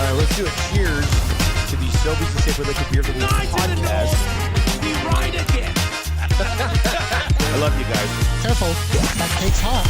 right, let's do a cheers to the Sobeys and Safeway Liquid Beer Release podcast. We ride again. I love you guys. Careful, that cake's hot.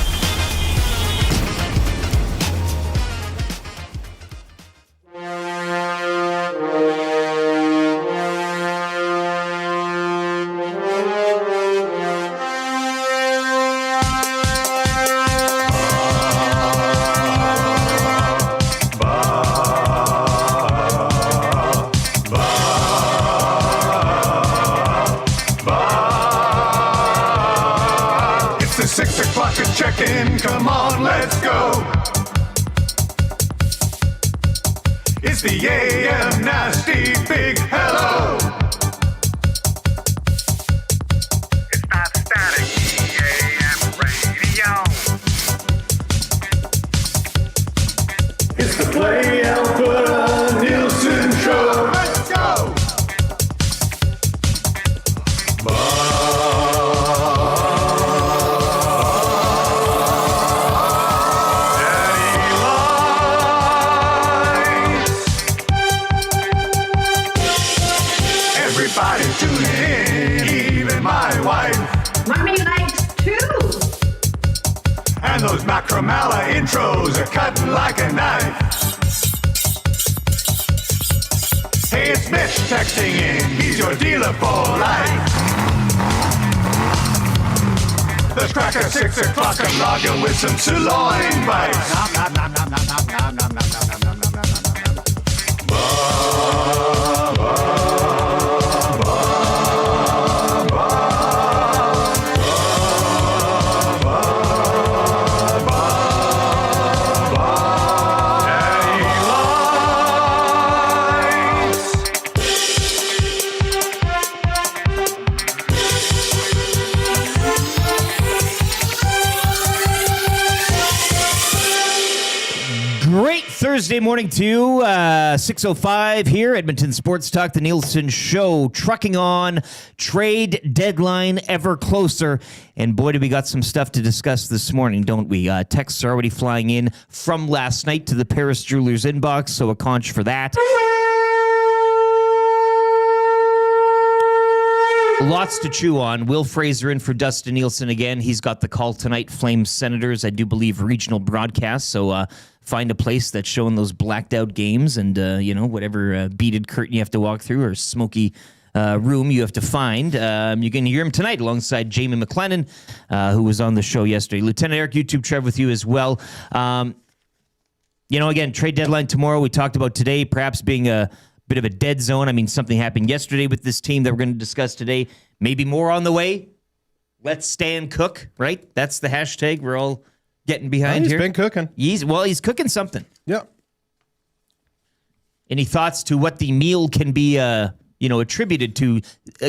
Check-in, come on, let's go. It's the AM Nasty Big Hello. It's not static, AM radio. It's the Play Alpha Nielson Show. Let's go. Tune in, even my wife. Mommy likes too. And those Macromala intros are cutting like a knife. Hey, it's Mitch texting in. He's your dealer for life. Let's crack at 6 o'clock. I'm logging with some sirloin bites. Thursday morning to you, 6:05 here, Edmonton Sports Talk, the Nielson Show, trucking on, trade deadline ever closer, and boy, do we got some stuff to discuss this morning, don't we? Texts are already flying in from last night to the Paris Jewelers inbox, so a conch for that. Lots to chew on. Will Fraser in for Dustin Nielsen again. He's got the call tonight. Flames Senators, I do believe, regional broadcast. So find a place that's showing those blacked out games and, whatever beaded curtain you have to walk through or smoky room you have to find. You can hear him tonight alongside Jamie McLennan, who was on the show yesterday. Lieutenant Eric, YouTube Trev with you as well. Again, trade deadline tomorrow. We talked about today perhaps being a bit of a dead zone. I mean, something happened yesterday with this team that we're going to discuss today. Maybe more on the way. Let's Stan cook, right? That's the hashtag we're all getting behind here. He's been cooking. He's cooking something. Yeah. Any thoughts to what the meal can be attributed to,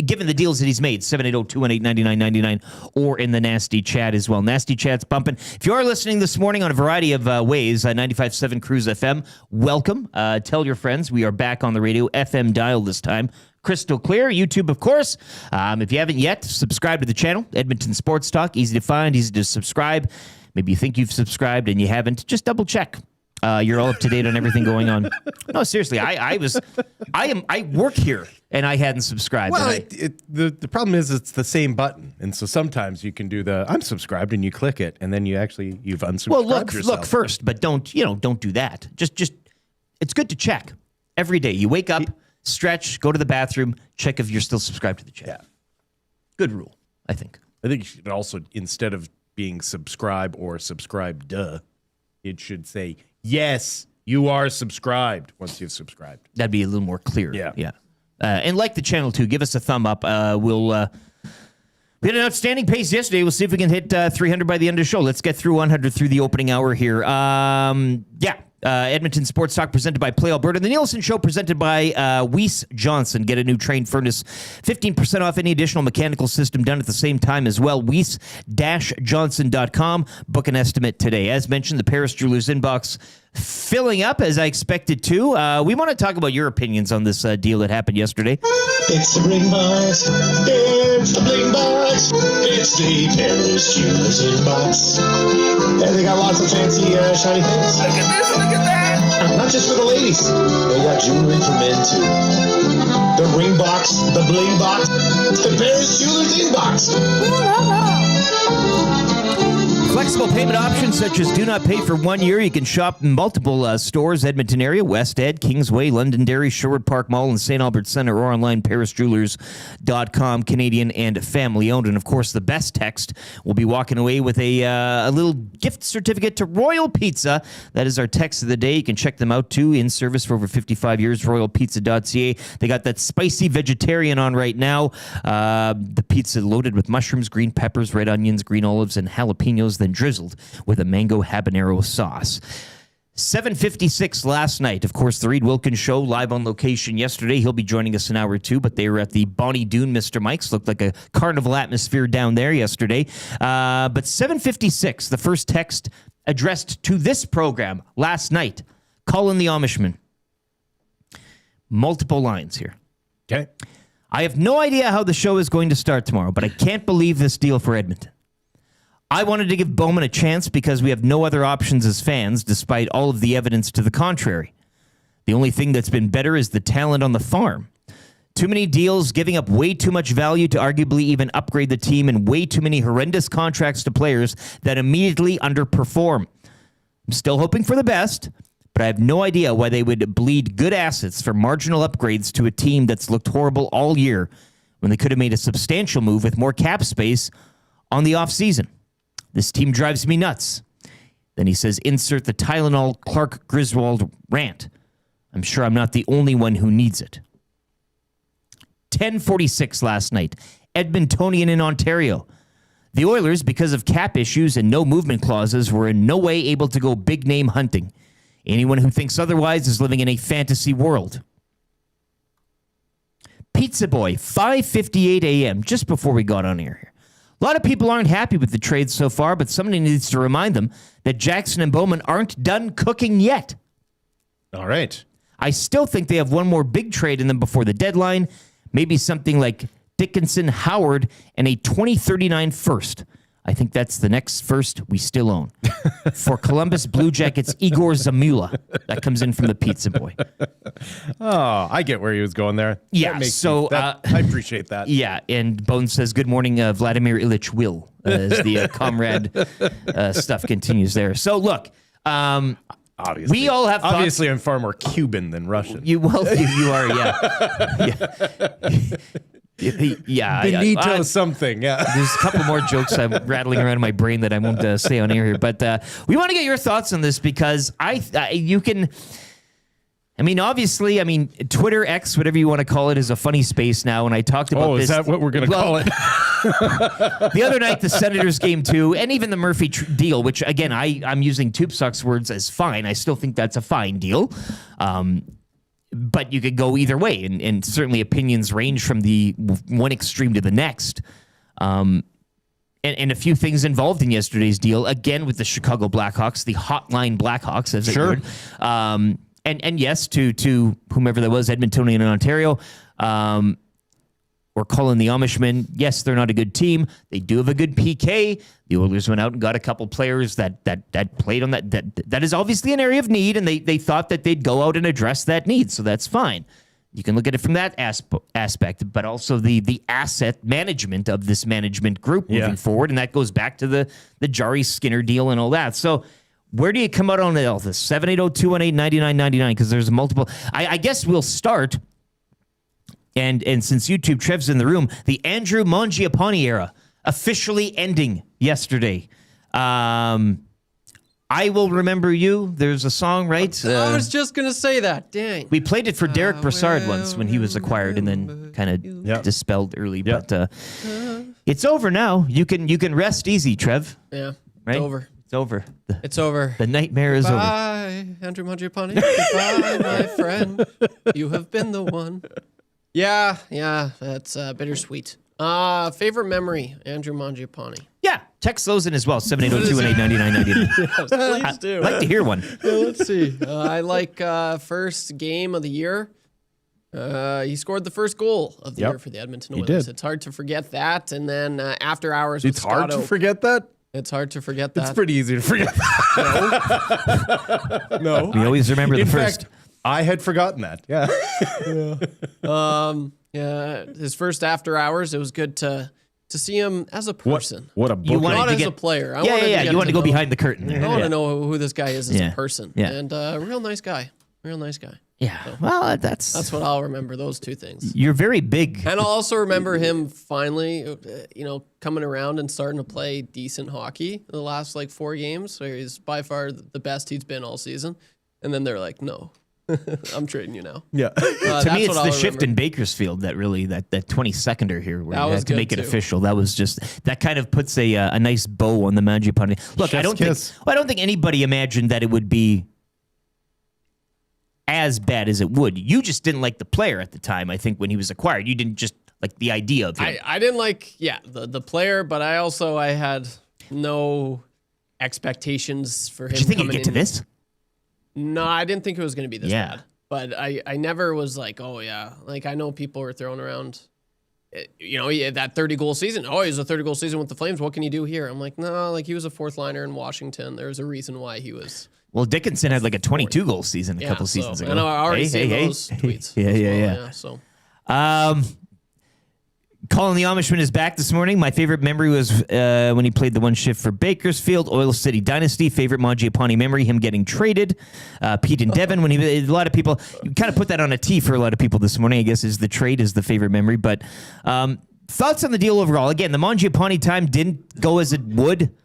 given the deals that he's made? 780-218-9999 or in the Nasty Chat as well. Nasty Chat's bumping. If you are listening this morning on a variety of ways, 95.7 Cruise FM, welcome. Tell your friends we are back on the radio, FM dial this time. Crystal clear. YouTube, of course. If you haven't yet, subscribe to the channel, Edmonton Sports Talk. Easy to find, easy to subscribe. Maybe you think you've subscribed and you haven't. Just double check. You're all up to date on everything going on. No, seriously, I work here and I hadn't subscribed. Well, the problem is it's the same button, and so sometimes you can do the I'm subscribed and you click it, and then you've unsubscribed yourself. Look first, but don't do that. Just it's good to check every day. You wake up, stretch, go to the bathroom, check if you're still subscribed to the channel. Yeah. Good rule, I think. I think you should also, instead of being subscribe or subscribed, it should say, yes, you are subscribed once you've subscribed. That'd be a little more clear. Yeah. And like the channel, too. Give us a thumb up. We had an outstanding pace yesterday. We'll see if we can hit 300 by the end of the show. Let's get through 100 through the opening hour here. Edmonton Sports Talk presented by Play Alberta. The Nielsen Show presented by Weiss Johnson. Get a new train furnace. 15% off any additional mechanical system done at the same time as well. Weiss-Johnson.com. Book an estimate today. As mentioned, the Paris Jewelers inbox filling up as I expected to. We want to talk about your opinions on this deal that happened yesterday. It's the Bling Box. It's the Bling Box. It's the Paris Jewelers inbox. And they got lots of fancy shiny things. Look at this, look at that. Not just for the ladies. They got jewelry for men too. The ring box, the bling box, the Paris Jewelers inbox. Flexible payment options such as do not pay for 1 year. You can shop in multiple stores, Edmonton area, West Ed, Kingsway, Londonderry, Sherwood Park Mall, and St. Albert Centre, or online, parisjewelers.com, Canadian and family owned. And of course, the best text will be walking away with a little gift certificate to Royal Pizza. That is our text of the day. You can check them out too, in service for over 55 years, royalpizza.ca. They got that spicy vegetarian on right now. The pizza loaded with mushrooms, green peppers, red onions, green olives, and jalapenos, then drizzled with a mango habanero sauce. 7:56 last night. Of course, the Reid Wilkins Show live on location yesterday. He'll be joining us an hour or two, but they were at the Bonnie Doon Mr. Mike's. Looked like a carnival atmosphere down there yesterday. But 7:56, the first text addressed to this program last night. Colin the Amishman. Multiple lines here. Okay. I have no idea how the show is going to start tomorrow, but I can't believe this deal for Edmonton. I wanted to give Bowman a chance because we have no other options as fans, despite all of the evidence to the contrary. The only thing that's been better is the talent on the farm. Too many deals, giving up way too much value to arguably even upgrade the team, and way too many horrendous contracts to players that immediately underperform. I'm still hoping for the best, but I have no idea why they would bleed good assets for marginal upgrades to a team that's looked horrible all year when they could have made a substantial move with more cap space on the offseason. This team drives me nuts. Then he says, insert the Tylenol Clark Griswold rant. I'm sure I'm not the only one who needs it. 10:46 last night. Edmontonian in Ontario. The Oilers, because of cap issues and no movement clauses, were in no way able to go big name hunting. Anyone who thinks otherwise is living in a fantasy world. Pizza Boy, 5:58 a.m., just before we got on air here. A lot of people aren't happy with the trade so far, but somebody needs to remind them that Jackson and Bowman aren't done cooking yet. All right. I still think they have one more big trade in them before the deadline, maybe something like Dickinson, Howard, and a 2039 first. I think that's the next first we still own. For Columbus Blue Jackets, Igor Zamula. That comes in from the Pizza Boy. Oh, I get where he was going there. Yeah, That makes so, me- I appreciate that. Yeah, and Bones says, good morning, Vladimir Ilyich Will, as the comrade stuff continues there. So, look, Obviously, we all have thoughts. Obviously, I'm far more Cuban than Russian. You are, yeah. Yeah. Benito something, yeah. There's a couple more jokes I'm rattling around in my brain that I won't say on air here. But we want to get your thoughts on this because obviously, Twitter, X, whatever you want to call it, is a funny space now. And I talked about this. Is that what we're going to call it? The other night, the Senators game too, and even the Murphy deal, which again, I'm using Tube-Suck's words as fine. I still think that's a fine deal. But you could go either way, and certainly opinions range from the one extreme to the next. And a few things involved in yesterday's deal, again with the Chicago Blackhawks, the hotline Blackhawks, as it were. And yes, to whomever that was, Edmontonian in Ontario, or Colin the Amishman. Yes, they're not a good team. They do have a good PK. The Oilers went out and got a couple players that played on that. That is obviously an area of need, and they thought that they'd go out and address that need. So that's fine. You can look at it from that aspect, but also the asset management of this management group moving forward, and that goes back to the Jari Skinner deal and all that. So where do you come out on all this? 780-218-9999, because there's multiple. I guess we'll start. And since YouTube Trev's in the room, the Andrew Mangiapane era officially ending yesterday. I Will Remember You. There's a song, right? I was just going to say that. Dang. We played it for Derek Brassard once when he was acquired and then kind of dispelled early. Yep. But it's over now. You can rest easy, Trev. Yeah, Right? it's over. It's over. It's over. The nightmare is over. Bye, Andrew Mangiapane. Goodbye, my friend. You have been the one. Yeah, that's bittersweet. Favorite memory, Andrew Mangiapane. Yeah, text those in as well, 780-218-9999. Please do. I'd like to hear one. Let's see. I like first game of the year. He scored the first goal of the year for the Edmonton Oilers. did. It's hard to forget that. And then after hours with It's hard to Scott Oak. forget that? It's hard to forget that. It's pretty easy to forget. No. We always remember the In first. fact, I had forgotten that. Yeah. Yeah, his first after hours, it was good to see him as a person. What a You book. wanted Not to as get a player. I yeah, wanted yeah, to yeah. get You want to go know- behind the curtain there. I want Yeah. to know who this guy is as Yeah. a person. Yeah. And real nice guy. Real nice guy. Yeah. Well, That's what I'll remember, those two things. you're very big. And I'll also remember him finally, coming around and starting to play decent hockey the last 4 games, where he's by far the best he's been all season. And then they're like, no, I'm trading you now. Yeah. To me, it's the shift in Bakersfield that really that 20-seconder here where That you was had to good make it too. official. That was just that kind of puts a nice bow on the Mangiapane. Look, I Chef's don't think anybody imagined that it would be as bad as it would. You just didn't like the player at the time. I think when he was acquired, you didn't just like the idea of him. I didn't like, the player, but I had no expectations for him. Did you think he'd coming get to in. this? No, I didn't think it was going to be this Yeah. bad. But I never was like, oh, yeah. I know people were throwing around, that 30-goal season. Oh, he was a 30-goal season with the Flames. What can you do here? I'm like, no, he was a fourth liner in Washington. There's a reason why he was. Well, Dickinson had like a 22-goal season a couple seasons ago. I know, I already seen Hey. those tweets. Yeah, as yeah, well, yeah. So Colin the Amishman is back this morning. My favorite memory was when he played the one shift for Bakersfield, Oil City Dynasty. Favorite Mangiapane memory, him getting traded. Pete and Devin, a lot of people, you kind of put that on a T for a lot of people this morning, I guess, is the trade is the favorite memory. But thoughts on the deal overall? Again, the Mangiapane time didn't go as it would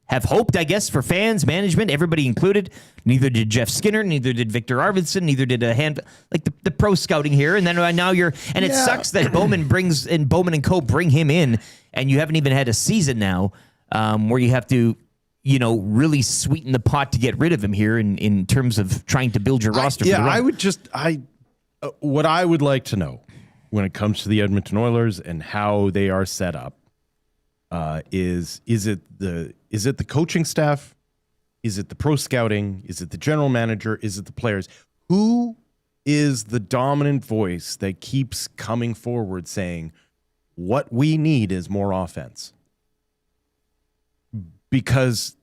have hoped, I guess, for fans, management, everybody included. Neither did Jeff Skinner, neither did Victor Arvidsson, neither did the pro scouting here. And then now it sucks that Bowman and Co. bring him in, and you haven't even had a season now where you have to, really sweeten the pot to get rid of him here in terms of trying to build your roster. Yeah, for the run. what I would like to know when it comes to the Edmonton Oilers and how they are set up is it the coaching staff? Is it the pro scouting? Is it the general manager? Is it the players? Who is the dominant voice that keeps coming forward saying, what we need is more offense? Because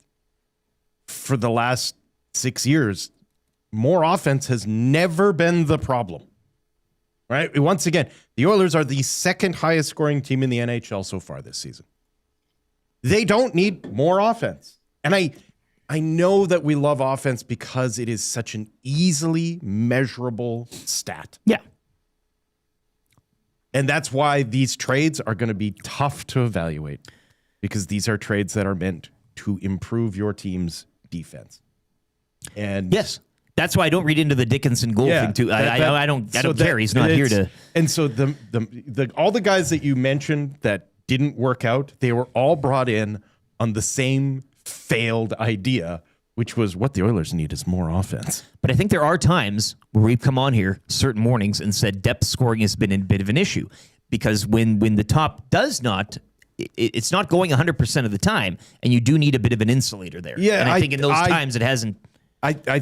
for the last 6 years, more offense has never been the problem. Right? Once again, the Oilers are the second highest scoring team in the NHL so far this season. They don't need more offense. And I know that we love offense because it is such an easily measurable stat. Yeah. And that's why these trades are going to be tough to evaluate, because these are trades that are meant to improve your team's defense. And Yes. That's why I don't read into the Dickinson goal thing too. I don't care. He's not here to. And so all the guys that you mentioned that didn't work out, they were all brought in on the same failed idea, which was what the Oilers need is more offense. But I think there are times where we've come on here certain mornings and said depth scoring has been a bit of an issue, because when the top does not, it's not going 100% of the time, and you do need a bit of an insulator there. Yeah, and I think in those times it hasn't. I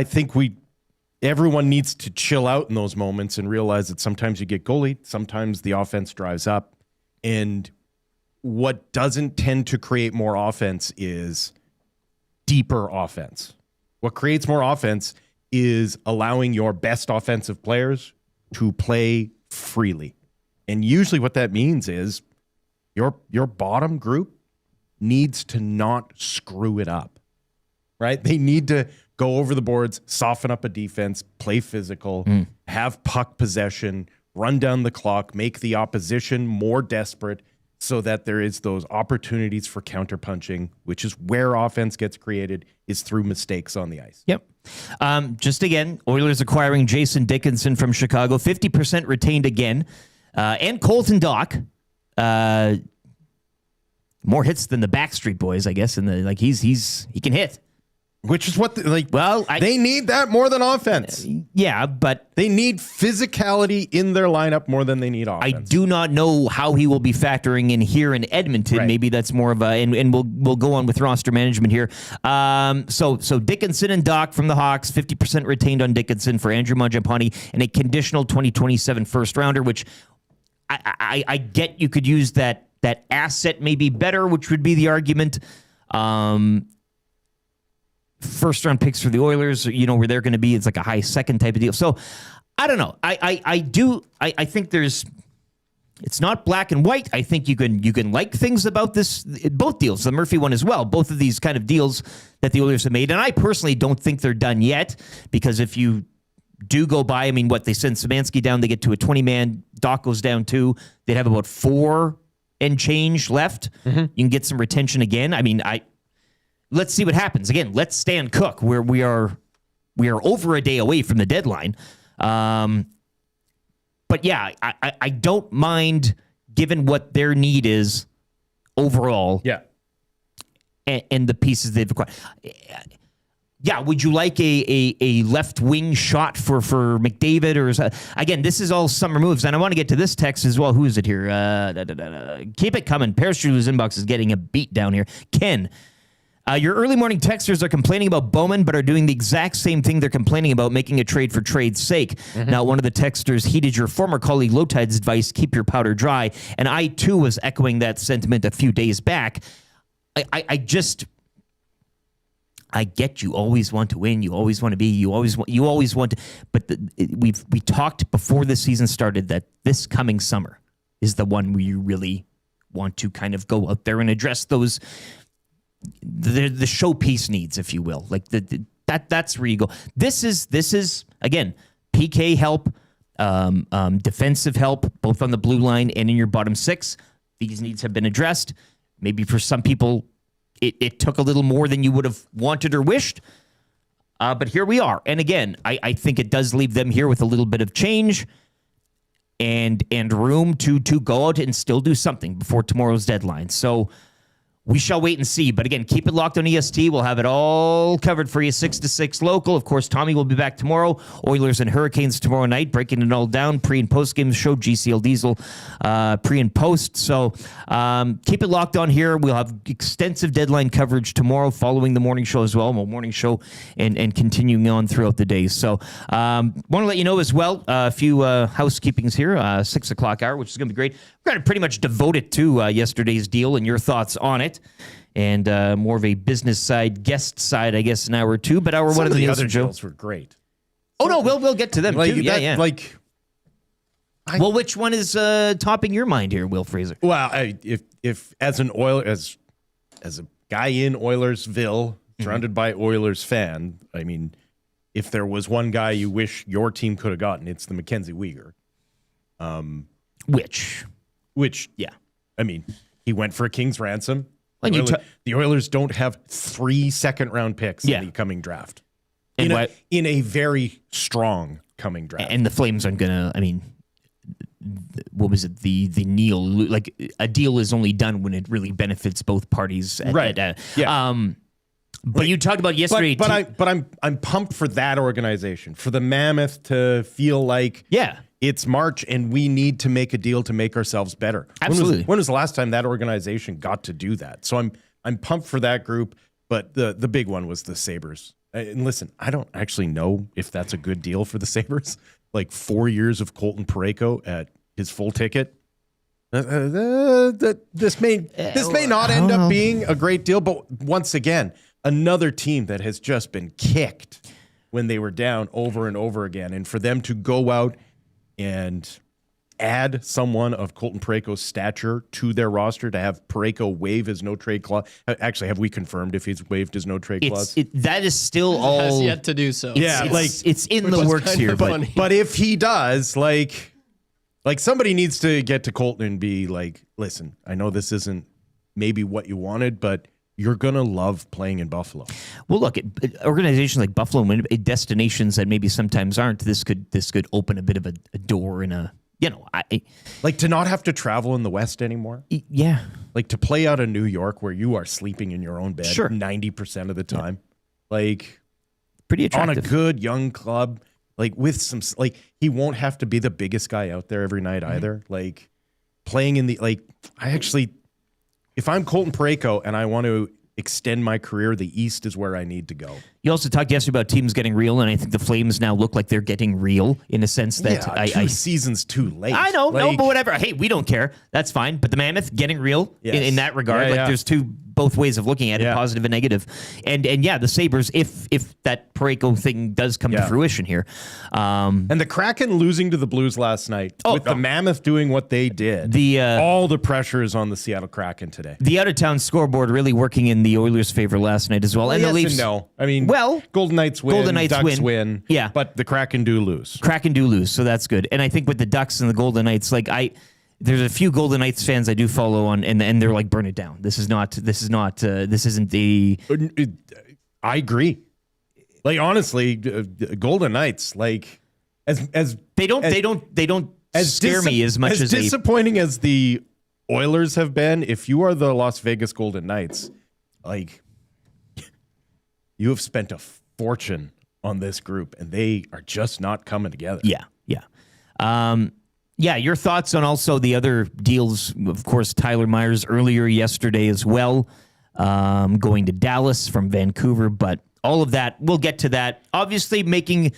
think everyone needs to chill out in those moments and realize that sometimes you get goalied, sometimes the offense drives up, and what doesn't tend to create more offense is deeper offense. What creates more offense is allowing your best offensive players to play freely. And usually what that means is your bottom group needs to not screw it up, right? They need to go over the boards, soften up a defense, play physical, have puck possession, run down the clock, make the opposition more desperate, so that there is those opportunities for counterpunching, which is where offense gets created, is through mistakes on the ice. Yep. Just again, Oilers acquiring Jason Dickinson from Chicago, 50% retained again, and Colton Dock. More hits than the Backstreet Boys, I guess. And he can hit. Which is what they need that more than offense. Yeah, but They need physicality in their lineup more than they need I offense. do not know how he will be factoring in here in Edmonton. Right. Maybe that's more of a, and we'll go on with roster management here. So Dickinson and Doc from the Hawks, 50% retained on Dickinson for Andrew Mangiapane, and a conditional 2027 first rounder, which I get you could use that asset maybe better, which would be the argument. First round picks for the Oilers, where they're going to be, it's like a high second type of deal. So I don't know. I think it's not black and white. I think you can like things about both deals, the Murphy one as well, both of these kind of deals that the Oilers have made. And I personally don't think they're done yet, because if you do go by, they send Szymanski down, they get to a 20-man, Doc goes down 2, they'd have about 4 and change left. Mm-hmm. You can get some retention again. Let's see what happens. Again, let's stand Cook, where we are over a day away from the deadline. But yeah, I don't mind, given what their need is overall. Yeah. And the pieces they've acquired. Yeah, would you like a left wing shot for McDavid? Again, this is all summer moves. And I want to get to this text as well. Who is it here? Keep it coming. Parachute's inbox is getting a beat down here. Ken. Your early morning texters are complaining about Bowman, but are doing the exact same thing they're complaining about, making a trade for trade's sake. Mm-hmm. Now, one of the texters heeded your former colleague Lowtide's advice, keep your powder dry. And I, too, was echoing that sentiment a few days back. I get you always want to win. You always want to be. You always want to. But we talked before the season started that this coming summer is the one where you really want to kind of go out there and address those the showpiece needs, if you will. Like that's where you go. This is again PK help, defensive help, both on the blue line and in your bottom 6. These needs have been addressed. Maybe for some people, it took a little more than you would have wanted or wished. But here we are. And again, I think it does leave them here with a little bit of change and room to go out and still do something before tomorrow's deadline. So we shall wait and see. But again, keep it locked on EST. We'll have it all covered for you, 6 to 6 local. Of course, Tommy will be back tomorrow. Oilers and Hurricanes tomorrow night, breaking it all down. Pre- and post-game show, GCL Diesel, pre- and post. So keep it locked on here. We'll have extensive deadline coverage tomorrow following the morning show as well. Well, morning show and continuing on throughout the day. So want to let you know as well, a few housekeepings here, 6 o'clock hour, which is going to be great. We're going to pretty much devote it to yesterday's deal and your thoughts on it. And more of a business side, guest side, I guess, an hour or two. But hour one of the other Nielson Show deals were great. Oh no, we'll get to them too. Yeah. Well, which one is topping your mind here, Will Fraser? Well, if as an as a guy in Oilersville, surrounded by Oilers fan, I mean, if there was one guy you wish your team could have gotten, it's the Mackenzie Weegar. Which, yeah, I mean, he went for a king's ransom. The Oilers don't have 3 second-round picks in the coming draft. In a very strong coming draft. And the Flames aren't going to, I mean, what was it? The Neil, like a deal is only done when it really benefits both parties. Yeah. But you talked about yesterday. But I'm pumped for that organization, for the Mammoth to feel like it's March and we need to make a deal to make ourselves better. Absolutely. When was the last time that organization got to do that? So I'm pumped for that group. But the big one was the Sabres. And listen, I don't actually know if that's a good deal for the Sabres. Like 4 years of Colton Parayko at his full ticket. This may not end up being a great deal, but once again, another team that has just been kicked when they were down over and over again. And for them to go out and add someone of Colton Parayko's stature to their roster, to have Parayko waive his no-trade clause. Actually, have we confirmed if he's waived his no-trade clause? That is still all... has yet to do so. It's in the works here. But if he does, like somebody needs to get to Colton and be like, listen, I know this isn't maybe what you wanted, but you're going to love playing in Buffalo. Well, look, organizations like Buffalo and destinations that maybe sometimes aren't, this could open a bit of a door in a, like to not have to travel in the West anymore. Yeah. Like to play out of New York where you are sleeping in your own bed 90% of the time. Like pretty attractive. On a good young club, like with some, like he won't have to be the biggest guy out there every night either. Like playing in the, if I'm Colton Parayko and I want to extend my career, the East is where I need to go. You also talked yesterday about teams getting real, and I think the Flames now look like they're getting real in a sense that two seasons too late. I know, no, but whatever. Hey, we don't care. That's fine. But the Mammoth getting real in that regard. There's both ways of looking at it, positive and negative. And yeah, the Sabres, if that Parayko thing does come to fruition here. And the Kraken losing to the Blues last night, with the Mammoth doing what they did, all the pressure is on the Seattle Kraken today. The out-of-town scoreboard really working in the Oilers' favor last night as well. And yes the Leafs, and no. I mean, Golden Knights win, Ducks win. Yeah. But the Kraken do lose. Kraken do lose, so that's good. And I think with the Ducks and the Golden Knights, there's a few Golden Knights fans I do follow on, and they're like, burn it down. This isn't the. I agree. Like, honestly, Golden Knights, like, as they don't scare me as much as disappointing as the Oilers have been. If you are the Las Vegas Golden Knights, like, you have spent a fortune on this group, and they are just not coming together. Yeah. Yeah, your thoughts on also the other deals. Of course, Tyler Myers earlier yesterday as well, going to Dallas from Vancouver. But all of that, we'll get to that. Obviously, making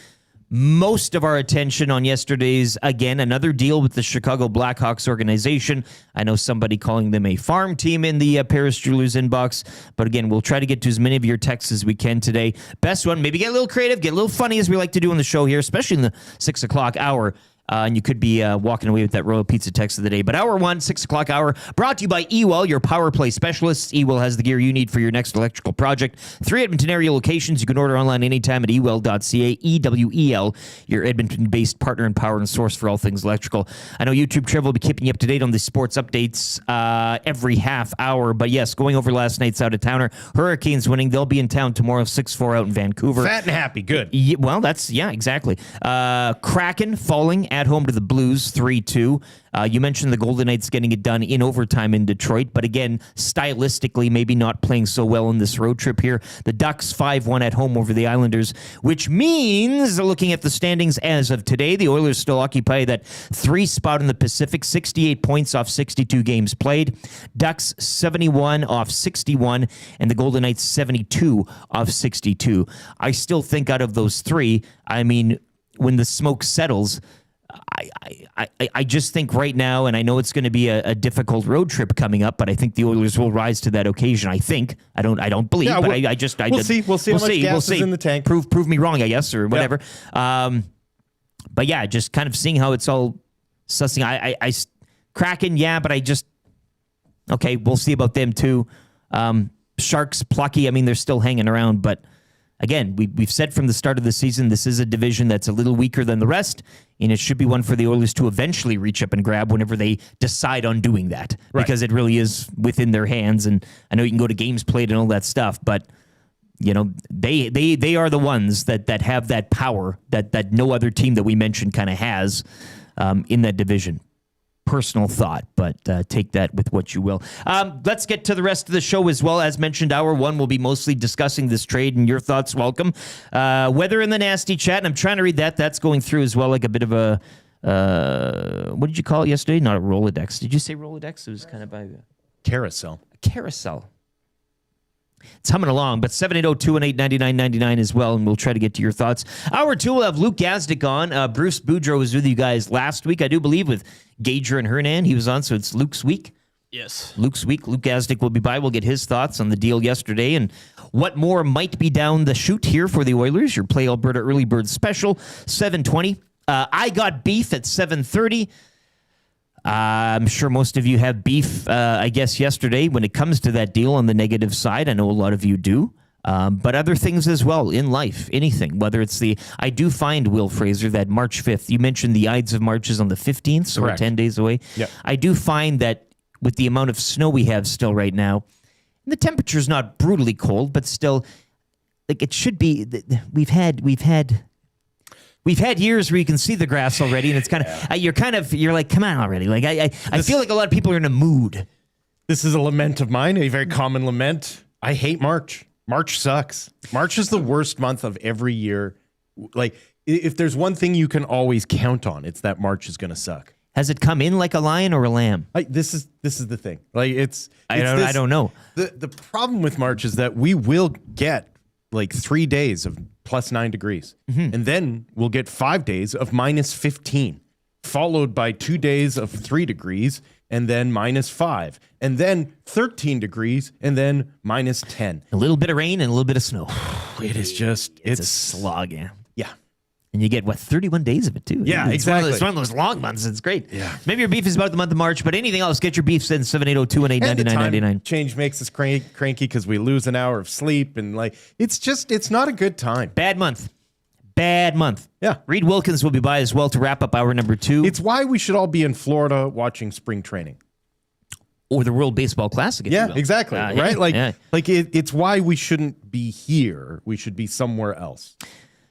most of our attention on yesterday's, again, another deal with the Chicago Blackhawks organization. I know somebody calling them a farm team in the Paris Jewelers inbox. But again, we'll try to get to as many of your texts as we can today. Best one, maybe get a little creative, get a little funny as we like to do on the show here, especially in the 6 o'clock hour. And you could be walking away with that Royal Pizza text of the day. But hour 1, 6 o'clock hour, brought to you by Ewell, your power play specialists. Ewell has the gear you need for your next electrical project. 3 Edmonton area locations. You can order online anytime at ewell.ca. EWEL, your Edmonton-based partner in power and source for all things electrical. I know YouTube Trevor will be keeping you up to date on the sports updates every half hour. But yes, going over last night's out-of-towner. Hurricanes winning. They'll be in town tomorrow, 6-4 out in Vancouver. Fat and happy. Good. Well, exactly. Kraken falling at home to the Blues, 3-2. You mentioned the Golden Knights getting it done in overtime in Detroit, but again, stylistically, maybe not playing so well in this road trip here. The Ducks 5-1 at home over the Islanders, which means, looking at the standings as of today, the Oilers still occupy that 3 spot in the Pacific, 68 points off 62 games played. Ducks 71 off 61, and the Golden Knights 72 off 62. I still think out of those 3, I mean, when the smoke settles, I just think right now, and I know it's going to be a difficult road trip coming up, but I think the Oilers will rise to that occasion. I think. I don't believe, but I just we'll see. We'll see how much gas is in the tank. Prove me wrong, I guess, or whatever. Yeah. But yeah, just kind of seeing how it's all sussing. I Kraken, but okay. We'll see about them too. Sharks, plucky. I mean, they're still hanging around, but. Again, we've said from the start of the season, this is a division that's a little weaker than the rest, and it should be one for the Oilers to eventually reach up and grab whenever they decide on doing that, because it really is within their hands. And I know you can go to games played and all that stuff, but you know they are the ones that have that power that no other team that we mentioned kind of has in that division. Personal thought, but take that with what you will. Let's get to the rest of the show as well. As mentioned, hour 1 will be mostly discussing this trade, and your thoughts welcome. Weather in the nasty chat, and I'm trying to read that. That's going through as well, like a bit of a, what did you call it yesterday? Not a Rolodex. Did you say Rolodex? It was kind of by carousel. Carousel. It's humming along, but 780-218-9999 as well, and we'll try to get to your thoughts. Hour 2, we'll have Luke Gazdic on. Bruce Boudreau was with you guys last week, I do believe, with Gager and Hernan. He was on, so it's Luke's week. Yes. Luke's week. Luke Gazdic will be by. We'll get his thoughts on the deal yesterday and what more might be down the chute here for the Oilers. Your Play Alberta Early Bird Special, 7:20. I got beef at 7:30. I'm sure most of you have beef, I guess, yesterday when it comes to that deal on the negative side. I know a lot of you do. But other things as well in life, anything, whether it's I do find, Will Fraser, that March 5th, you mentioned the Ides of March is on the 15th, so we're 10 days away. Yep. I do find that with the amount of snow we have still right now, and the temperature's not brutally cold, but still, like it should be, we've had years where you can see the grass already, and it's kind of, you're like, come on already. Like I feel like a lot of people are in a mood. This is a lament of mine, a very common lament. I hate March. March sucks. March is the worst month of every year. Like, if there's one thing you can always count on, it's that March is going to suck. Has it come in like a lion or a lamb? This is the thing. Like I don't know. The problem with March is that we will get like 3 days of plus 9 degrees. And then we'll get 5 days of minus 15, followed by 2 days of 3 degrees and then minus 5, and then 13 degrees and then minus 10. A little bit of rain and a little bit of snow. It is just, It's a slog, yeah. yeah. And you get, 31 days of it, too. Yeah, exactly. It's one of those long months. It's great. Yeah. Maybe your beef is about the month of March, but anything else, get your beefs in 780-218-9999. And the time change makes us cranky because we lose an hour of sleep, and like it's not a good time. Bad month. Bad month. Yeah. Reid Wilkins will be by as well to wrap up hour number 2. It's why we should all be in Florida watching spring training. Or the World Baseball Classic, if you Yeah, will. exactly. Yeah, Right? yeah. It's why we shouldn't be here. We should be somewhere else.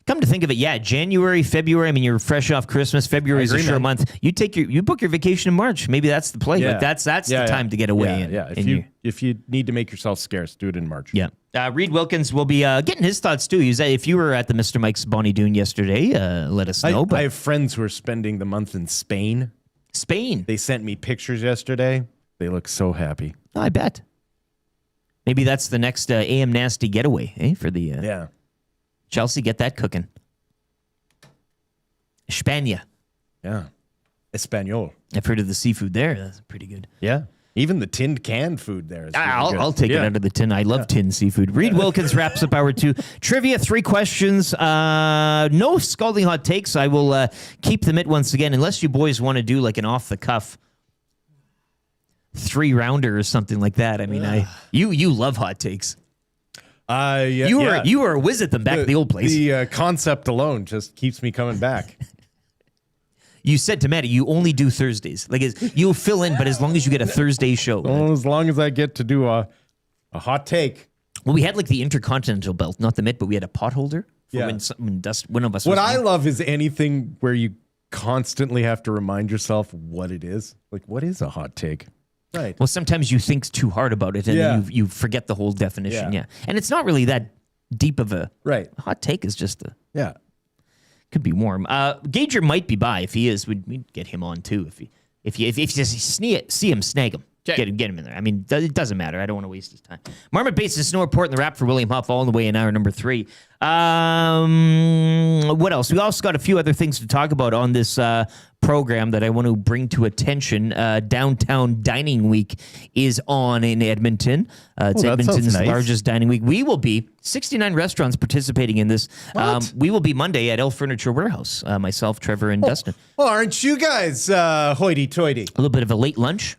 Come to think of it, yeah, January, February. I mean, you're fresh off Christmas. February is a short month. You book your vacation in March. Maybe that's the play. Yeah. Like that's the time to get away. Yeah. If you need to make yourself scarce, do it in March. Yeah. Reid Wilkins will be getting his thoughts too. If you were at the Mr. Mike's Bonnie Doon yesterday, let us know. I have friends who are spending the month in Spain. Spain. They sent me pictures yesterday. They look so happy. Oh, I bet. Maybe that's the next AM Nasty getaway, for the Yeah. Chelsea. Get that cooking. España. Yeah. Espanol. I've heard of the seafood there. That's pretty good. Yeah. Even the tinned canned food there is really good. I'll take it out of the tin. I love tin seafood. Reid Wilkins wraps up hour 2. Trivia, 3 questions. No scalding hot takes. I will keep them at once again, unless you boys want to do like an off-the-cuff 3-rounder or something like that. I mean, you love hot takes. Yeah, You were a whiz at them back at the old place. The concept alone just keeps me coming back. You said to Maddie, you only do Thursdays. Like you'll fill in, but as long as you get a Thursday show. Well, as long as I get to do a hot take. Well, we had like the Intercontinental Belt, not the mitt, but we had a pot holder for Yeah. when one of us What was I love is anything where you constantly have to remind yourself what it is. Like, what is a hot take? Right. Well, sometimes you think too hard about it and then you forget the whole definition. Yeah. And it's not really that deep of a hot take. Is just could be warm. Gager might be by. If he is, we'd get him on too. If you just see him, snag him. Okay. Get him in there. I mean, it doesn't matter. I don't want to waste his time. Marmot Basin Snow Report and the wrap for William Huff all the way in hour number 3. What else? We also got a few other things to talk about on this program that I want to bring to attention. Downtown Dining Week is on in Edmonton. It's that sounds Edmonton's nice. largest dining week. We will be 69 restaurants participating in this. We will be Monday at El Furniture Warehouse. Myself, Trevor, and Dustin. Well, aren't you guys hoity-toity? A little bit of a late lunch.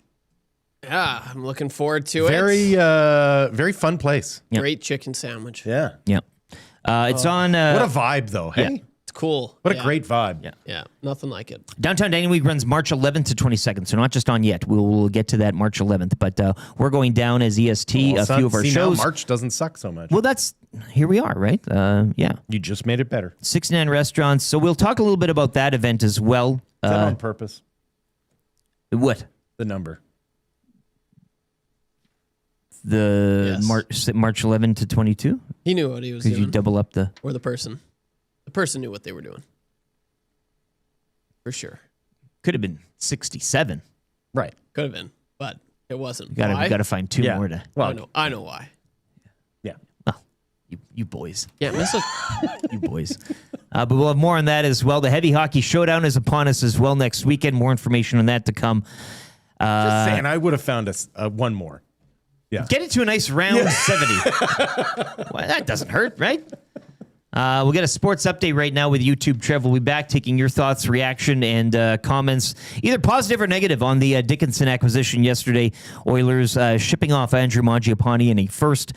Yeah, I'm looking forward to Very, very fun place. Yeah. Great chicken sandwich. Yeah. Yeah. It's on. What a vibe, though. Hey, yeah. It's cool. what a great vibe. Yeah. Yeah, nothing like it. Downtown Dining Week runs March 11th to 22nd, so not just on yet. We'll get to that March 11th, but we're going down as EST. Well, a few of our see, shows. now March doesn't suck so much. Well, here we are, right? Yeah. You just made it better. 69 restaurants. So we'll talk a little bit about that event as well. Is that on purpose? What? The number. The Yes. March 11 to 22? He knew what he was Because doing. you double up the. Or the person. The person knew what they were doing. For sure. Could have been 67. Right. Could have been, but it wasn't. We Why? got to find 2 more to. Well, I know why. yeah. Well, you boys. Yeah, You boys. But we'll have more on that as well. The Heavy Hockey Showdown is upon us as well next weekend. More information on that to come. Just saying, I would have found us one more. Yeah. Get it to a nice round 70. Well, that doesn't hurt, right? We'll get a sports update right now with YouTube. Trev will be back taking your thoughts, reaction, and comments, either positive or negative, on the Dickinson acquisition yesterday. Oilers shipping off Andrew Mangiapane in a first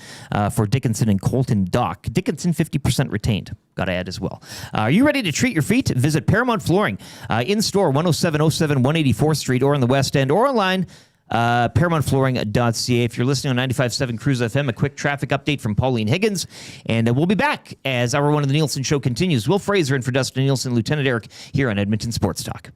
for Dickinson and Colton Dock. Dickinson 50% retained. Got to add as well. Are you ready to treat your feet? Visit Paramount Flooring in store 10707 184th Street or in the West End or online. ParamountFlooring.ca. If you're listening on 95.7 Cruise FM, a quick traffic update from Pauline Higgins. And we'll be back as hour 1 of the Nielson Show continues. Will Fraser in for Dustin Nielsen, Lieutenant Eric, here on Edmonton Sports Talk.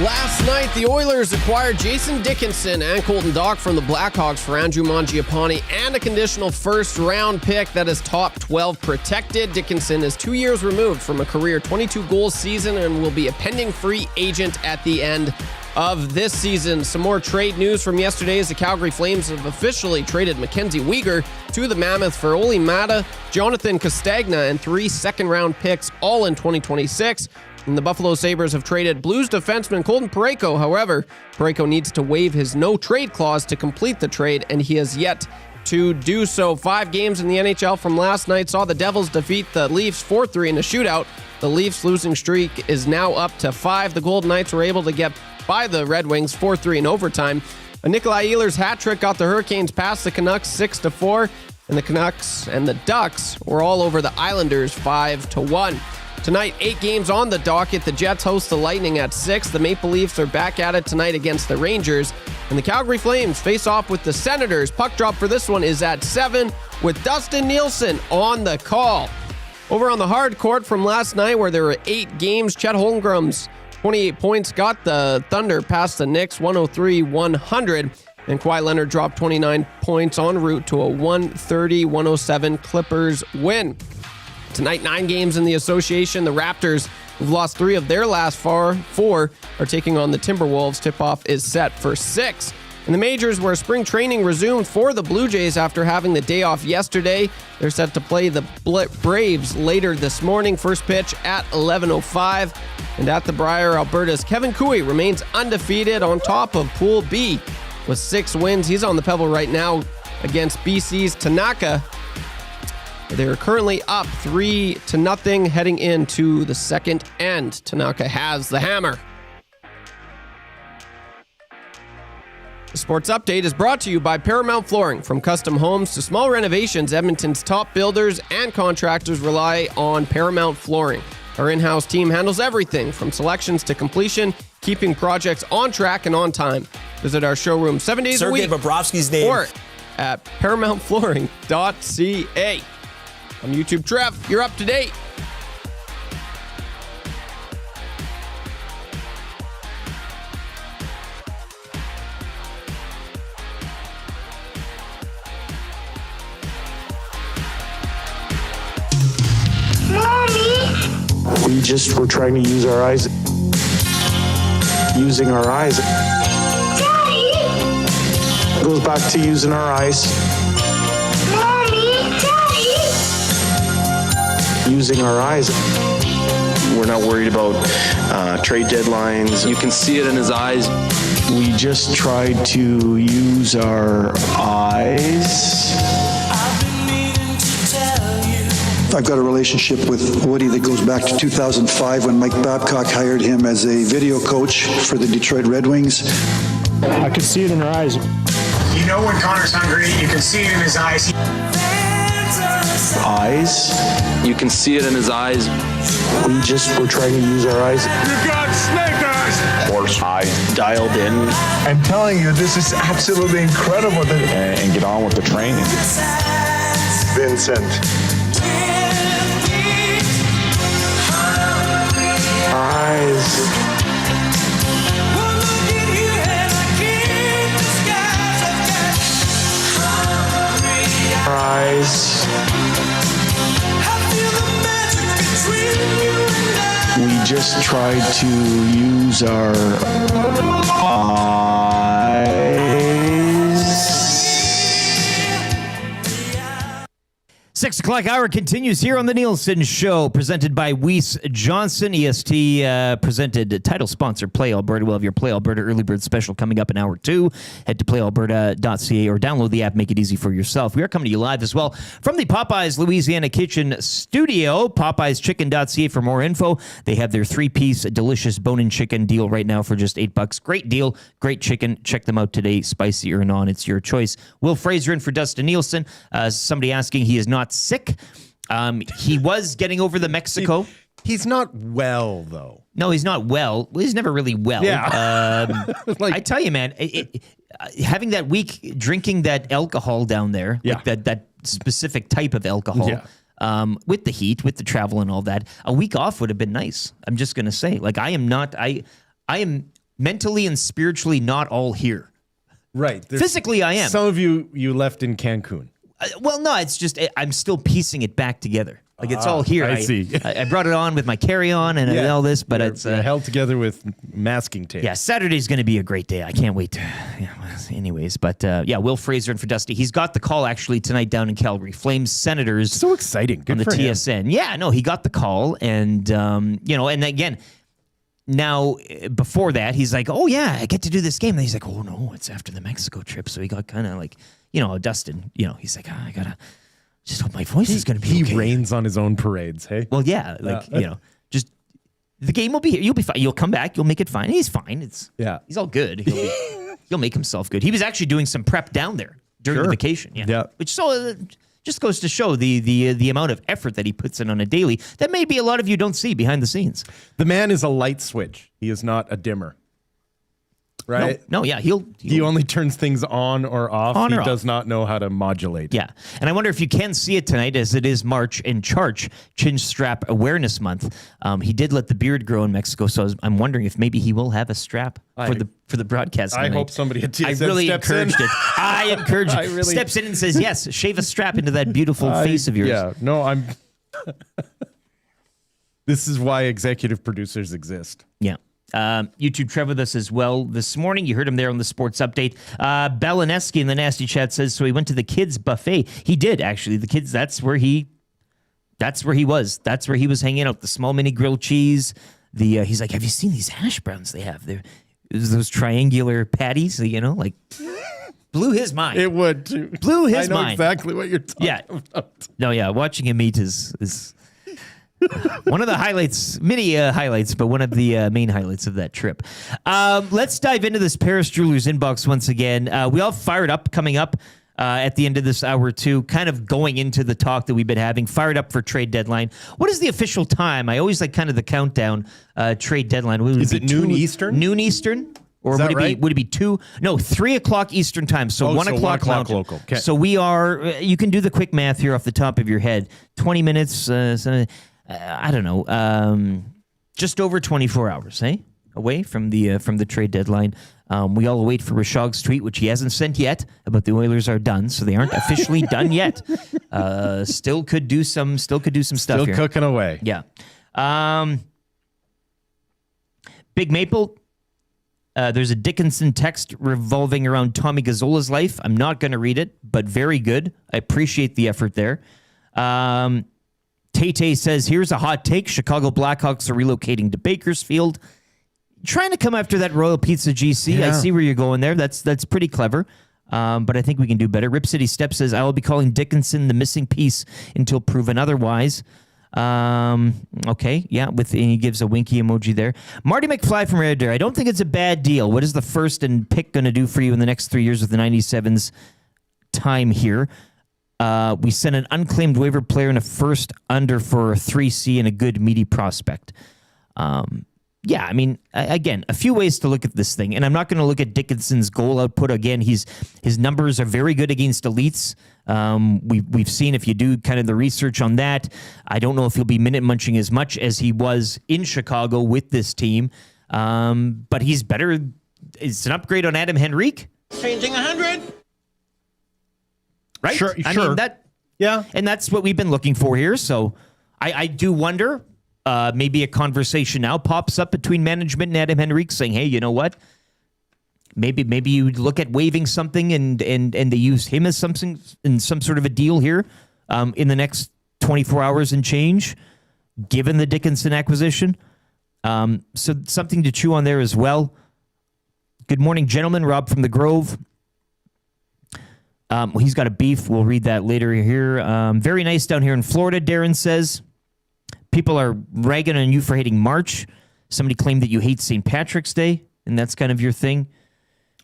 Last night, the Oilers acquired Jason Dickinson and Colton Dach from the Blackhawks for Andrew Mangiapane and a conditional first-round pick that is top 12 protected. Dickinson is 2 years removed from a career 22-goal season and will be a pending free agent at the end of this season. Some more trade news from yesterday as the Calgary Flames have officially traded Mackenzie Weegar to the Mammoth for Oli Mata, Jonathan Castagna, and 3 second-round picks, all in 2026. And the Buffalo Sabres have traded Blues defenseman Colton Parayko. However, Parayko needs to waive his no-trade clause to complete the trade, and he has yet to do so. 5 games in the NHL from last night saw the Devils defeat the Leafs 4-3 in a shootout. The Leafs' losing streak is now up to 5. The Golden Knights were able to get by the Red Wings 4-3 in overtime. A Nikolai Ehlers hat trick got the Hurricanes past the Canucks 6-4, and the Canucks and the Ducks were all over the Islanders 5-1. Tonight, 8 games on the docket. The Jets host the Lightning at 6. The Maple Leafs are back at it tonight against the Rangers. And the Calgary Flames face off with the Senators. Puck drop for this one is at 7 with Dustin Nielson on the call. Over on the hard court from last night where there were 8 games, Chet Holmgren's 28 points got the Thunder past the Knicks 103-100. And Kawhi Leonard dropped 29 points en route to a 130-107 Clippers win. Tonight, 9 games in the association. The Raptors, who've lost 3 of their last 4, are taking on the Timberwolves. Tip-off is set for 6. In the majors, where spring training resumed for the Blue Jays after having the day off yesterday, they're set to play the Braves later this morning. First pitch at 11:05. And at the Briar, Alberta's Kevin Cooey remains undefeated on top of Pool B with 6 wins. He's on the Pebble right now against BC's Tanaka. They're currently up 3-0 heading into the second end. Tanaka has the hammer. The Sports Update is brought to you by Paramount Flooring. From custom homes to small renovations, Edmonton's top builders and contractors rely on Paramount Flooring. Our in-house team handles everything from selections to completion, keeping projects on track and on time. Visit our showroom 7 days a week. Sergei Bobrovsky's name. Or at ParamountFlooring.ca. On YouTube, Trev, you're up to date. We just were trying to use our eyes. Using our eyes. Daddy! It goes back to using our eyes. Mommy! Daddy! Using our eyes. We're not worried about trade deadlines. You can see it in his eyes. We just tried to use our eyes. I've got a relationship with Woody that goes back to 2005 when Mike Babcock hired him as a video coach for the Detroit Red Wings. I could see it in her eyes. You know when Connor's hungry, you can see it in his eyes. Eyes? You can see it in his eyes. We just were trying to use our eyes. You got snake eyes! Horse eyes dialed in. I'm telling you, this is absolutely incredible. And get on with the training. Vincent. Eyes. Eyes. We just tried to use our eyes. 6 o'clock hour continues here on the Nielson Show, presented by Weiss Johnson. EST presented title sponsor Play Alberta. We'll have your Play Alberta early bird special coming up in hour 2. Head to playalberta.ca or download the app. Make it easy for yourself. We are coming to you live as well from the Popeyes Louisiana Kitchen Studio. PopeyesChicken.ca for more info. They have their 3-piece delicious bone-in chicken deal right now for just $8. Great deal. Great chicken. Check them out today. Spicy or non, it's your choice. Will Fraser in for Dustin Nielsen. Somebody asking, he is not sick. He was getting over the Mexico. He's not well, though. No, he's not well. He's never really well. Yeah. I tell you, man, having that week drinking that alcohol down there, like that specific type of alcohol, with the heat, with the travel and all that, a week off would have been nice. I'm just going to say, like, I am mentally and spiritually not all here. Right. Physically, I am. Some of you left in Cancun. Well, no, it's just I'm still piecing it back together. Like it's all here. I see. I brought it on with my carry-on and all this, but it's held together with masking tape. Yeah, Saturday's going to be a great day. I can't wait. Anyways, but Will Fraser and for Dusty. He's got the call actually tonight down in Calgary. Flames Senators. So exciting. Good on the for him. TSN. Yeah, no, he got the call, and and again. Now, before that, he's like, oh, yeah, I get to do this game. And he's like, oh, no, it's after the Mexico trip. So he got kind of like, Dustin, he's like, I got to just hope my voice is going to be okay. He rains on his own parades, hey? Well, yeah, just the game will be here. You'll be fine. You'll come back. You'll make it fine. He's fine. He's all good. He'll make himself good. He was actually doing some prep down there during the vacation. Yeah. Which just goes to show the amount of effort that he puts in on a daily that maybe a lot of you don't see behind the scenes. The man is a light switch. He is not a dimmer. Right? No, yeah. He only turns things on or off. He does not know how to modulate. Yeah. And I wonder if you can see it tonight as it is March and Chin Strap Awareness Month. He did let the beard grow in Mexico, so I'm wondering if maybe he will have a strap for the broadcast tonight. I hope somebody at TSN I really steps encouraged in. it. I encourage it. Steps in and says, yes, shave a strap into that beautiful face of yours. Yeah. No, I'm... This is why executive producers exist. Yeah. YouTube Trev with us as well this morning. You heard him there on the sports update. Belineski in the nasty chat says, so he went to the kids buffet. He did, actually. The kids, that's where he was. That's where he was hanging out. The small mini grilled cheese. He's like, have you seen these hash browns they have? Those triangular patties, blew his mind. It would too. Blew his mind. I know exactly what you're talking about. No, yeah, watching him eat is one of the highlights, many highlights, but one of the main highlights of that trip. Let's dive into this Paris Jewelers inbox once again. We all fired up coming up at the end of this hour too, kind of going into the talk that we've been having, fired up for trade deadline. What is the official time? I always like kind of the countdown trade deadline. Is it noon Eastern? Noon Eastern? Or would it be 3 o'clock Eastern time? So 1 o'clock local. Okay. So we are, you can do the quick math here off the top of your head. 20 minutes, I don't know, just over 24 hours, away from the trade deadline. We all wait for Rashog's tweet, which he hasn't sent yet, about the Oilers are done, so they aren't officially done yet. Still could do some stuff here. Still cooking away. Yeah. Big Maple. There's a Dickinson text revolving around Tommy Gazzola's life. I'm not going to read it, but very good. I appreciate the effort there. Tay says, here's a hot take. Chicago Blackhawks are relocating to Bakersfield. Trying to come after that Royal Pizza GC. Yeah. I see where you're going there. That's pretty clever. But I think we can do better. Rip City Step says, I will be calling Dickinson the missing piece until proven otherwise. Okay, yeah, and he gives a winky emoji there. Marty McFly from Red Deer, I don't think it's a bad deal. What is the first and pick going to do for you in the next 3 years with the 97's time here? We sent an unclaimed waiver player and a first under for a 3C and a good meaty prospect. Yeah, I mean, again, a few ways to look at this thing, and I'm not going to look at Dickinson's goal output. Again, his numbers are very good against elites. We've seen, if you do kind of the research on that, I don't know if he'll be minute munching as much as he was in Chicago with this team, but he's better. It's an upgrade on Adam Henrique. Changing 100. Right? Sure. I mean, yeah, and that's what we've been looking for here. So I do wonder. Maybe a conversation now pops up between management and Adam Henrique saying, hey, you know what? Maybe you look at waiving something and they use him as something in some sort of a deal here in the next 24 hours and change, given the Dickinson acquisition. So something to chew on there as well. Good morning, gentlemen. Rob from the Grove. Well, he's got a beef. We'll read that later here. Very nice down here in Florida, Darren says. People are ragging on you for hating March. Somebody claimed that you hate St. Patrick's Day, and that's kind of your thing.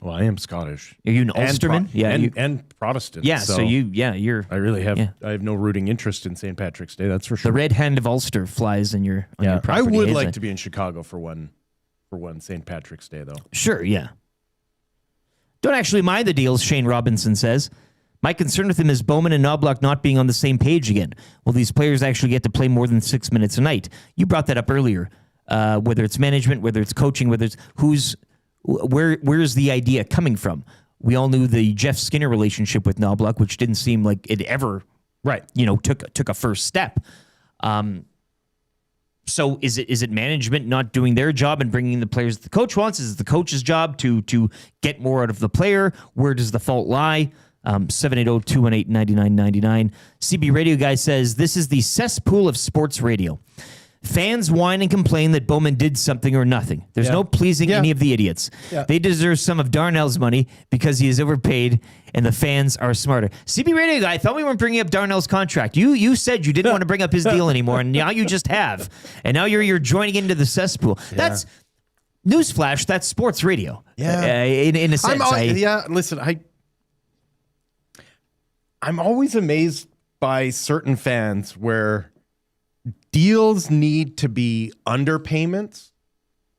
Well, I am Scottish. Are you an Ulsterman? And Protestant. Yeah, so you're... I really have... Yeah. I have no rooting interest in St. Patrick's Day, that's for sure. The red hand of Ulster flies on your property. I would like to be in Chicago for one St. Patrick's Day, though. Sure, yeah. Don't actually mind the deals, Shane Robinson says. My concern with him is Bowman and Knobloch not being on the same page again. Will these players actually get to play more than 6 minutes a night? You brought that up earlier. Whether it's management, whether it's coaching, whether it's who's where's the idea coming from? We all knew the Jeff Skinner relationship with Knobloch, which didn't seem like it ever, took a first step. So is it management not doing their job and bringing the players that the coach wants? Is it the coach's job to get more out of the player? Where does the fault lie? 780-218-9999. CB Radio Guy says, this is the cesspool of sports radio. Fans whine and complain that Bowman did something or nothing. There's no pleasing any of the idiots. Yeah. They deserve some of Darnell's money because he is overpaid and the fans are smarter. CB Radio Guy, I thought we weren't bringing up Darnell's contract. You said you didn't want to bring up his deal anymore, and now you just have. And now you're joining into the cesspool. That's newsflash. That's sports radio. Yeah, in a sense. Listen, I'm always amazed by certain fans where deals need to be underpayments,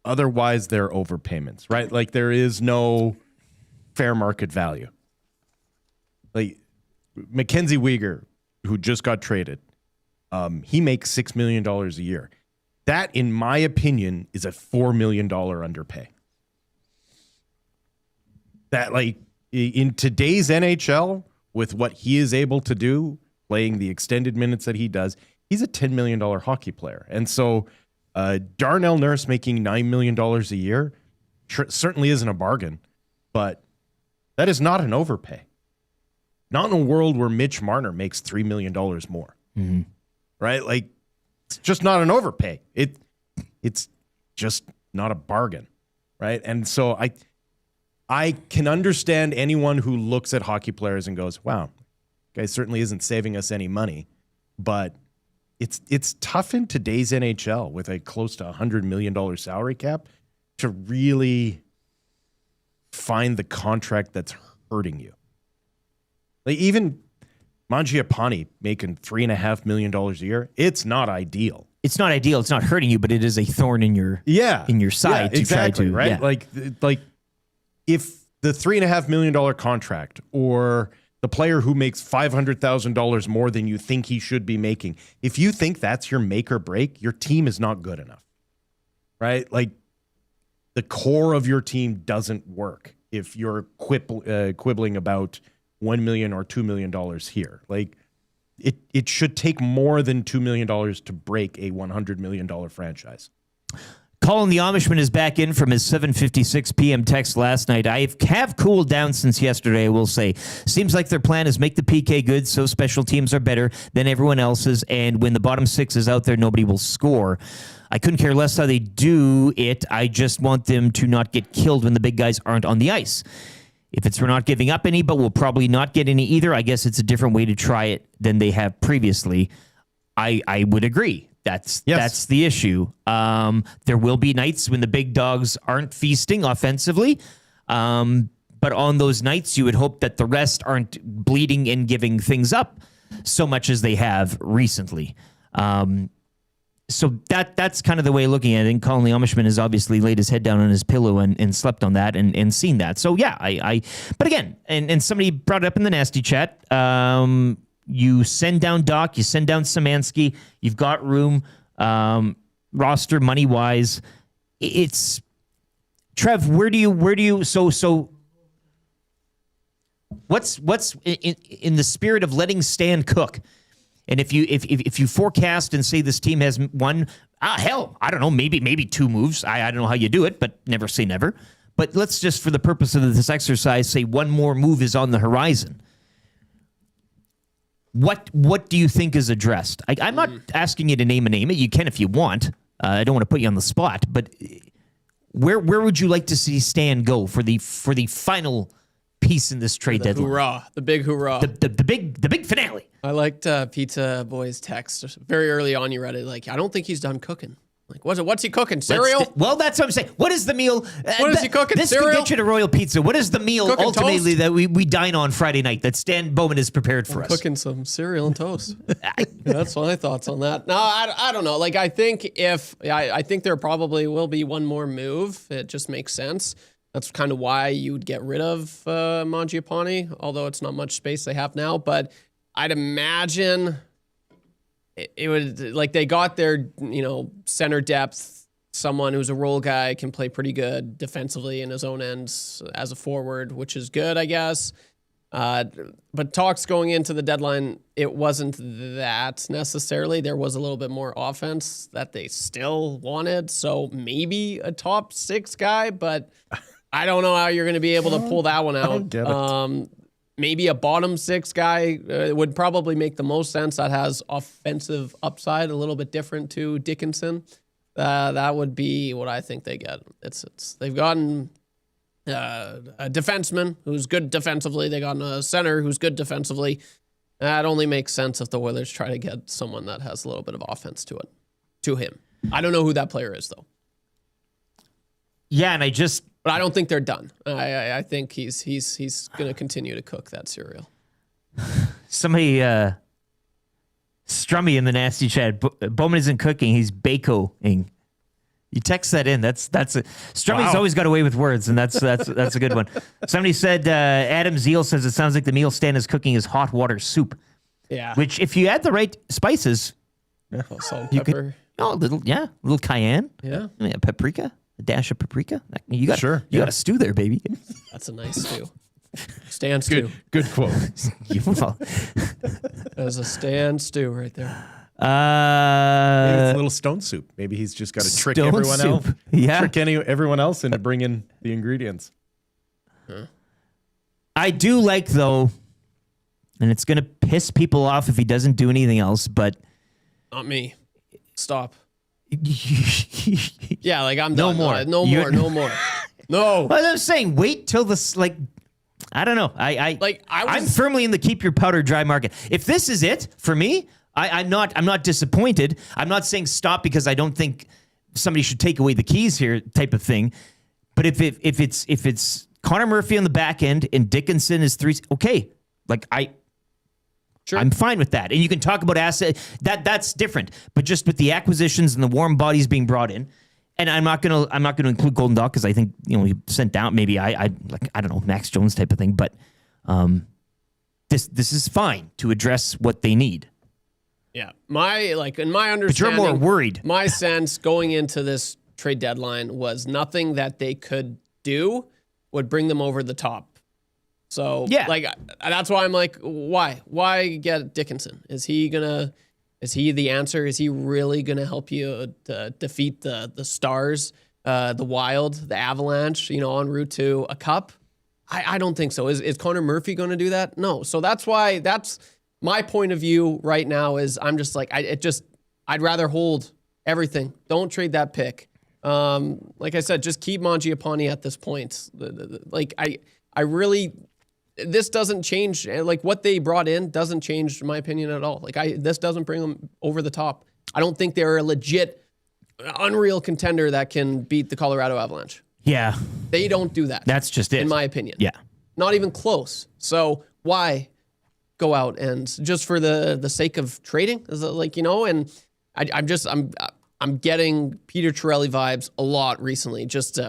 otherwise they're overpayments, right? Like there is no fair market value. Like Mackenzie Weegar, who just got traded, he makes $6 million a year. That, in my opinion, is a $4 million underpay. That, like, in today's NHL, with what he is able to do, playing the extended minutes that he does, he's a $10 million hockey player. And so Darnell Nurse making $9 million a year certainly isn't a bargain, but that is not an overpay. Not in a world where Mitch Marner makes $3 million more. Mm-hmm. Right? Like, it's just not an overpay. It's just not a bargain. Right? And so I can understand anyone who looks at hockey players and goes, wow, guy certainly isn't saving us any money. But it's tough in today's NHL with a close to $100 million salary cap to really find the contract that's hurting you. Like even Mangiapane making $3.5 million a year, it's not ideal. It's not ideal. It's not hurting you, but it is a thorn in your side to exactly, try to right. Like if the $3.5 million contract or the player who makes $500,000 more than you think he should be making, if you think that's your make or break, your team is not good enough, right? Like the core of your team doesn't work if you're quibbling about $1 million or $2 million here. Like it should take more than $2 million to break a $100 million franchise. Colin the Amishman is back in from his 7:56 p.m. text last night. I have cooled down since yesterday, I will say. Seems like their plan is make the PK good so special teams are better than everyone else's, and when the bottom six is out there, nobody will score. I couldn't care less how they do it. I just want them to not get killed when the big guys aren't on the ice. If it's we're not giving up any, but we'll probably not get any either, I guess it's a different way to try it than they have previously. I would agree. That's the issue. There will be nights when the big dogs aren't feasting offensively. But on those nights, you would hope that the rest aren't bleeding and giving things up so much as they have recently. So that's kind of the way of looking at it. And Colin the Amishman has obviously laid his head down on his pillow and slept on that and seen that. So yeah, but again, and somebody brought it up in the nasty chat. You send down Doc, you send down Szymanski, you've got room, roster money wise. It's Trev. Where do you? So what's in the spirit of letting Stan cook? And if you forecast and say this team has one, hell, I don't know, maybe two moves. I don't know how you do it, but never say never. But let's just, for the purpose of this exercise, say one more move is on the horizon. What do you think is addressed? I'm not asking you to name a name. You can if you want. I don't want to put you on the spot, but where would you like to see Stan go for the final piece in this trade deadline? Hoorah! The big hoorah! The big finale. I liked Pizza Boy's text very early on. You read it like, I don't think he's done cooking. Like, what's he cooking? Cereal? That's what I'm saying. What is the meal? What is he cooking? This Cereal? could get you to Royal Pizza. What is the meal Cooking ultimately toast? that we dine on Friday night that Stan Bowman has prepared for us? Cooking some cereal and toast. That's my thoughts on that. No, I don't know. Like, I think I think there probably will be one more move. It just makes sense. That's kind of why you would get rid of Mangiapane, although it's not much space they have now. But I'd imagine it would, like, they got their center depth someone who's a role guy, can play pretty good defensively in his own ends as a forward, which is good, I guess. But talks going into the deadline, it wasn't that necessarily. There was a little bit more offense that they still wanted. So maybe a top 6 guy, but I don't know how you're going to be able to pull that one out. I don't get it. Maybe a bottom 6 guy would probably make the most sense. That has offensive upside, a little bit different to Dickinson. That would be what I think they get. They've gotten a defenseman who's good defensively. They got a center who's good defensively. That only makes sense if the Oilers try to get someone that has a little bit of offense to him. I don't know who that player is though. Yeah, but I don't think they're done. I think he's going to continue to cook that cereal. Somebody Strummy in the nasty chat. Bowman isn't cooking; he's bacoing. You text that in. That's it. Strummy's always got away with words, and that's a good one. Somebody said Adam Zeal says it sounds like the meal Stan is cooking is hot water soup. Yeah. Which, if you add the right spices, salt and pepper. A little cayenne. Yeah. I mean, a paprika, a dash of paprika. You got you got a stew there, baby. That's a nice stew. Stan stew. Good quote. There's a Stan stew right there. Maybe it's a little stone soup. Maybe he's just got to trick everyone else. Yeah. Trick everyone else into bringing the ingredients. I do like, though, and it's going to piss people off if he doesn't do anything else, but... Not me. Stop. Yeah, like I'm done. No more. No more. No. Well, I'm saying wait till this, like... I don't know. I'm firmly in the keep your powder dry market. If this is it, for me... I'm not disappointed. I'm not saying stop because I don't think somebody should take away the keys here, type of thing. But if it's Connor Murphy on the back end and Dickinson is 3, okay, like I'm fine with that. And you can talk about asset that's different. But just with the acquisitions and the warm bodies being brought in, and I'm not gonna include Golden Dog because I think he sent down maybe I don't know, Max Jones type of thing. But this is fine to address what they need. Yeah, in my understanding, but you're more worried. My sense going into this trade deadline was nothing that they could do would bring them over the top. So yeah, that's why I'm like, why get Dickinson? Is he the answer? Is he really gonna help you defeat the Stars, the Wild, the Avalanche? En route to a cup? I don't think so. Is Connor Murphy going to do that? No. So that's why my point of view right now is I'm just like, I'd rather hold everything. Don't trade that pick. Like I said, just keep Mangiapane at this point. This doesn't change. Like what they brought in doesn't change in my opinion at all. This doesn't bring them over the top. I don't think they're a legit, unreal contender that can beat the Colorado Avalanche. Yeah. They don't do that. That's just it. In my opinion. Yeah. Not even close. So why go out and just for the sake of trading? Is it and I'm getting Peter Chiarelli vibes a lot recently. Just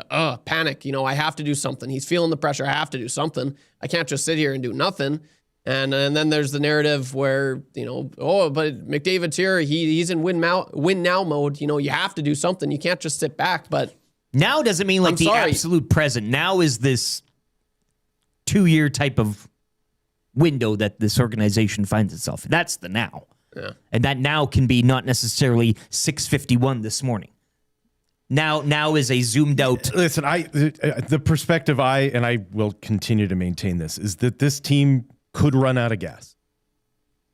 panic. I have to do something. He's feeling the pressure. I have to do something. I can't just sit here and do nothing. And then there's the narrative where but McDavid's here. He's in win now mode. You have to do something. You can't just sit back. But now doesn't mean like absolute present. Now is this 2-year type of window that this organization finds itself. That's the now. Yeah. And that now can be not necessarily 6:51 this morning. Now is a zoomed out. Listen, the perspective I will continue to maintain this is that this team could run out of gas.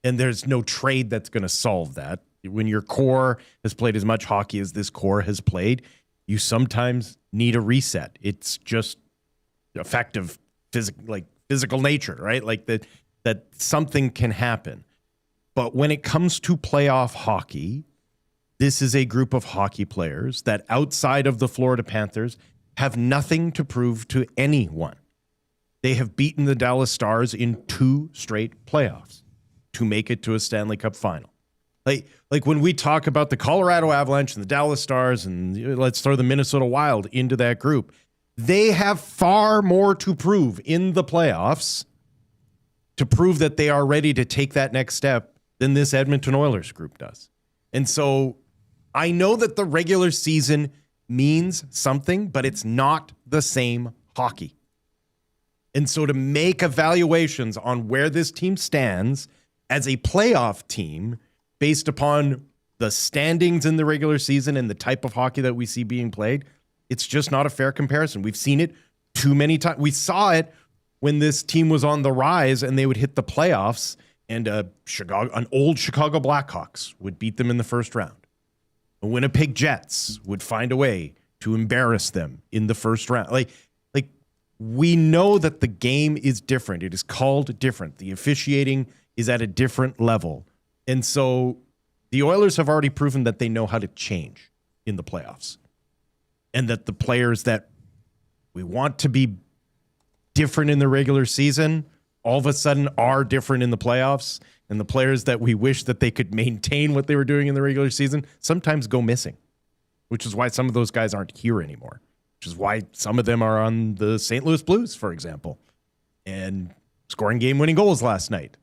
And there's no trade that's going to solve that. When your core has played as much hockey as this core has played, you sometimes need a reset. It's just a fact of physical nature, right? Like that something can happen. But when it comes to playoff hockey, this is a group of hockey players that outside of the Florida Panthers have nothing to prove to anyone. They have beaten the Dallas Stars in 2 straight playoffs to make it to a Stanley Cup final. Like when we talk about the Colorado Avalanche and the Dallas Stars, and let's throw the Minnesota Wild into that group, they have far more to prove in the playoffs to prove that they are ready to take that next step than this Edmonton Oilers group does. And so I know that the regular season means something, but it's not the same hockey. And so to make evaluations on where this team stands as a playoff team based upon the standings in the regular season and the type of hockey that we see being played, it's just not a fair comparison. We've seen it too many times. We saw it when this team was on the rise and they would hit the playoffs and an old Chicago Blackhawks would beat them in the first round. The Winnipeg Jets would find a way to embarrass them in the first round. Like we know that the game is different. It is called different. The officiating is at a different level. And so the Oilers have already proven that they know how to change in the playoffs. And that the players that we want to be different in the regular season all of a sudden are different in the playoffs. And the players that we wish that they could maintain what they were doing in the regular season sometimes go missing, which is why some of those guys aren't here anymore, which is why some of them are on the St. Louis Blues, for example, and scoring game-winning goals last night.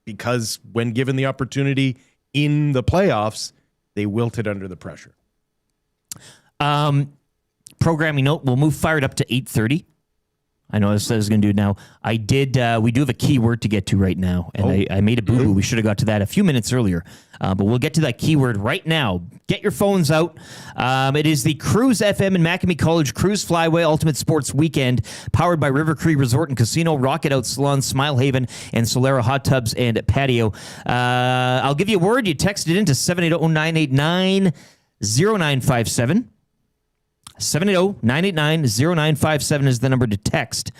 Because when given the opportunity in the playoffs, they wilted under the pressure. Programming note, we'll move Fired Up to 8:30. I know I said I was going to do it now. We do have a keyword to get to right now, and I made a boo-boo. We should have got to that a few minutes earlier, but we'll get to that keyword right now. Get your phones out. It is the Cruise FM and Macamee College Cruise Flyway Ultimate Sports Weekend, powered by River Cree Resort and Casino, Rocket Out Salon, Smile Haven, and Solera Hot Tubs and Patio. I'll give you a word. You text it into 780-989-0957. 780-989-0957 is the number to text.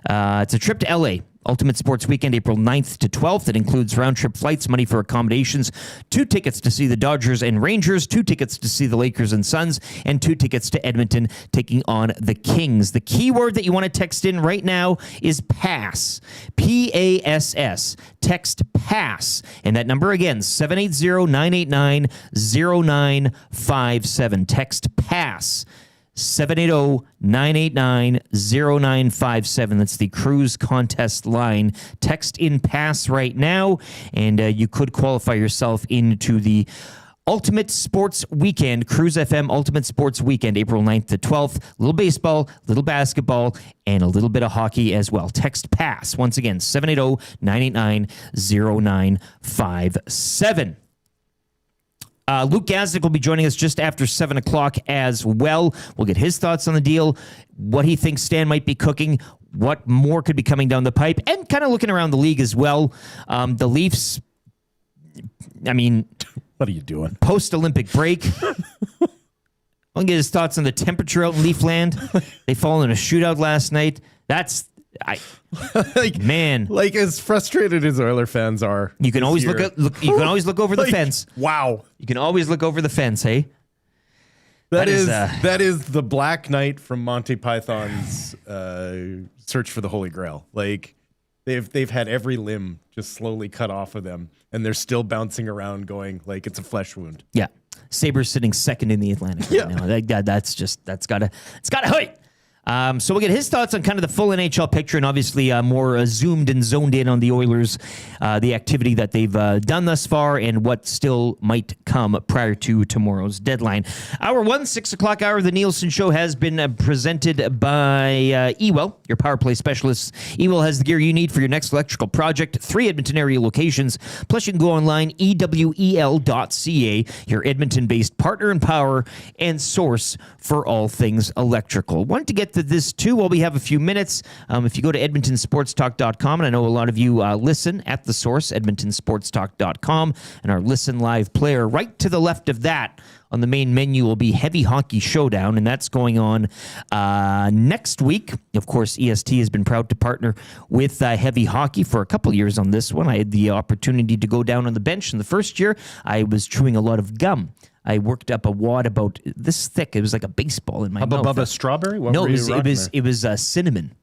It's a trip to LA. Ultimate Sports Weekend, April 9th to 12th. It includes round-trip flights, money for accommodations, 2 tickets to see the Dodgers and Rangers, 2 tickets to see the Lakers and Suns, and 2 tickets to Edmonton taking on the Kings. The keyword that you want to text in right now is PASS. P-A-S-S. Text PASS. And that number again, 780-989-0957. Text PASS. 780-989-0957. That's the Cruise Contest line. Text in PASS right now, and you could qualify yourself into the Ultimate Sports Weekend, Cruise FM Ultimate Sports Weekend, April 9th to 12th. A little baseball, a little basketball, and a little bit of hockey as well. Text PASS. Once again, 780-989-0957. Luke Gazdic will be joining us just after 7 o'clock as well. We'll get his thoughts on the deal, what he thinks Stan might be cooking, what more could be coming down the pipe, and kind of looking around the league as well. The Leafs, I mean... What are you doing? Post-Olympic break. I'll get his thoughts on the temperature out in Leafland. They fall in a shootout last night. Man, like as frustrated as Oiler fans are, you can always look over the fence. Wow, you can always look over the fence. Hey, that is the Black Knight from Monty Python's Search for the Holy Grail. Like they've had every limb just slowly cut off of them, and they're still bouncing around, going like it's a flesh wound. Yeah, Sabres sitting second in the Atlantic right now. That's gotta hurt. So we'll get his thoughts on kind of the full NHL picture and obviously more zoomed and zoned in on the Oilers, the activity that they've done thus far and what still might come prior to tomorrow's deadline. Hour 1, 6 o'clock hour of the Nielson Show has been presented by Ewell, your power play specialists. Ewell has the gear you need for your next electrical project. 3 Edmonton area locations. Plus you can go online, ewel.ca, your Edmonton-based partner in power and source for all things electrical. Want to get to this too while we have a few minutes. If you go to edmontonsportstalk.com, and I know a lot of you listen at the source, edmontonsportstalk.com, and our Listen Live player right to the left of that on the main menu will be Heavy Hockey Showdown, and that's going on next week. Of course, EST has been proud to partner with Heavy Hockey for a couple years on this one. I had the opportunity to go down on the bench in the first year. I was chewing a lot of gum. I worked up a wad about this thick. It was like a baseball in my mouth. Above a strawberry? No, it was cinnamon.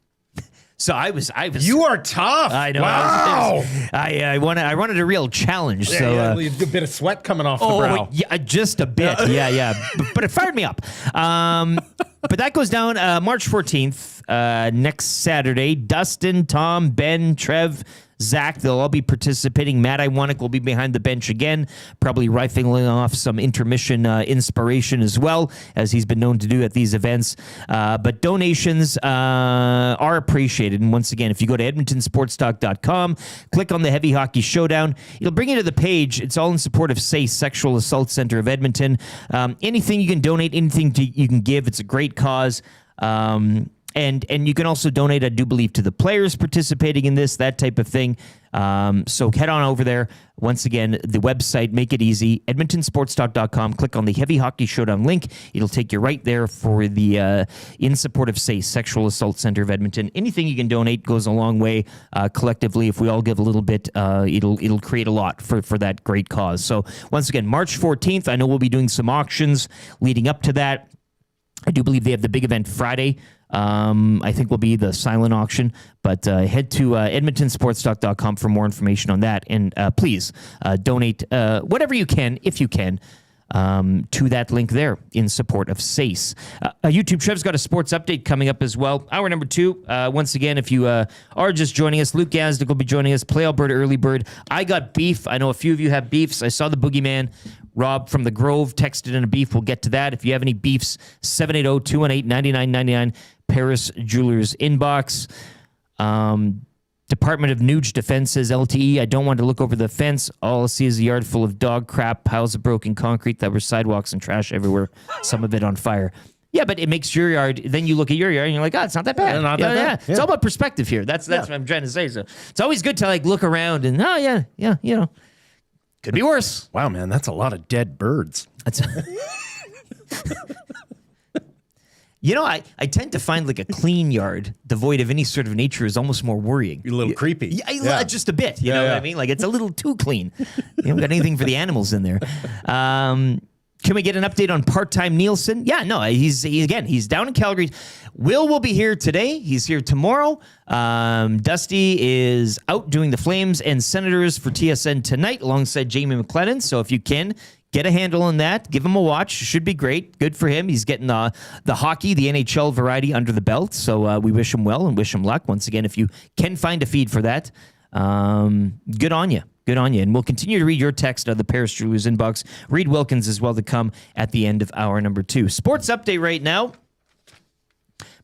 So I was. You are tough. I know. Wow. I wanted a real challenge. A bit of sweat coming off the brow. Yeah, just a bit. Yeah. But it fired me up. But that goes down March 14th. next Saturday. Dustin, Tom, Ben, Trev, Zach, they'll all be participating. Matt Iwanek will be behind the bench again, probably rifling off some intermission inspiration as well, as he's been known to do at these events. But donations are appreciated. And once again, if you go to edmontonsportstalk.com, click on the Heavy Hockey Showdown, it'll bring you to the page. It's all in support of SACE, Sexual Assault Center of Edmonton. Anything you can donate, anything you can give, it's a great cause. And you can also donate, I do believe, to the players participating in this, that type of thing. So head on over there. Once again, the website, make it easy, edmontonsportstalk.com. Click on the Heavy Hockey Showdown link. It'll take you right there for the In Support of SACE, Sexual Assault Center of Edmonton. Anything you can donate goes a long way. Collectively, if we all give a little bit, it'll create a lot for that great cause. So once again, March 14th, I know we'll be doing some auctions leading up to that. I do believe they have the big event Friday. I think will be the silent auction, but head to edmontonsportstalk.com for more information on that. And please donate whatever you can, if you can, to that link there in support of SACE. YouTube Trev's got a sports update coming up as well. Hour number 2. Once again, if you are just joining us, Luke Gazdic will be joining us. Play Alberta Early Bird. I got beef. I know a few of you have beefs. I saw the boogeyman. Rob from the Grove texted in a beef. We'll get to that. If you have any beefs, 780-218-9999, Paris Jewelers inbox. Department of Nuge Defense says, LTE, I don't want to look over the fence. All I see is a yard full of dog crap, piles of broken concrete that were sidewalks and trash everywhere, some of it on fire. Yeah, but it makes your yard, then you look at your yard and you're like, oh, it's not that bad. Yeah, not that bad. It's all about perspective here. That's what I'm trying to say. So it's always good to look around and, could be worse. Wow, man, that's a lot of dead birds. That's I tend to find a clean yard devoid of any sort of nature is almost more worrying. You're a little creepy. Yeah, just a bit. You know what I mean? It's a little too clean. You haven't got anything for the animals in there. Can we get an update on part-time Nielson? Yeah, no, he's down in Calgary. Will be here today. He's here tomorrow. Dusty is out doing the Flames and Senators for TSN tonight alongside Jamie McLennan. So if you can, get a handle on that. Give him a watch. Should be great. Good for him. He's getting the hockey, the NHL variety under the belt. So we wish him well and wish him luck. Once again, if you can find a feed for that, good on you. Good on you. And we'll continue to read your text of the Paris Jewelers inbox. Reid Wilkins as well to come at the end of hour number 2. Sports update right now.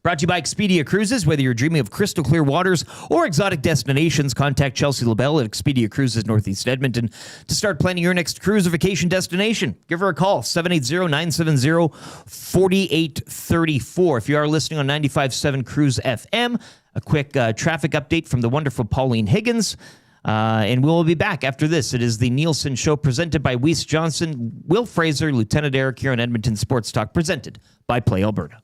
Brought to you by Expedia Cruises. Whether you're dreaming of crystal clear waters or exotic destinations, contact Chelsea LaBelle at Expedia Cruises Northeast Edmonton to start planning your next cruise or vacation destination. Give her a call, 780-970-4834. If you are listening on 95.7 Cruise FM, a quick traffic update from the wonderful Pauline Higgins. And we'll be back after this. It is the Nielson Show presented by Weiss Johnson, Will Fraser, Lieutenant Eric here on Edmonton Sports Talk, presented by Play Alberta.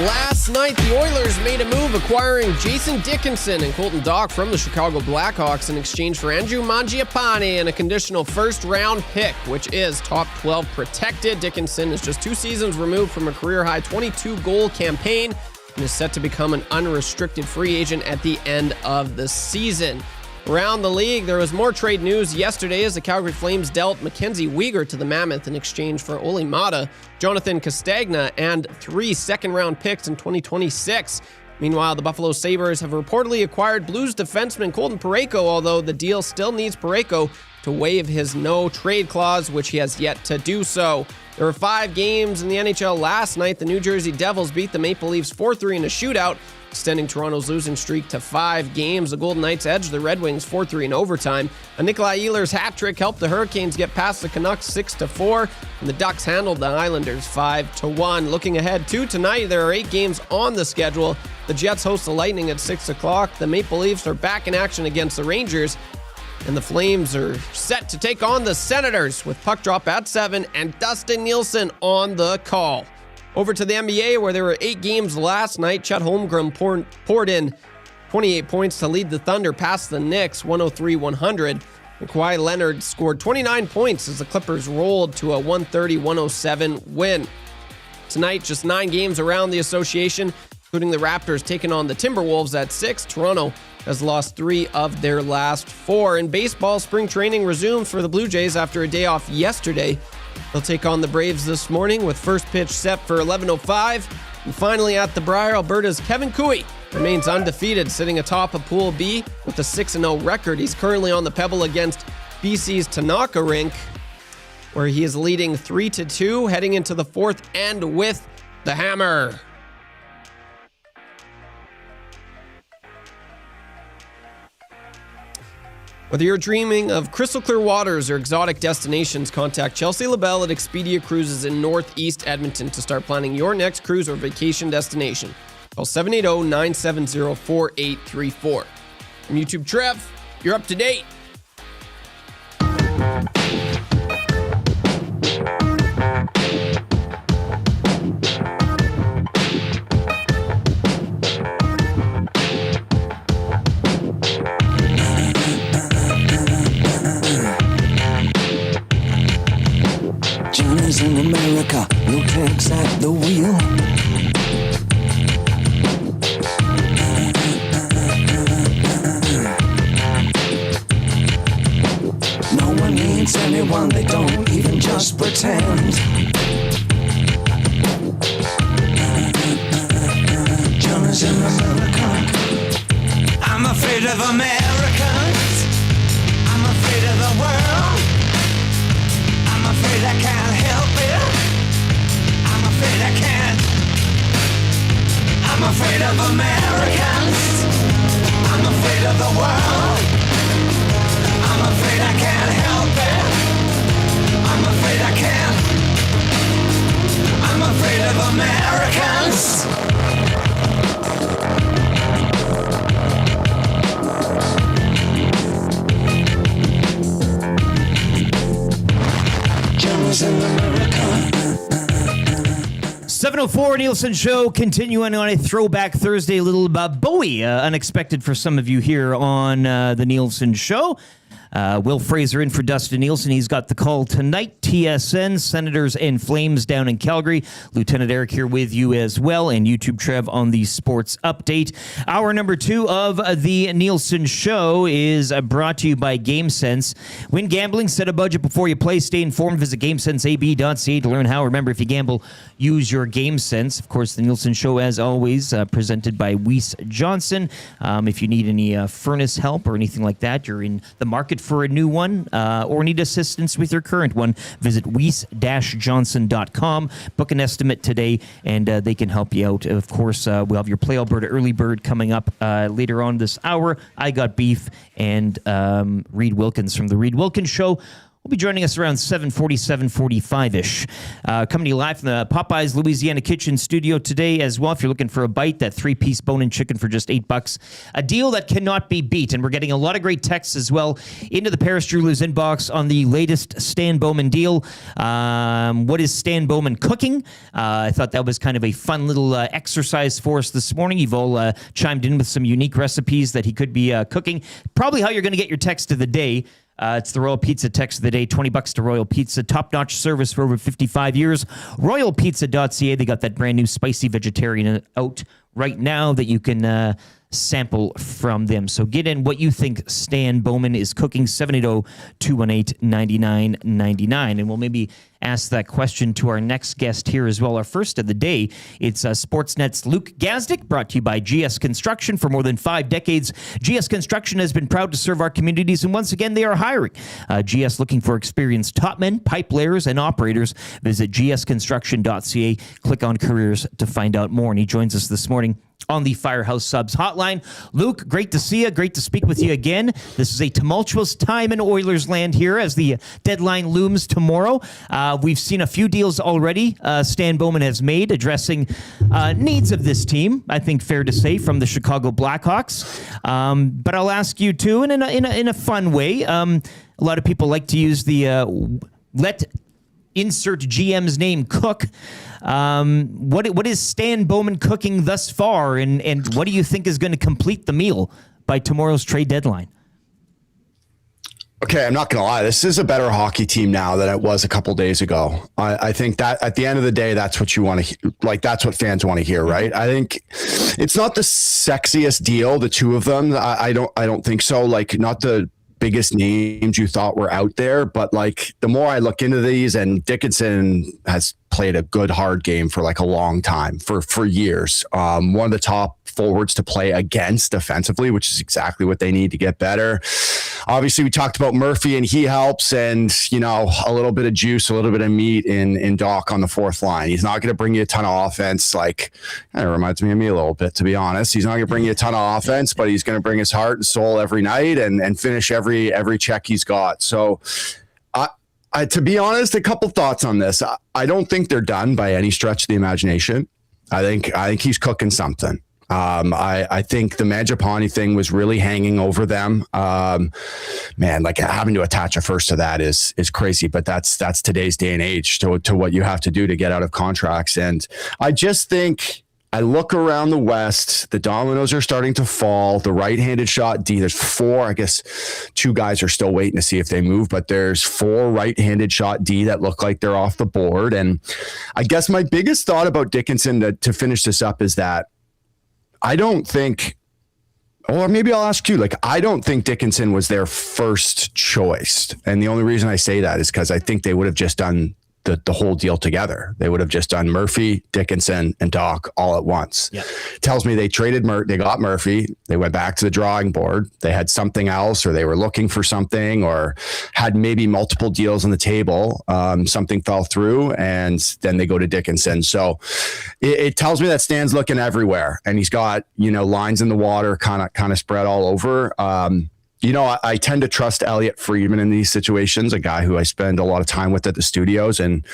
Last night, the Oilers made a move acquiring Jason Dickinson and Colton Dach from the Chicago Blackhawks in exchange for Andrew Mangiapane and a conditional first-round pick, which is top 12 protected. Dickinson is just 2 seasons removed from a career-high 22-goal campaign and is set to become an unrestricted free agent at the end of the season. Around the league, there was more trade news yesterday as the Calgary Flames dealt Mackenzie Weegar to the Mammoth in exchange for Ole Mata, Jonathan Castagna, and 3 second-round picks in 2026. Meanwhile, the Buffalo Sabres have reportedly acquired Blues defenseman Colton Parayko, although the deal still needs Parayko to waive his no-trade clause, which he has yet to do so. There were 5 games in the NHL last night. The New Jersey Devils beat the Maple Leafs 4-3 in a shootout, extending Toronto's losing streak to 5 games. The Golden Knights edged the Red Wings 4-3 in overtime. A Nikolai Ehlers hat trick helped the Hurricanes get past the Canucks 6-4, and the Ducks handled the Islanders 5-1. Looking ahead to tonight, there are 8 games on the schedule. The Jets host the Lightning at 6 o'clock. The Maple Leafs are back in action against the Rangers, and the Flames are set to take on the Senators with puck drop at 7 and Dustin Nielson on the call. Over to the NBA, where there were 8 games last night. Chet Holmgren poured in 28 points to lead the Thunder past the Knicks 103-100. And Kawhi Leonard scored 29 points as the Clippers rolled to a 130-107 win. Tonight, just 9 games around the association, including the Raptors taking on the Timberwolves at 6. Toronto has lost 3 of their last 4. In baseball, spring training resumes for the Blue Jays after a day off yesterday. They'll take on the Braves this morning with first pitch set for 11:05. And finally at the Briar, Alberta's Kevin Cooey remains undefeated, sitting atop of Pool B with a 6-0 record. He's currently on the Pebble against BC's Tanaka rink, where he is leading 3-2, heading into the 4th and with the hammer. Whether you're dreaming of crystal clear waters or exotic destinations, contact Chelsea LaBelle at Expedia Cruises in Northeast Edmonton to start planning your next cruise or vacation destination. Call 780-970-4834. From YouTube Trev, you're up to date. Johnny's in America, no tricks at the wheel. No one needs anyone, they don't even just pretend. Johnny's in America. I'm afraid of Americans. I'm afraid of the world. I'm afraid I can't help it. I'm afraid I can't. I'm afraid of Americans. I'm afraid of the world. I'm afraid I can't help it. I'm afraid I can't. I'm afraid of Americans. In America. 7:04 Nielson Show, continuing on a Throwback Thursday, a little about Bowie, unexpected for some of you here on the Nielson Show. Will Fraser in for Dustin Nielsen. He's got the call tonight. TSN, Senators and Flames down in Calgary. Lieutenant Eric here with you as well, and YouTube Trev on the sports update. Hour number 2 of the Nielsen Show is brought to you by GameSense. When gambling, set a budget before you play. Stay informed. Visit GameSenseAB.ca to learn how. Remember, if you gamble, use your GameSense. Of course, the Nielsen Show, as always, presented by Weiss Johnson. If you need any furnace help or anything like that, you're in the market for a new one or need assistance with your current one, visit weiss-johnson.com. Book an estimate today, and they can help you out. Of course, we'll have your Play Alberta Early Bird coming up later on this hour. I Got Beef and Reid Wilkins from The Reid Wilkins Show will be joining us around 7:40, 7:45-ish. Coming to you live from the Popeyes Louisiana Kitchen studio today as well. If you're looking for a bite, that 3-piece bone-in chicken for just $8. A deal that cannot be beat. And we're getting a lot of great texts as well into the Paris Jewelers inbox on the latest Stan Bowman deal. What is Stan Bowman cooking? I thought that was kind of a fun little exercise for us this morning. You've all chimed in with some unique recipes that he could be cooking. Probably how you're going to get your text of the day. It's the Royal Pizza text of the day. $20 to Royal Pizza. Top-notch service for over 55 years. RoyalPizza.ca. They got that brand new spicy vegetarian out right now that you can sample from them. So get in what you think Stan Bowman is cooking. 780-218-9999. And we'll maybe ask that question to our next guest here as well. Our first of the day, it's Sportsnet's Luke Gazdic, brought to you by GS Construction. For more than 5 decades, GS Construction has been proud to serve our communities, and once again, they are hiring. GS looking for experienced top men, pipe layers, and operators. Visit gsconstruction.ca. Click on careers to find out more. And he joins us this morning on the Firehouse Subs hotline. Luke, great to see you. Great to speak with you again. This is a tumultuous time in Oilers land here as the deadline looms tomorrow. We've seen a few deals already Stan Bowman has made addressing needs of this team, I think fair to say, from the Chicago Blackhawks. But I'll ask you too, and in a fun way. A lot of people like to use the let insert GM's name cook. What is Stan Bowman cooking thus far, and what do you think is going to complete the meal by tomorrow's trade deadline? Okay, I'm not going to lie. This is a better hockey team now than it was a couple days ago. I think that at the end of the day, that's what you want to like. That's what fans want to hear, right? I think it's not the sexiest deal, the two of them. I don't think so. Like, not the biggest names you thought were out there, but like the more I look into these, and Dickinson has played a good hard game for like a long time, for years. One of the top forwards to play against defensively, which is exactly what they need to get better. Obviously, we talked about Murphy, and he helps, and a little bit of juice, a little bit of meat in Doc on the fourth line. He's not going to bring you a ton of offense. Like, it reminds me of me a little bit, to be honest. He's not going to bring you a ton of offense, but he's going to bring his heart and soul every night and finish every check he's got. So, to be honest, a couple thoughts on this. I don't think they're done by any stretch of the imagination. I think he's cooking something. I think the Mangiapane thing was really hanging over them. Man, like having to attach a first to that is crazy, but that's today's day and age to what you have to do to get out of contracts. And I just think, I look around the West, the dominoes are starting to fall. The right-handed shot D, there's 4, I guess 2 guys are still waiting to see if they move, but there's 4 right-handed shot D that look like they're off the board. And I guess my biggest thought about Dickinson to finish this up is that I don't think, or maybe I'll ask you, like, I don't think Dickinson was their first choice. And the only reason I say that is because I think they would have just done the whole deal together. They would have just done Murphy, Dickinson, and Doc all at once. Yep. Tells me they traded they got Murphy. They went back to the drawing board. They had something else, or they were looking for something, or had maybe multiple deals on the table. Something fell through, and then they go to Dickinson. So it tells me that Stan's looking everywhere, and he's got, lines in the water kind of spread all over. I tend to trust Elliot Friedman in these situations, a guy who I spend a lot of time with at the studios, and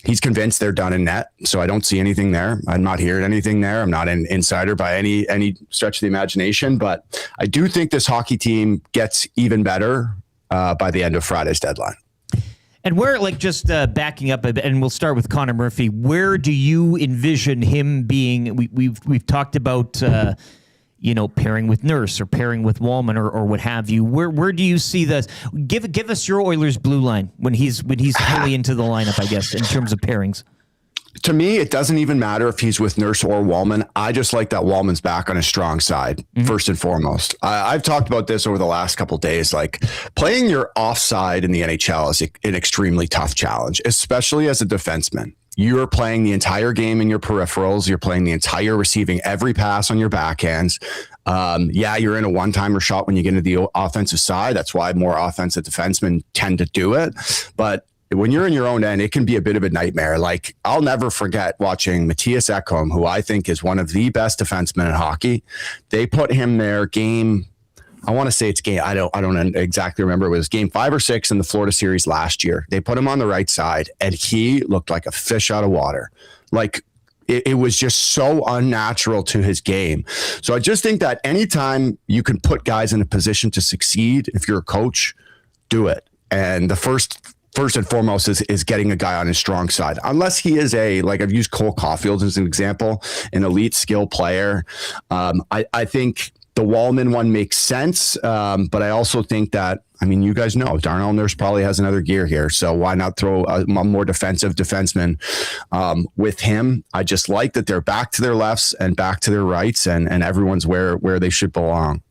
he's convinced they're done in net. So I don't see anything there. I'm not hearing anything there. I'm not an insider by any stretch of the imagination, but I do think this hockey team gets even better by the end of Friday's deadline. And where, just backing up, and we'll start with Connor Murphy, where do you envision him being? We've talked about pairing with Nurse or pairing with Wallman or what have you. Where do you see this? Give us your Oilers blue line when he's fully into the lineup, I guess, in terms of pairings. To me, it doesn't even matter if he's with Nurse or Wallman. I just like that Wallman's back on his strong side, first and foremost. I've talked about this over the last couple of days. Like, playing your offside in the NHL is an extremely tough challenge, especially as a defenseman. You're playing the entire game in your peripherals. You're playing the entire receiving every pass on your backhands. You're in a one-timer shot when you get into the offensive side. That's why more offensive defensemen tend to do it. But when you're in your own end, it can be a bit of a nightmare. Like, I'll never forget watching Matthias Ekholm, who I think is one of the best defensemen in hockey. They put him there game, I want to say it's game, I don't exactly remember. It was game 5 or 6 in the Florida series last year. They put him on the right side, and he looked like a fish out of water. Like, it was just so unnatural to his game. So I just think that anytime you can put guys in a position to succeed, if you're a coach, do it. And the first and foremost is getting a guy on his strong side. Unless he is I've used Cole Caulfield as an example, an elite skill player. I think the Wallman one makes sense, but I also think that, you guys know, Darnell Nurse probably has another gear here, so why not throw a more defensive defenseman with him? I just like that they're back to their lefts and back to their rights, and everyone's where they should belong.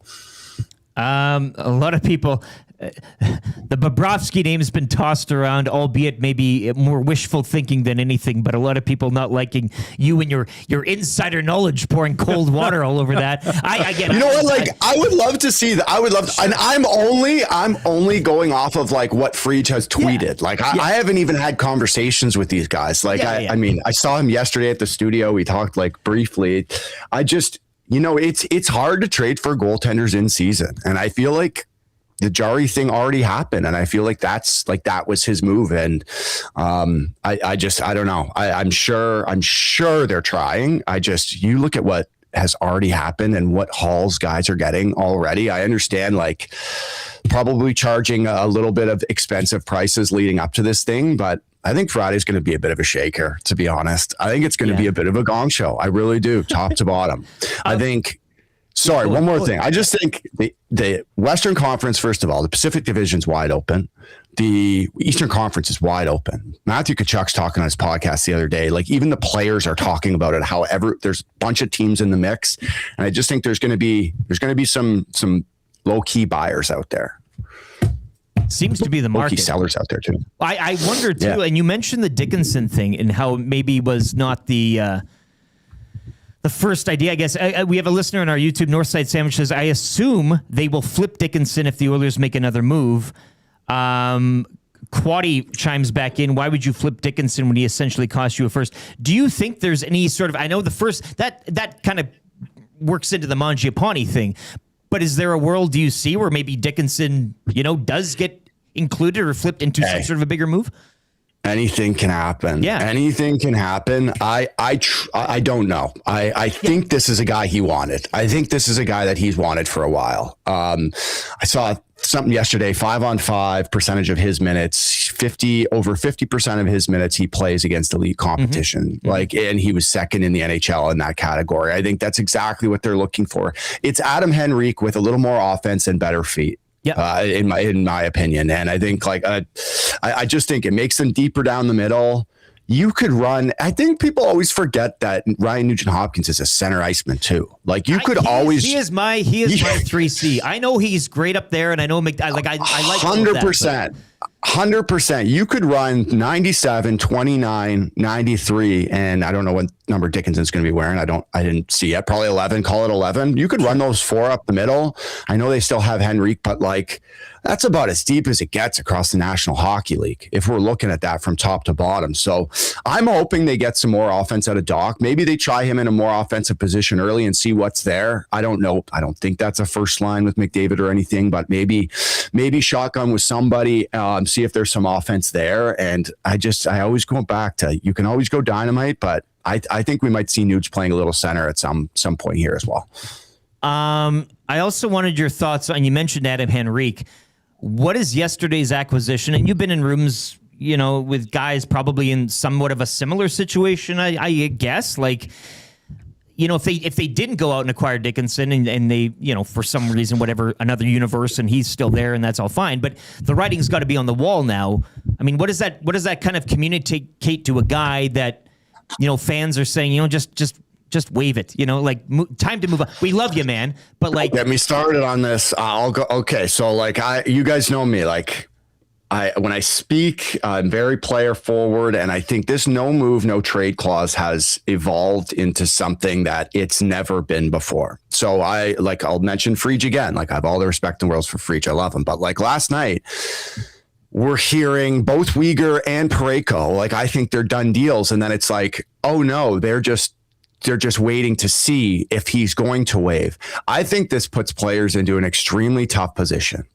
A lot of people... the Bobrovsky name has been tossed around, albeit maybe more wishful thinking than anything, but a lot of people not liking you and your insider knowledge pouring cold water all over that. I get it. You know what? I would love to see that. I would love to, and I'm only going off of what Friedge has tweeted. Yeah. I haven't even had conversations with these guys. I saw him yesterday at the studio. We talked briefly. I just, it's hard to trade for goaltenders in season. And I feel like the Jari thing already happened, and I feel like that was his move. And I don't know. I'm sure they're trying. You look at what has already happened and what hauls guys are getting already. I understand probably charging a little bit of expensive prices leading up to this thing, but I think Friday's going to be a bit of a shaker, to be honest. I think it's going to be a bit of a gong show. I really do, top to bottom. I think Sorry, one more thing. I just think the Western Conference, first of all, the Pacific Division's wide open. The Eastern Conference is wide open. Matthew Tkachuk's talking on his podcast the other day. Like, even the players are talking about it. However, there's a bunch of teams in the mix, and I just think there's going to be some low key buyers out there. Seems to be the market. Low key sellers out there too. I wonder too, and you mentioned the Dickinson thing and how maybe was not the first idea. I guess we have a listener on our YouTube, Northside Sandwich, says, I assume they will flip Dickinson if the Oilers make another move. Quaddy chimes back in. Why would you flip Dickinson when he essentially cost you a first? Do you think there's any sort of, I know the first, that kind of works into the Mangiapane thing, but is there a world do you see where maybe Dickinson, does get included or flipped into some sort of a bigger move? Anything can happen. Yeah. Anything can happen. I don't know. I think this is a guy he wanted. I think this is a guy that he's wanted for a while. I saw something yesterday, 5-on-5 percentage of his minutes, over 50% of his minutes he plays against elite competition. And he was second in the NHL in that category. I think that's exactly what they're looking for. It's Adam Henrique with a little more offense and better feet. Yeah, in my opinion, and I think I just think it makes them deeper down the middle. You could run. I think people always forget that Ryan Nugent-Hopkins is a center iceman too. Like he is my 3C. I know he's great up there, and I know I like 100%. 100%. You could run 97, 29, 93, and I don't know what number Dickinson's going to be wearing. I didn't see it. Probably 11. Call it 11. You could run those four up the middle. I know they still have Henrique, but that's about as deep as it gets across the National Hockey League if we're looking at that from top to bottom. So I'm hoping they get some more offense out of Doc. Maybe they try him in a more offensive position early and see what's there. I don't know. I don't think that's a first line with McDavid or anything, but maybe shotgun with somebody, see if there's some offense there. And I always go back to, you can always go dynamite, but I think we might see Nuge playing a little center at some point here as well. I also wanted your thoughts on, you mentioned Adam Henrique. What is yesterday's acquisition? And you've been in rooms, with guys probably in somewhat of a similar situation, I guess. If they didn't go out and acquire Dickinson and they, for some reason, whatever, another universe, and he's still there and that's all fine. But the writing's got to be on the wall now. I mean, what does that kind of communicate to a guy that, fans are saying, just wave it, time to move on. We love you, man. But get me started on this. I'll go. Okay. So you guys know me, when I speak, I'm very player forward, and I think this no move, no trade clause has evolved into something that it's never been before. So I'll mention Freege again. I have all the respect in the world for Freege. I love him. But last night, we're hearing both Uyghur and Parayko. I think they're done deals. And then it's oh no, they're just waiting to see if he's going to waive. I think this puts players into an extremely tough position.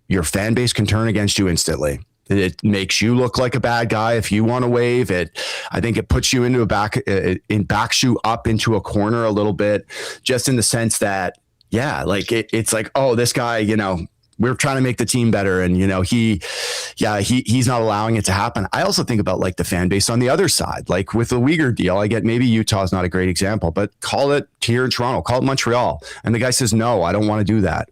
Your fan base can turn against you instantly. It makes you look like a bad guy if you want to waive it. I think it puts you into backs you up into a corner a little bit, just in the sense that, it's oh, this guy, we're trying to make the team better. And, he's not allowing it to happen. I also think about the fan base on the other side, with the Uyghur deal. I get maybe Utah's not a great example, but call it here in Toronto, call it Montreal. And the guy says, no, I don't want to do that.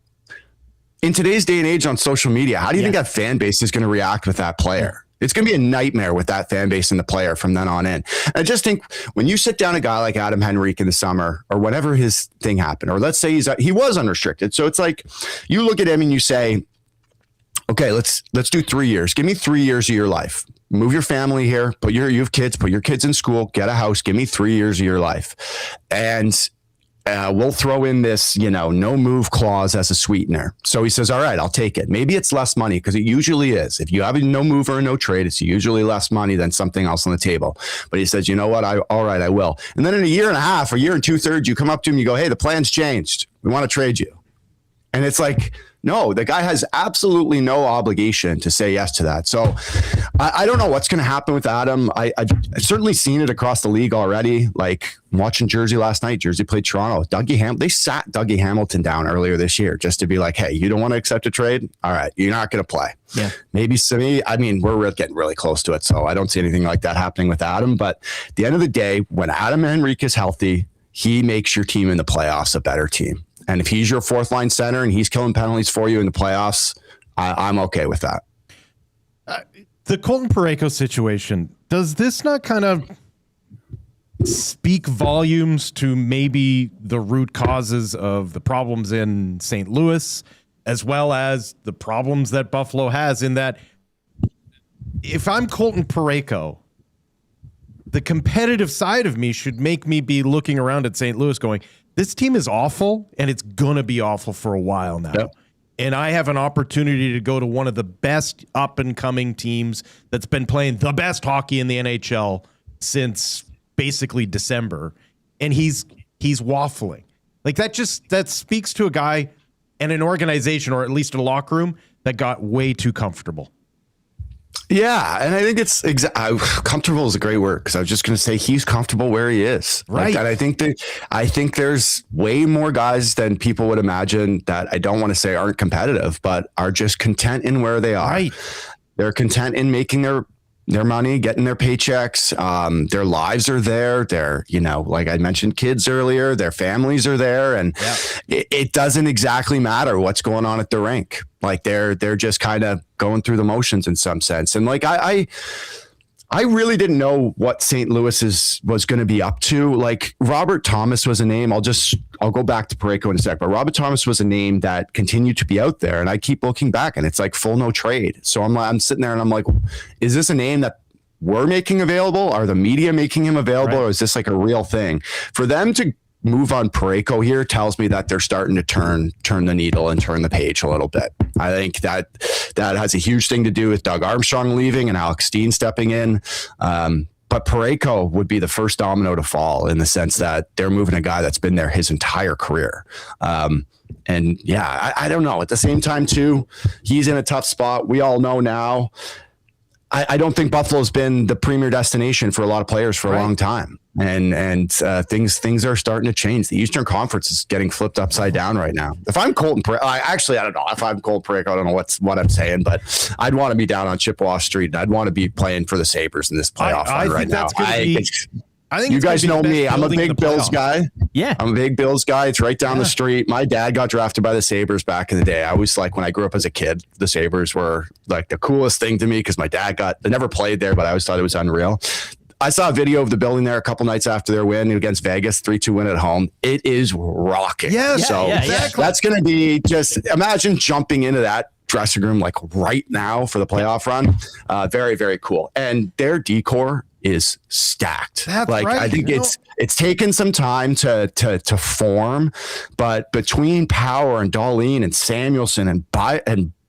In today's day and age on social media, how do you think that fan base is going to react with that player? It's going to be a nightmare with that fan base and the player from then on in. And I just think when you sit down a guy like Adam Henrique in the summer, or whenever his thing happened, or let's say he was unrestricted. So it's you look at him and you say, okay, let's do 3 years. Give me 3 years of your life. Move your family here. You have kids. Put your kids in school. Get a house. Give me 3 years of your life, and we'll throw in this, no move clause as a sweetener. So he says, all right, I'll take it. Maybe it's less money, because it usually is. If you have a no move or a no trade, it's usually less money than something else on the table. But he says, you know what? All right, I will. And then in a year and a half, a year and 2/3, you come up to him, you go, hey, the plan's changed. We want to trade you. And it's no, the guy has absolutely no obligation to say yes to that. So I don't know what's going to happen with Adam. I've certainly seen it across the league already. I'm watching Jersey last night. Jersey played Toronto. They sat Dougie Hamilton down earlier this year just to be hey, you don't want to accept a trade? All right, you're not going to play. Yeah. Maybe we're getting really close to it. So I don't see anything like that happening with Adam. But at the end of the day, when Adam Henrique is healthy, he makes your team in the playoffs a better team. And if he's your fourth line center and he's killing penalties for you in the playoffs, I'm okay with that. The Colton Parayko situation, does this not kind of speak volumes to maybe the root causes of the problems in St. Louis, as well as the problems that Buffalo has, in that if I'm Colton Parayko, the competitive side of me should make me be looking around at St. Louis going, this team is awful, and it's going to be awful for a while now. Yep. And I have an opportunity to go to one of the best up-and-coming teams that's been playing the best hockey in the NHL since basically December, and he's waffling. Like, that speaks to a guy and an organization, or at least a locker room, that got way too comfortable. Yeah, and I think it's comfortable is a great word, because I was just going to say he's comfortable where he is. Right. And I think there's way more guys than people would imagine that I don't want to say aren't competitive, but are just content in where they are. Right. They're content in making their money, getting their paychecks. Their lives are there. They're, like I mentioned, kids earlier, their families are there. And it doesn't exactly matter what's going on at the rink. Like they're just kind of going through the motions in some sense. And like, I really didn't know what St. Louis was going to be up to. Like Robert Thomas was a name. I'll go back to Parayko in a sec, but Robert Thomas was a name that continued to be out there, and I keep looking back, and it's like full no trade. So I'm sitting there and I'm like, is this a name that we're making available? Are the media making him available, or is this like a real thing? For them to move on Parayko here tells me that they're starting to turn the needle and turn the page a little bit. I think that has a huge thing to do with Doug Armstrong leaving and Alex Steen stepping in. But Parayko would be the first domino to fall, in the sense that they're moving a guy that's been there his entire career. And yeah, I don't know. At the same time too, he's in a tough spot. We all know now. I don't think Buffalo's been the premier destination for a lot of players for a long time. And things are starting to change. The Eastern Conference is getting flipped upside down right now. If I'm Colton Parayko, I don't know. If I'm Colton Parayko, I don't know what I'm saying, but I'd want to be down on Chippewa Street, and I'd want to be playing for the Sabres in this playoff run right now. I think you guys know me. I'm a big Bills guy. Yeah. I'm a big Bills guy. It's right down the street. My dad got drafted by the Sabres back in the day. I always, like, when I grew up as a kid, the Sabres were like the coolest thing to me, because my dad they never played there, but I always thought it was unreal. I saw a video of the building there a couple nights after their win against Vegas, 3-2 win at home. It is rocking. Yes. So that's going to be, just imagine jumping into that dressing room like right now for the playoff run. Very, very cool. And their decor is stacked. That's like, right. I think it's taken some time to form, but between Power and Dahlin and Samuelson and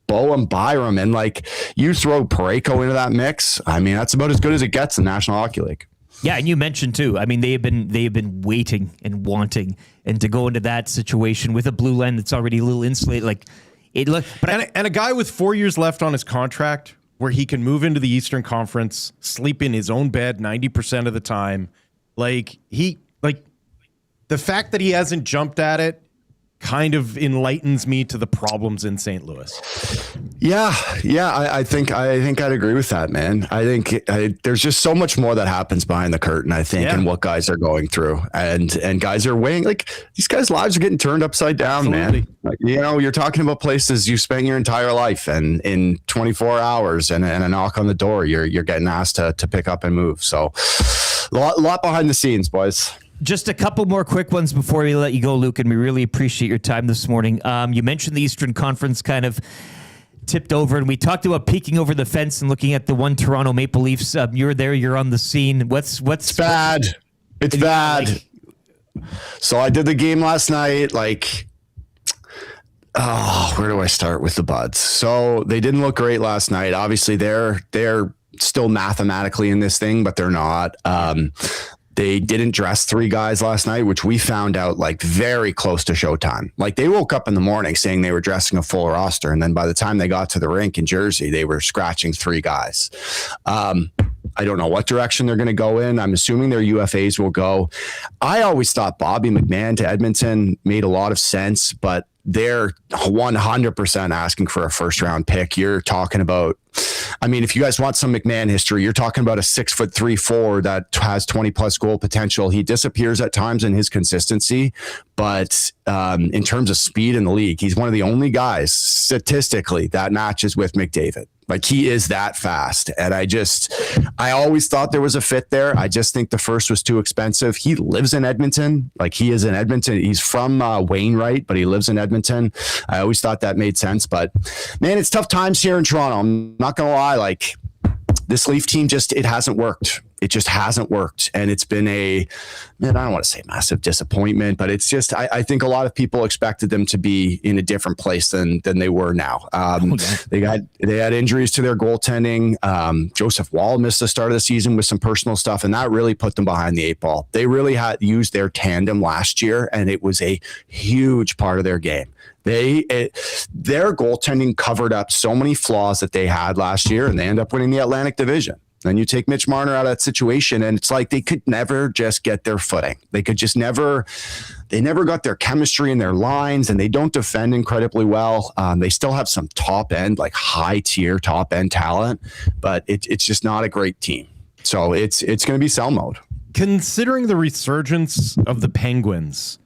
Bo and Byram, and like, you throw Parayko into that mix, I mean, that's about as good as it gets in the National Hockey League. Yeah, and you mentioned too, I mean, they have been waiting and wanting, and to go into that situation with a blue line that's already a little insulated, like it looked. But and a guy with 4 years left on his contract, where he can move into the Eastern Conference, sleep in his own bed 90% of the time. Like, the fact that he hasn't jumped at it kind of enlightens me to the problems in St. Louis. Yeah. I think I'd agree with that, man. I think there's just so much more that happens behind the curtain, I think, and what guys are going through, and guys are weighing, like, these guys' lives are getting turned upside down, man. Like, you're talking about places you spent your entire life, and in 24 hours and a knock on the door, you're getting asked to pick up and move. So a lot behind the scenes, boys. Just a couple more quick ones before we let you go, Luke, and we really appreciate your time this morning. You mentioned the Eastern Conference kind of tipped over, and we talked about peeking over the fence and looking at the one Toronto Maple Leafs. You're there, you're on the scene. It's bad. It's bad. So I did the game last night. Like, where do I start with the Buds? So they didn't look great last night. Obviously, they're still mathematically in this thing, but they're not. They didn't dress 3 guys last night, which we found out like very close to showtime. Like, they woke up in the morning saying they were dressing a full roster, and then by the time they got to the rink in Jersey, they were scratching 3 guys. I don't know what direction they're going to go in. I'm assuming their UFAs will go. I always thought Bobby McMahon to Edmonton made a lot of sense, but they're 100% asking for a first round pick. You're talking about, I mean, if you guys want some McMahon history, you're talking about a 6'3" forward that has 20+ goal potential. He disappears at times in his consistency, but in terms of speed in the league, he's one of the only guys statistically that matches with McDavid. Like, he is that fast. And I always thought there was a fit there. I just think the first was too expensive. He lives in Edmonton. Like, he is in Edmonton. He's from Wainwright, but he lives in Edmonton. I always thought that made sense. But man, it's tough times here in Toronto. I'm not going to lie. Like, this Leaf team it hasn't worked. It just hasn't worked. And it's been I don't want to say massive disappointment, but it's just, I think a lot of people expected them to be in a different place than they were now. They had injuries to their goaltending. Joseph Wall missed the start of the season with some personal stuff, and that really put them behind the 8 ball. They really had used their tandem last year, and it was a huge part of their game. Their goaltending covered up so many flaws that they had last year, and they end up winning the Atlantic Division. Then you take Mitch Marner out of that situation, and it's like they could never just get their footing. They could just never got their chemistry in their lines, and they don't defend incredibly well. They still have some top end, like high tier top end talent, but it's just not a great team. So it's going to be sell mode. Considering the resurgence of the Penguins,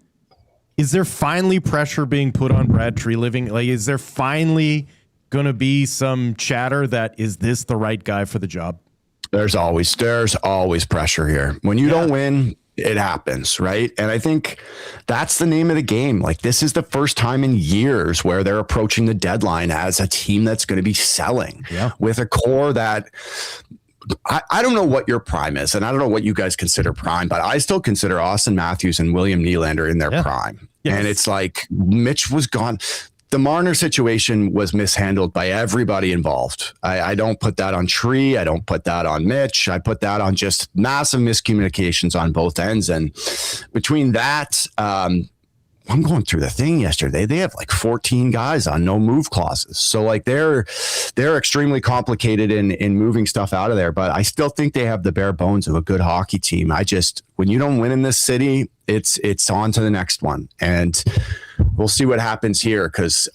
is there finally pressure being put on Brad Treliving? Like, is there finally going to be some chatter that is this the right guy for the job? There's always pressure here. When you don't win, it happens, right? And I think that's the name of the game. Like, this is the first time in years where they're approaching the deadline as a team that's going to be selling with a core that I don't know what your prime is, and I don't know what you guys consider prime, but I still consider Austin Matthews and William Nylander in their prime. Yes. And it's like Mitch was gone. The Marner situation was mishandled by everybody involved. I don't put that on Tree. I don't put that on Mitch. I put that on just massive miscommunications on both ends. And between that, I'm going through the thing yesterday. They have like 14 guys on no move clauses. So like they're extremely complicated in moving stuff out of there. But I still think they have the bare bones of a good hockey team. When you don't win in this city, it's on to the next one. And we'll see what happens here, because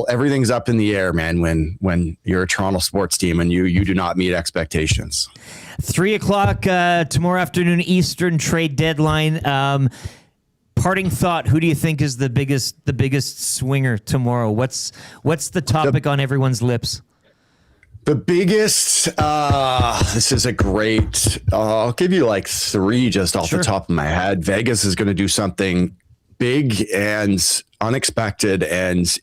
everything's up in the air, man, when you're a Toronto sports team and you do not meet expectations. 3:00 tomorrow afternoon Eastern trade deadline. Parting thought, who do you think is the biggest swinger tomorrow? What's the topic on everyone's lips? The biggest, this is a great, I'll give you like 3 just off the top of my head. Vegas is going to do something big and unexpected and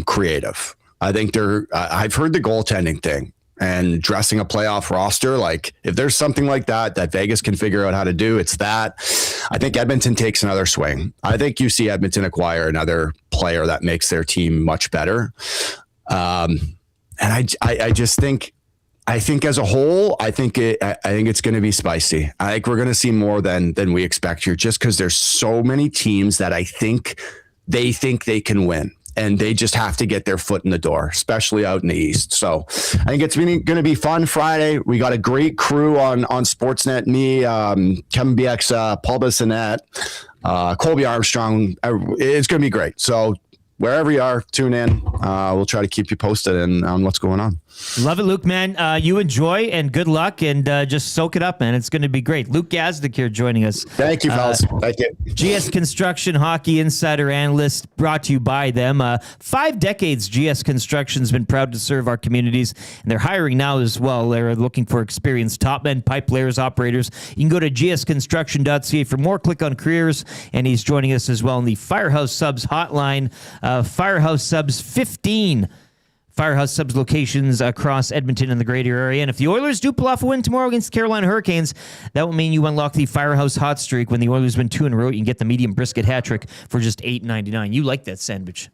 creative. I think I've heard the goaltending thing and dressing a playoff roster. Like, if there's something like that Vegas can figure out how to do, it's that. I think Edmonton takes another swing. I think you see Edmonton acquire another player that makes their team much better. And I just think, as a whole, I think it's going to be spicy. I think we're going to see more than we expect here, just because there's so many teams that I think they can win, and they just have to get their foot in the door, especially out in the East. So I think it's going to be fun Friday. We got a great crew on Sportsnet. Me, Kevin BX, Paul Bissonnette, Colby Armstrong. It's going to be great. So wherever you are, tune in. We'll try to keep you posted on what's going on. Love it, Luke, man. You enjoy and good luck, and just soak it up, man. It's going to be great. Luke Gazdic here joining us. Thank you, fellas. Thank you. GS Construction Hockey Insider Analyst, brought to you by them. 5 decades, GS Construction's been proud to serve our communities, and they're hiring now as well. They're looking for experienced top men, pipe layers, operators. You can go to gsconstruction.ca for more. Click on careers, and he's joining us as well in the Firehouse Subs hotline. Firehouse Subs 15. Firehouse Subs locations across Edmonton and the greater area. And if the Oilers do pull off a win tomorrow against the Carolina Hurricanes, that will mean you unlock the Firehouse hot streak. When the Oilers win 2 in a row, you can get the medium brisket hat trick for just $8.99. You like that sandwich?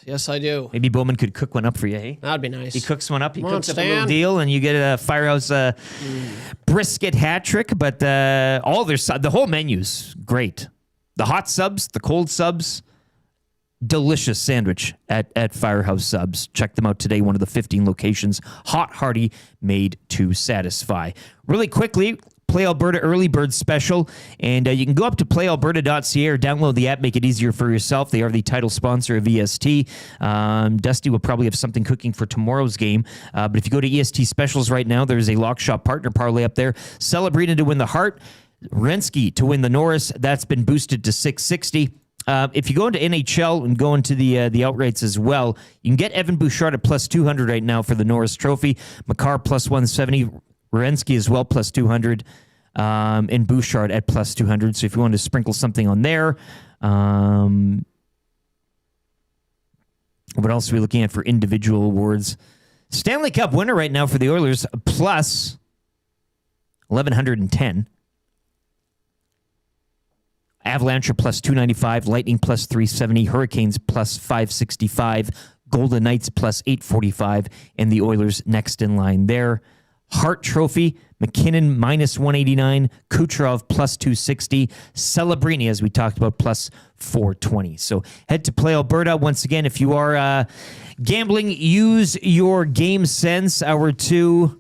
Yes, I do. Maybe Bowman could cook one up for you, hey? That'd be nice. He cooks one up. He cooks up a little deal, and you get a Firehouse brisket hat trick. But the whole menu's great. The hot subs, the cold subs. Delicious sandwich at Firehouse Subs. Check them out today. One of the 15 locations. Hot, hearty, made to satisfy. Really quickly, Play Alberta Early Bird Special, and you can go up to playalberta.ca or download the app, make it easier for yourself. They are the title sponsor of EST. Dusty will probably have something cooking for tomorrow's game, but if you go to EST Specials right now, there's a Lock Shop Partner Parlay up there. Celebrating to win the Hart, Renski to win the Norris. That's been boosted to 660. If you go into NHL and go into the outrights as well, you can get Evan Bouchard at plus 200 right now for the Norris Trophy. Makar plus 170. Renski as well plus 200. And Bouchard at plus 200. So if you want to sprinkle something on there. What else are we looking at for individual awards? Stanley Cup winner right now for the Oilers plus 1,110. Avalanche are plus 295, Lightning plus 370, Hurricanes plus 565, Golden Knights plus 845, and the Oilers next in line there. Hart Trophy, McKinnon minus 189, Kucherov plus 260, Celebrini, as we talked about, plus 420. So head to Play Alberta. Once again, if you are gambling, use your Game Sense. Hour 2.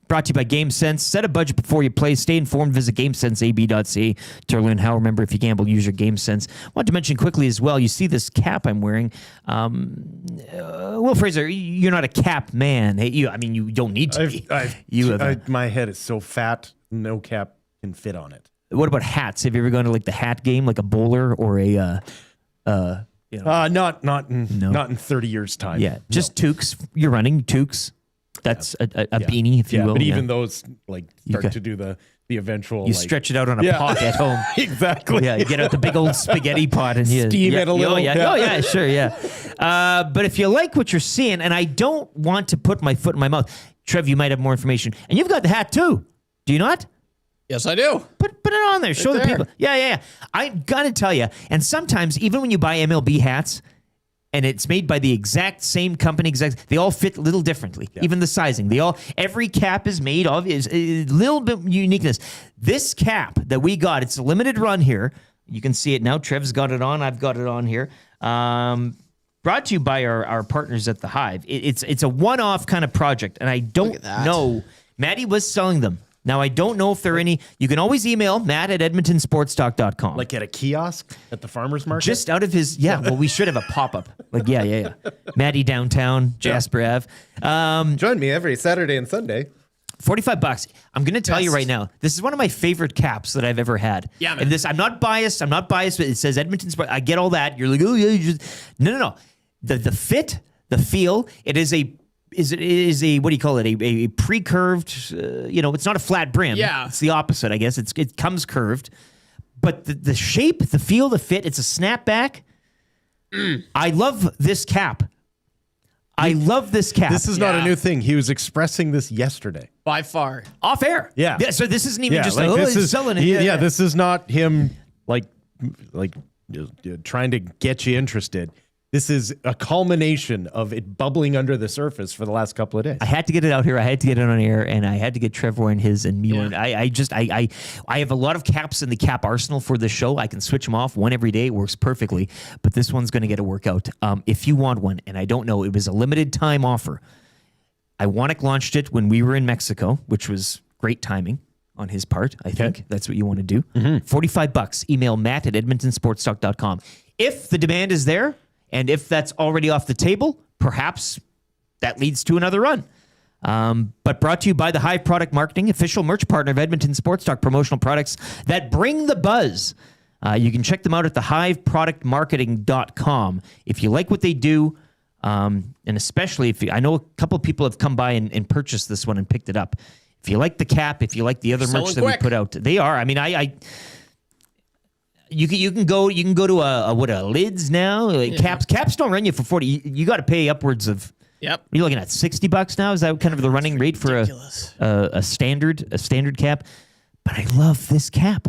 Brought to you by GameSense. Set a budget before you play. Stay informed. Visit GameSenseAB.ca to learn how. Remember, if you gamble, use your GameSense. I want to mention quickly as well, you see this cap I'm wearing. Will Fraser, you're not a cap man. Hey, you don't need to be. My head is so fat, no cap can fit on it. What about hats? Have you ever gone to like the hat game, like a bowler or a... Not in 30 years' time. Yeah, just toques. You're running toques. That's a beanie, if you will. But even those start to do the eventual. You stretch it out on a pot at home. Exactly. Yeah, you get out the big old spaghetti pot and you steam it a little. Oh yeah, sure, yeah. But if you like what you're seeing, and I don't want to put my foot in my mouth, Trev, you might have more information, and you've got the hat too. Do you not? Yes, I do. Put it on there. Show the people. Yeah. I'm gonna tell you. And sometimes, even when you buy MLB hats, and it's made by the exact same company, they all fit a little differently. Yeah. Even the sizing, every cap is made of is a little bit uniqueness. This cap that we got, it's a limited run here. You can see it now. Trev's got it on. I've got it on here. Brought to you by our partners at the Hive. It's a one-off kind of project, and I don't know. Maddie was selling them. Now, I don't know if there are any. You can always email Matt at edmontonsportstalk.com. Like at a kiosk at the farmer's market? Just out of his, well, we should have a pop-up. Like, yeah. Maddie downtown, Jasper Ave. Join me every Saturday and Sunday. $45. I'm going to tell you right now, this is one of my favorite caps that I've ever had. Yeah, man. And this, I'm not biased, but it says Edmonton Sports. I get all that. You're like, oh, yeah. No. The fit, the feel, it is a what do you call it? A pre-curved, it's not a flat brim. Yeah. It's the opposite, I guess. It comes curved. But the shape, the feel, the fit, it's a snapback. I love this cap. This is not a new thing. He was expressing this yesterday. By far. Off air. Yeah. So this isn't even just he's selling it. This is not him like trying to get you interested. This is a culmination of it bubbling under the surface for the last couple of days. I had to get it out here. I had to get it on air, and I had to get Trevor wearing his and me wearing. I have a lot of caps in the cap arsenal for this show. I can switch them off one every day. It works perfectly. But this one's going to get a workout. If you want one, and I don't know, it was a limited time offer. Iwanic launched it when we were in Mexico, which was great timing on his part. I think that's what you want to do. Mm-hmm. $45. Email Matt at edmontonsportstalk.com. If the demand is there, and if that's already off the table, perhaps that leads to another run. But brought to you by the Hive Product Marketing, official merch partner of Edmonton Sports Talk, promotional products that bring the buzz. You can check them out at thehiveproductmarketing.com. If you like what they do, and especially I know a couple of people have come by and purchased this one and picked it up. If you like the cap, if you like the other merch that we put out, they are. I mean, You can go to a Lids now. Like Caps don't run you for $40. You got to pay upwards of. Yep. You're looking at $60 now. Is that kind of the running rate for a standard cap? But I love this cap.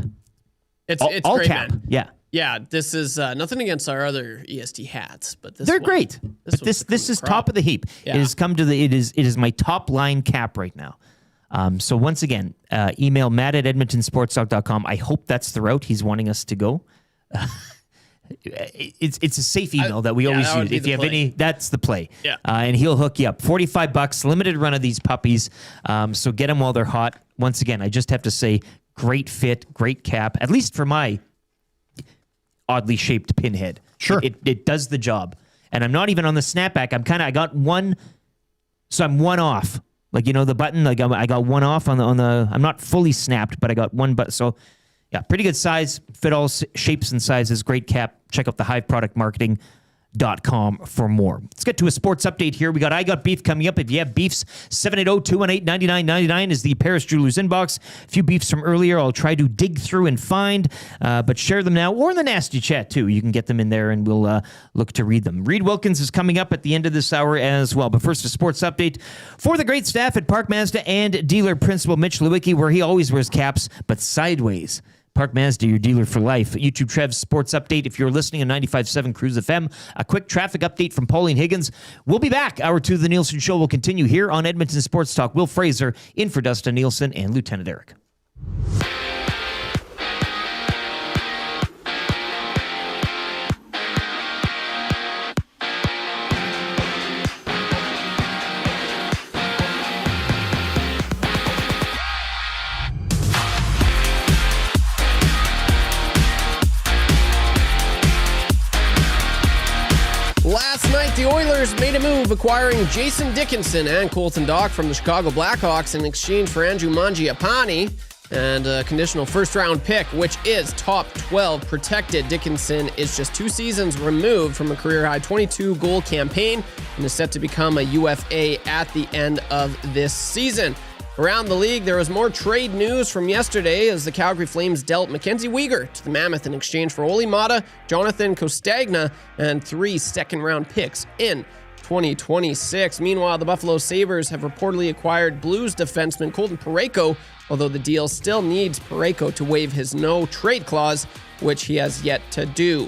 It's all great, cap. man. Yeah. Yeah. This is nothing against our other EST hats, but they're great. But this is top of the heap. Yeah. It has come to it is my top line cap right now. So once again, email Matt at edmontonsportstalk.com. I hope that's the route he's wanting us to go. It's a safe email that we always use. If you have any, that's the play. Yeah. And he'll hook you up. $45, limited run of these puppies. So get them while they're hot. once again, I just have to say, great fit, great cap, at least for my oddly shaped pinhead. Sure. It does the job. And I'm not even on the snapback. I got one, so I'm one off. Like, the button, like I got one off on the, I'm not fully snapped, but I got one button. So, yeah, pretty good size, fit all shapes and sizes, great cap. Check out the hiveproductmarketing.com for more. Let's get to a sports update here. I Got Beef coming up. If you have beefs, 780-218-9999 is the Paris Jewelers inbox. A few beefs from earlier I'll try to dig through and find, but share them now or in the nasty chat too. You can get them in there and we'll look to read them. Reid Wilkins is coming up at the end of this hour as well. But first, a sports update for the great staff at Park Mazda and dealer principal Mitch Lewicki, where he always wears caps, but sideways. Park Mazda, your dealer for life. YouTube Trev's sports update. If you're listening on 95.7 Cruise FM, a quick traffic update from Pauline Higgins. We'll be back. Hour 2 of the Nielson Show will continue here on Edmonton Sports Talk. Will Fraser in for Dustin Nielsen and Lieutenant Eric. Last night, the Oilers made a move acquiring Jason Dickinson and Colton Dach from the Chicago Blackhawks in exchange for Andrew Mangiapane and a conditional first-round pick, which is top 12 protected. Dickinson is just 2 seasons removed from a career-high 22-goal campaign and is set to become a UFA at the end of this season. Around the league, there was more trade news from yesterday as the Calgary Flames dealt Mackenzie Weegar to the Mammoth in exchange for Oli Mata, Jonathan Costagna, and 3 second-round picks in 2026. Meanwhile, the Buffalo Sabres have reportedly acquired Blues defenseman Colton Parayko, although the deal still needs Parayko to waive his no-trade clause, which he has yet to do.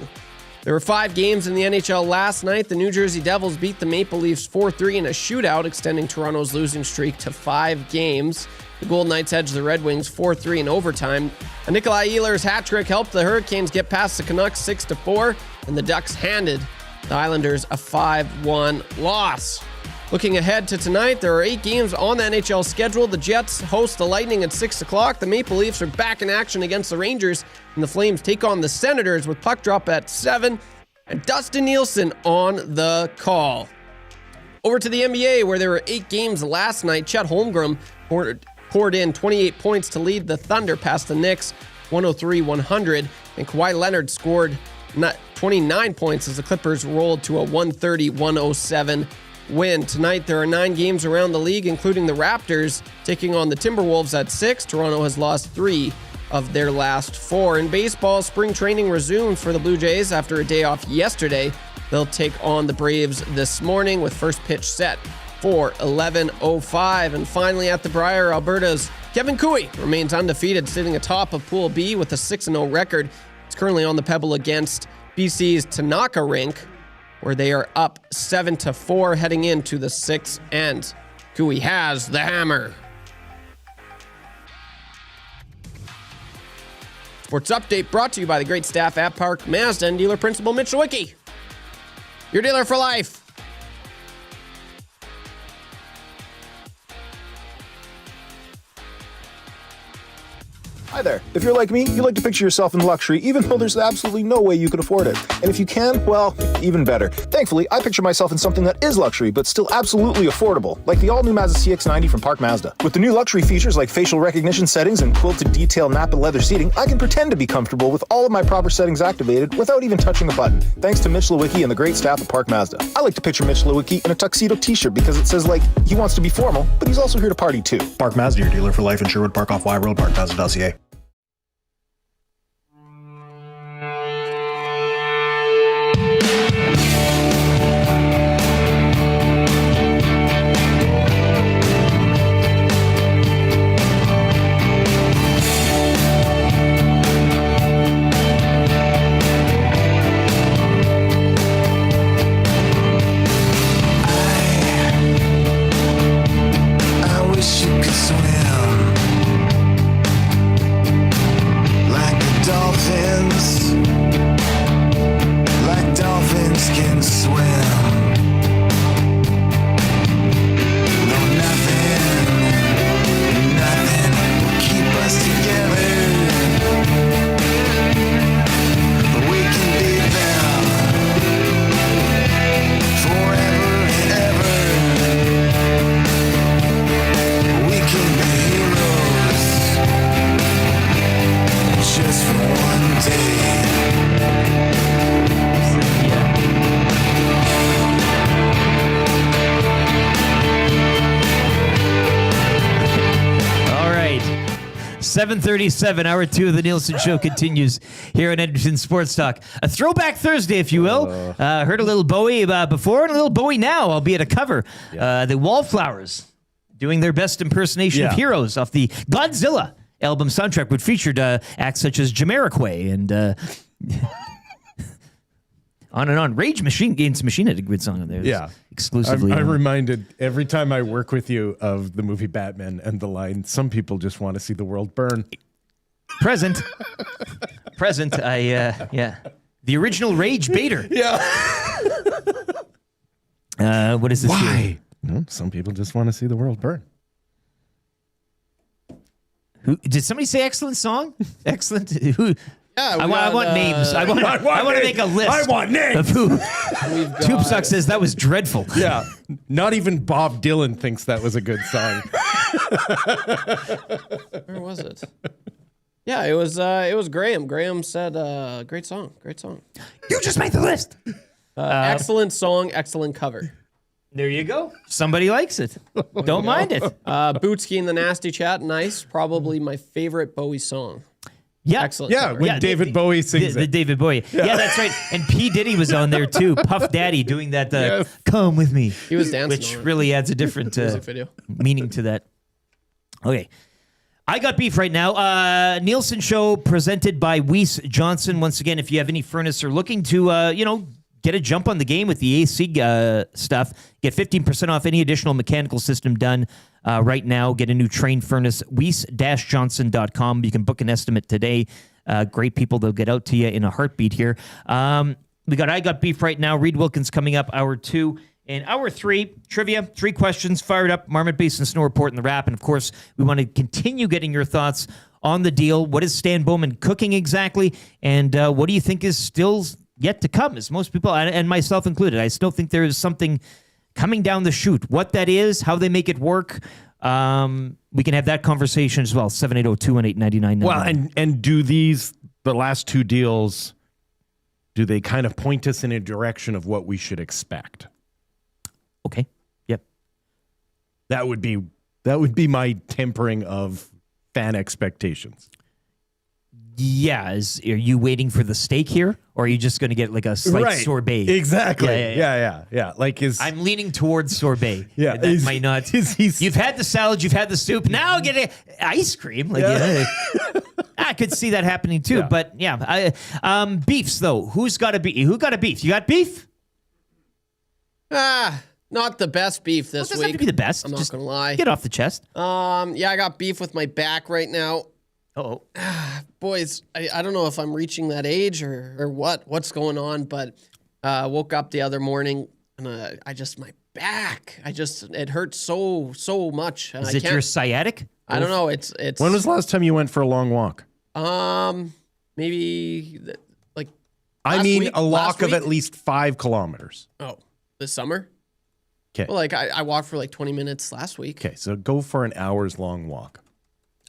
There were 5 games in the NHL last night. The New Jersey Devils beat the Maple Leafs 4-3 in a shootout, extending Toronto's losing streak to 5 games. The Golden Knights edged the Red Wings 4-3 in overtime. A Nikolai Ehlers hat trick helped the Hurricanes get past the Canucks 6-4, and the Ducks handed the Islanders a 5-1 loss. Looking ahead to tonight, there are 8 games on the NHL schedule. The Jets host the Lightning at 6 o'clock. The Maple Leafs are back in action against the Rangers, and the Flames take on the Senators with puck drop at 7, and Dustin Nielsen on the call. Over to the NBA, where there were 8 games last night. Chet Holmgren poured in 28 points to lead the Thunder past the Knicks 103-100, and Kawhi Leonard scored 29 points as the Clippers rolled to a 130-107 win. Tonight, there are 9 games around the league, including the Raptors taking on the Timberwolves at 6. Toronto has lost 3 of their last 4. In baseball, spring training resumed for the Blue Jays after a day off yesterday. They'll take on the Braves this morning with first pitch set for 11:05. And finally at the Brier, Alberta's Kevin Cooey remains undefeated, sitting atop of Pool B with a 6-0 record. It's currently on the pebble against BC's Tanaka rink, where they are up 7-4 heading into the 6th end. Cooey has the hammer. Sports update brought to you by the great staff at Park Mazda and dealer principal Mitch Lewicki. Your dealer for life. Hi there. If you're like me, you like to picture yourself in luxury, even though there's absolutely no way you could afford it. And if you can, well, even better. Thankfully, I picture myself in something that is luxury, but still absolutely affordable, like the all-new Mazda CX-90 from Park Mazda. With the new luxury features like facial recognition settings and quilted detail Napa leather seating, I can pretend to be comfortable with all of my proper settings activated without even touching a button, thanks to Mitch Lewicki and the great staff at Park Mazda. I like to picture Mitch Lewicki in a tuxedo t-shirt because it says, like, he wants to be formal, but he's also here to party too. Park Mazda, your dealer for life in Sherwood Park off Y Road, parkmazda.ca. 7:37, hour 2 of the Nielson Show continues here on Edmonton Sports Talk. A throwback Thursday, if you will. Heard a little Bowie before and a little Bowie now, albeit a cover. The Wallflowers doing their best impersonation of Heroes off the Godzilla album soundtrack, which featured acts such as Jamiroquai and on and on. Rage Against the Machine had a good song on there. Yeah. Exclusively. I'm reminded every time I work with you of the movie Batman and the line, some people just want to see the world burn. Present. The original Rage Bader. What is this? Why? No, some people just want to see the world burn. Did somebody say excellent song? Excellent. Who? Yeah, I want names. I want to make a list. I want names. Of who? Toopsuck says that was dreadful. Yeah. Not even Bob Dylan thinks that was a good song. Where was it? Yeah, it was Graham. Graham said, "Great song, great song." You just made the list. Excellent song, excellent cover. There you go. Somebody likes it. Don't mind it. Bootski in the nasty chat. Nice. Probably my favorite Bowie song. Yeah. Excellent. Yeah, cover. when David Bowie sings the it. David Bowie. Yeah, that's right. And P. Diddy was on there too. Puff Daddy doing that. Come with me. He was dancing. Which on it. really adds a different music video. meaning to that. Okay. I got beef right now. Nielsen Show presented by Weiss Johnson. Once again, if you have any furnace or looking to, get a jump on the game with the AC stuff, get 15% off any additional mechanical system done right now. Get a new train furnace, weiss-johnson.com. You can book an estimate today. Great people. They'll get out to you in a heartbeat here. I got beef right now. Reid Wilkins coming up, hour 2. In hour 3, trivia, 3 questions, fired up, Marmot Basin Snow Report and the wrap. And, of course, we want to continue getting your thoughts on the deal. What is Stan Bowman cooking exactly? And what do you think is still yet to come? As most people, and myself included, I still think there is something coming down the chute. What that is, how they make it work, we can have that conversation as well. 780-218-9999. Well, and do the last 2 deals, do they kind of point us in a direction of what we should expect? Okay. Yep. That would be my tempering of fan expectations. Yeah. Are you waiting for the steak here, or are you just going to get like a slight sorbet? Exactly. Yeah. Like I'm leaning towards sorbet. Yeah. That might not. You've had the salad, you've had the soup. Now get ice cream. Like, I could see that happening too. Yeah. But yeah, beefs though. Who got a beef? You got beef? Not the best beef this doesn't week. have to be the best. I'm not Just gonna lie. Get off the chest. Yeah, I got beef with my back right now. Oh, boys, I don't know if I'm reaching that age or what's going on, but woke up the other morning and my back, it hurts so much. Is it your sciatic? I don't know. It's. When was the last time you went for a long walk? Maybe like. A walk of at least 5 kilometers. Oh, this summer. Okay. Well, like I walked for like 20 minutes last week. Okay, so go for an hour's long walk.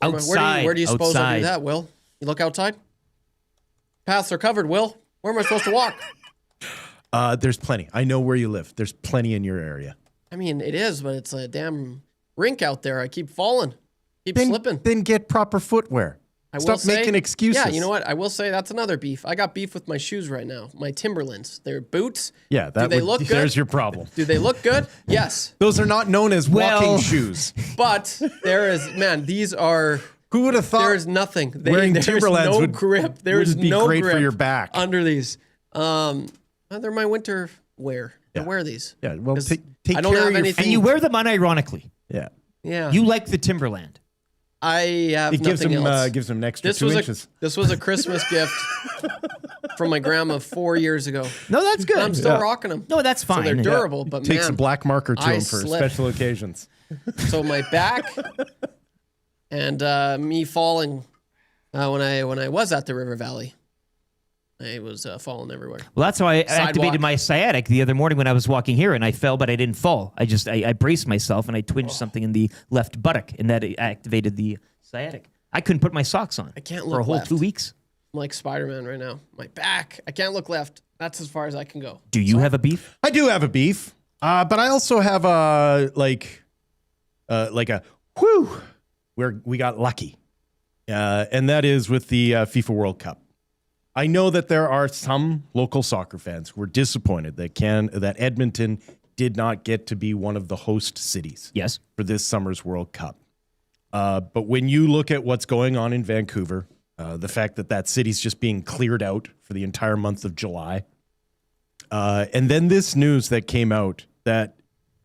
Outside. Where do you suppose I do that, Will? You look outside? Paths are covered, Will. Where am I supposed to walk? There's plenty. I know where you live. There's plenty in your area. I mean, it is, but it's a damn rink out there. I keep falling. Keep slipping. Then get proper footwear. Stop making excuses. Yeah, you know what? I will say that's another beef. I got beef with my shoes right now. My Timberlands. They're boots. Yeah, do they look good? There's your problem. Do they look good? Yes. Those are not known as walking shoes. But these are. Who would have thought? There's nothing. Wearing Timberlands no grip. There's be no great grip for your back under these. They're my winter wear. Yeah. I wear these. Yeah. Well, take I don't care have of your anything. And you wear them unironically. Yeah. Yeah. You like the Timberland. I have it nothing else. Gives them an extra 2 inches. This was a Christmas gift from my grandma 4 years ago. No, that's good. I'm still rocking them. No, that's fine. So they're durable, but takes a black marker to them for special occasions. So my back and me falling when I was at the River Valley. I was falling everywhere. Well, that's how I activated my sciatic the other morning when I was walking here, and I fell, but I didn't fall. I braced myself, and I twinged something in the left buttock, and that activated the sciatic. I couldn't put my socks on. I can't look for a whole left. 2 weeks. I'm like Spider-Man right now. My back. I can't look left. That's as far as I can go. Do you have a beef? I do have a beef, but I also have a like a whew, where we got lucky. and that is with the FIFA World Cup. I know that there are some local soccer fans who were disappointed that Edmonton did not get to be one of the host cities for this summer's World Cup. But when you look at what's going on in Vancouver, the fact that city's just being cleared out for the entire month of July, and then this news that came out that,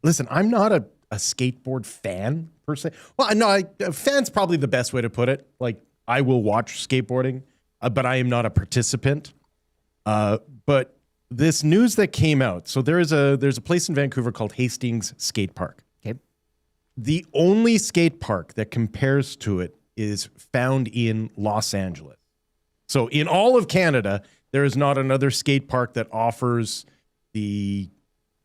listen, I'm not a skateboard fan per se. Well, no, fan's probably the best way to put it. Like, I will watch skateboarding, but I am not a participant. But this news that came out, so there's a place in Vancouver called Hastings Skate Park. Okay. The only skate park that compares to it is found in Los Angeles. So in all of Canada, there is not another skate park that offers the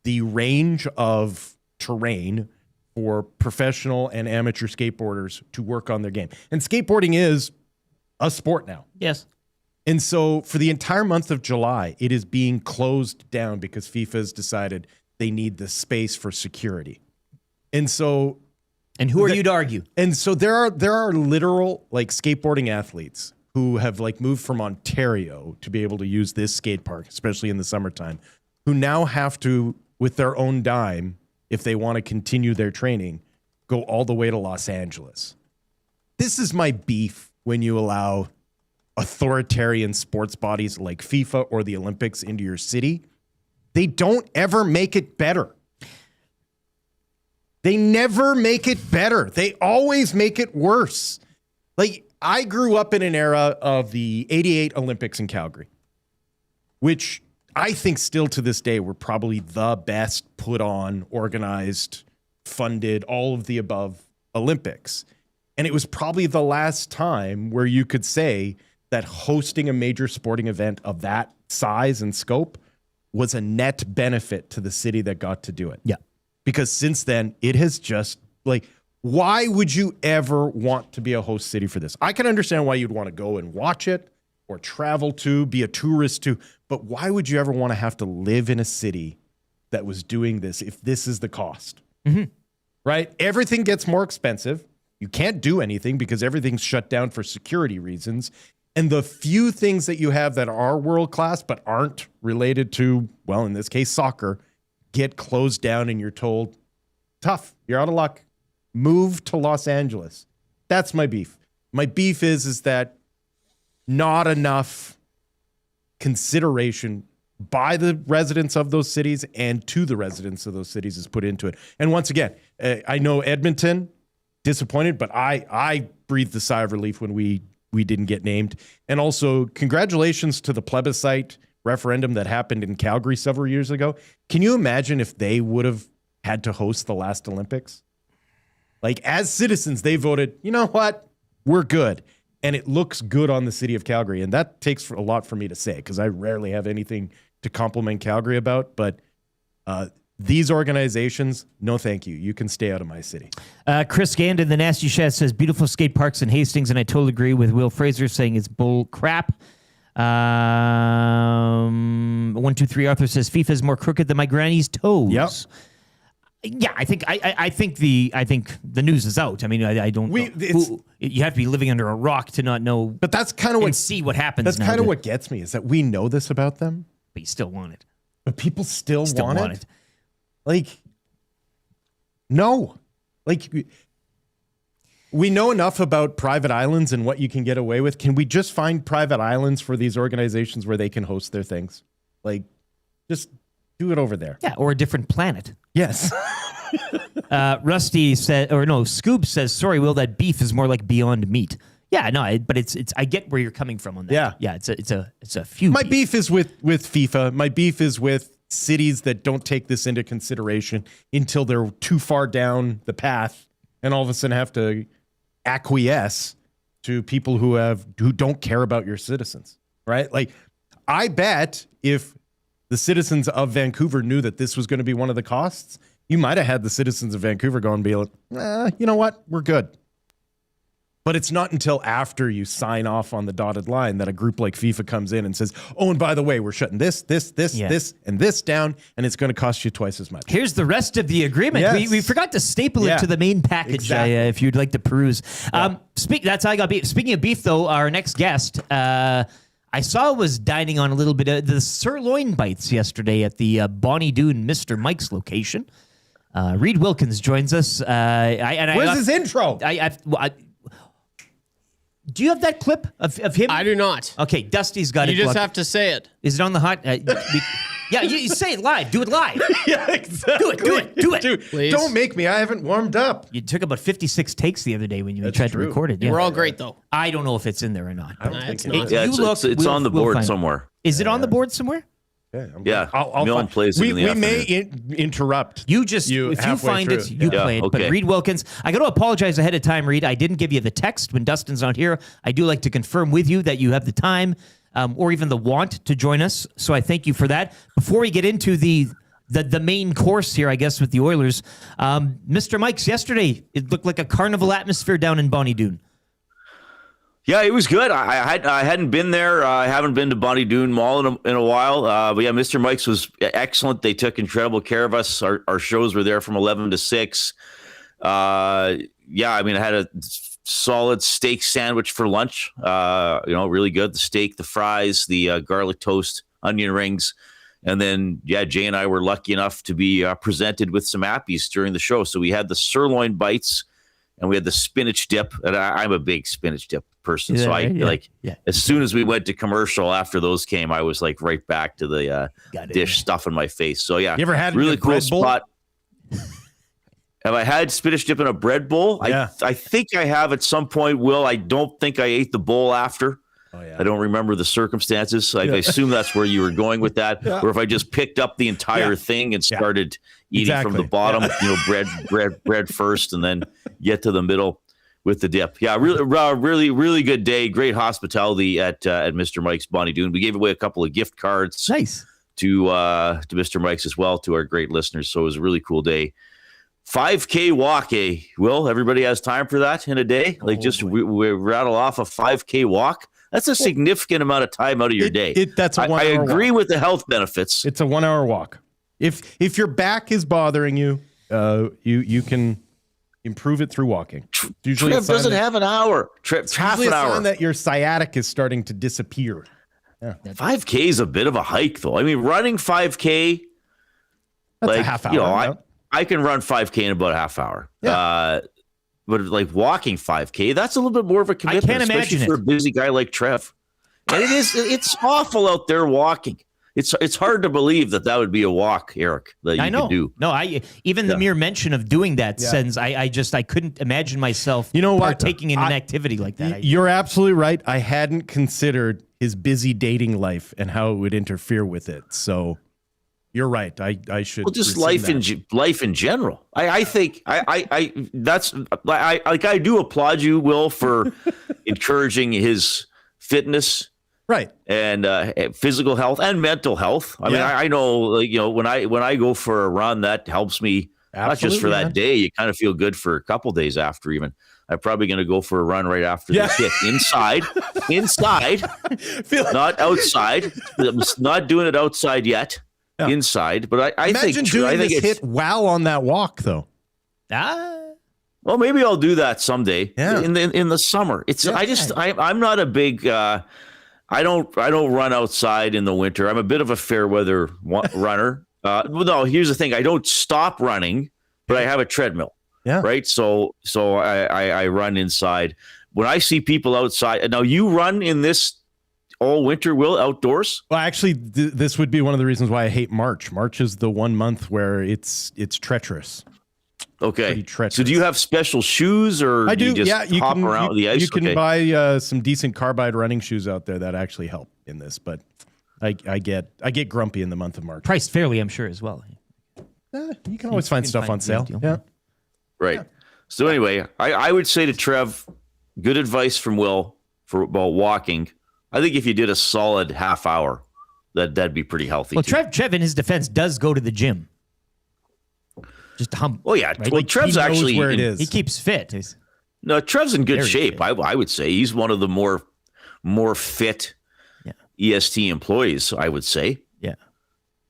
range of terrain for professional and amateur skateboarders to work on their game. And skateboarding is a sport now. Yes. And so for the entire month of July, it is being closed down because FIFA has decided they need the space for security. And so... And who are you to argue? And so there are literal like skateboarding athletes who have like moved from Ontario to be able to use this skate park, especially in the summertime, who now have to, with their own dime, if they want to continue their training, go all the way to Los Angeles. This is my beef when you allow authoritarian sports bodies like FIFA or the Olympics into your city. They don't ever make it better. They never make it better. They always make it worse. Like, I grew up in an era of the 88 Olympics in Calgary, which I think still to this day were probably the best put on, organized, funded, all of the above Olympics. And it was probably the last time where you could say that hosting a major sporting event of that size and scope was a net benefit to the city that got to do it. Yeah. Because since then, it has just, like, why would you ever want to be a host city for this? I can understand why you'd want to go and watch it or travel to, be a tourist to, but why would you ever want to have to live in a city that was doing this if this is the cost? Mm-hmm. Right? Everything gets more expensive. You can't do anything because everything's shut down for security reasons. And the few things that you have that are world-class but aren't related to, well, in this case, soccer, get closed down and you're told, tough, you're out of luck. Move to Los Angeles. That's my beef. My beef is that not enough consideration by the residents of those cities and to the residents of those cities is put into it. And once again, I know Edmonton, disappointed, but I breathed a sigh of relief when we didn't get named. And also, congratulations to the plebiscite referendum that happened in Calgary several years ago. Can you imagine if they would have had to host the last Olympics? Like, as citizens, they voted, you know what? We're good. And it looks good on the city of Calgary. And that takes a lot for me to say because I rarely have anything to compliment Calgary about. But these organizations, no thank you. You can stay out of my city. Chris Gand in the Nasty Chat says, beautiful skate parks in Hastings. And I totally agree with Will Fraser saying it's bull crap. 123 Arthur says FIFA is more crooked than my granny's toes. Yep. Yeah, I think the news is out. I mean, I don't know. You have to be living under a rock to not know. But that's kind of what see what happens. That's kind of what gets me is that we know this about them, but you still want it. But people still want it. Like, no, like. We know enough about private islands and what you can get away with. Can we just find private islands for these organizations where they can host their things? Like, just do it over there. Yeah, or a different planet. Yes. Rusty said, or no, Scoob says, sorry, Will, that beef is more like Beyond Meat. Yeah, no, but it's. I get where you're coming from on that. Yeah, it's a few. My beef is with FIFA. My beef is with cities that don't take this into consideration until they're too far down the path, and all of a sudden have to acquiesce to people who don't care about your citizens, right? Like, I bet if the citizens of Vancouver knew that this was going to be one of the costs, you might have had the citizens of Vancouver go and be like, you know what? We're good. But it's not until after you sign off on the dotted line that a group like FIFA comes in and says, oh, and by the way, we're shutting this, and this down, and it's going to cost you twice as much. Here's the rest of the agreement. Yes. We forgot to staple it to the main package, Exactly. if you'd like to peruse. That's how I got beef. Speaking of beef, though, our next guest, I saw was dining on a little bit of the sirloin bites yesterday at the Bonnie Doon Mr. Mike's location. Reid Wilkins joins us. Where's his intro? Do you have that clip of him? I do not. Okay, Dusty's got it. You just have to say it. Is it on the hot? Yeah, you say it live. Do it live. Yeah, exactly. Do it. Dude, Please. don't make me. I haven't warmed up. You took about 56 takes the other day when you tried to record it. Yeah. We're all great, though. I don't know if it's in there or not. I don't think not. so. Yeah, it's on the board somewhere. Is it on the board somewhere? Yeah, I'll Millen plays it in the we may afternoon. interrupt. You just, if you halfway find through. it, you play it. okay. But Reid Wilkins, I got to apologize ahead of time, Reid. I didn't give you the text when Dustin's not here. I do like to confirm with you that you have the time or even the want to join us. So I thank you for that. Before we get into the main course here, I guess, with the Oilers, Mr. Mike's yesterday, it looked like a carnival atmosphere down in Bonnie Doon. Yeah, it was good. I hadn't been there. I haven't been to Bonnie Doon Mall in a while. But yeah, Mr. Mike's was excellent. They took incredible care of us. Our shows were there from 11 to 6. I had a solid steak sandwich for lunch. Really good. The steak, the fries, the garlic toast, onion rings. And then, Jay and I were lucky enough to be presented with some appies during the show. So we had the sirloin bites and we had the spinach dip. And I'm a big spinach dip person. So as soon as we went to commercial after those came, I was like right back to the dish stuff in my face. So yeah, You ever had really a cool bread bowl? spot. Have I had spinach dip in a bread bowl? Yeah. I think I have at some point, Will. I don't think I ate the bowl after. Oh, yeah. I don't remember the circumstances. I assume that's where you were going with that. Or if I just picked up the entire thing and started eating from the bottom, bread first, and then get to the middle with the dip. Yeah, really good day. Great hospitality at Mr. Mike's Bonnie Doon. We gave away a couple of gift cards. Nice. To Mr. Mike's as well, to our great listeners. So it was a really cool day. 5K walk, Will? Everybody has time for that in a day? We rattle off a 5K walk? That's a significant amount of time out of your day. That's a 1 hour I agree walk. with the health benefits. It's a 1 hour walk. If your back is bothering you, you can improve it through walking. Usually Trev doesn't have an hour. Half an hour. That your sciatic is starting to disappear. Yeah. 5K is a bit of a hike, though. I mean, running 5K, That's a half hour. I can run 5K in about a half hour. Yeah. But like walking 5K, that's a little bit more of a commitment, can't especially imagine for a busy guy like Trev. And it's awful out there walking. It's hard to believe that would be a walk, Eric, that you could do. No, the mere mention of doing that sends I couldn't imagine myself partaking in an activity like that. You're absolutely right. I hadn't considered his busy dating life and how it would interfere with it. So you're right. I should. Well, just life in general. I think I do applaud you, Will, for encouraging his fitness. Right. And physical health and mental health. I mean, I know, when I go for a run, that helps me. Not just for that day. You kind of feel good for a couple days after. Even I'm probably going to go for a run right after this hit. Inside, not outside. I'm not doing it outside yet. Yeah. Inside, but I think doing this hit while on that walk though. Well, maybe I'll do that someday. Yeah. In the summer. I'm not a big. I don't run outside in the winter. I'm a bit of a fair weather runner. No, here's the thing. I don't stop running, but I have a treadmill. Yeah. Right. So I run inside. When I see people outside, now you run in this all winter, Will, outdoors? Well, actually, this would be one of the reasons why I hate March. March is the 1 month where it's treacherous. Okay. So do you have special shoes, or I do? You just hop around with the ice? You can buy some decent carbide running shoes out there that actually help in this, but I get grumpy in the month of March. Priced fairly, I'm sure, as well. You can always find stuff on sale. Yeah. Right. Yeah. So anyway, I would say to Trev, good advice from Will about walking. I think if you did a solid half hour, that'd be pretty healthy. Well, Trev, in his defense, does go to the gym. Just hump. Oh yeah. Right? Well, Trev's actually where it is. He keeps fit. No, Trev's in good Very shape. I would say he's one of the more fit EST employees, I would say. Yeah.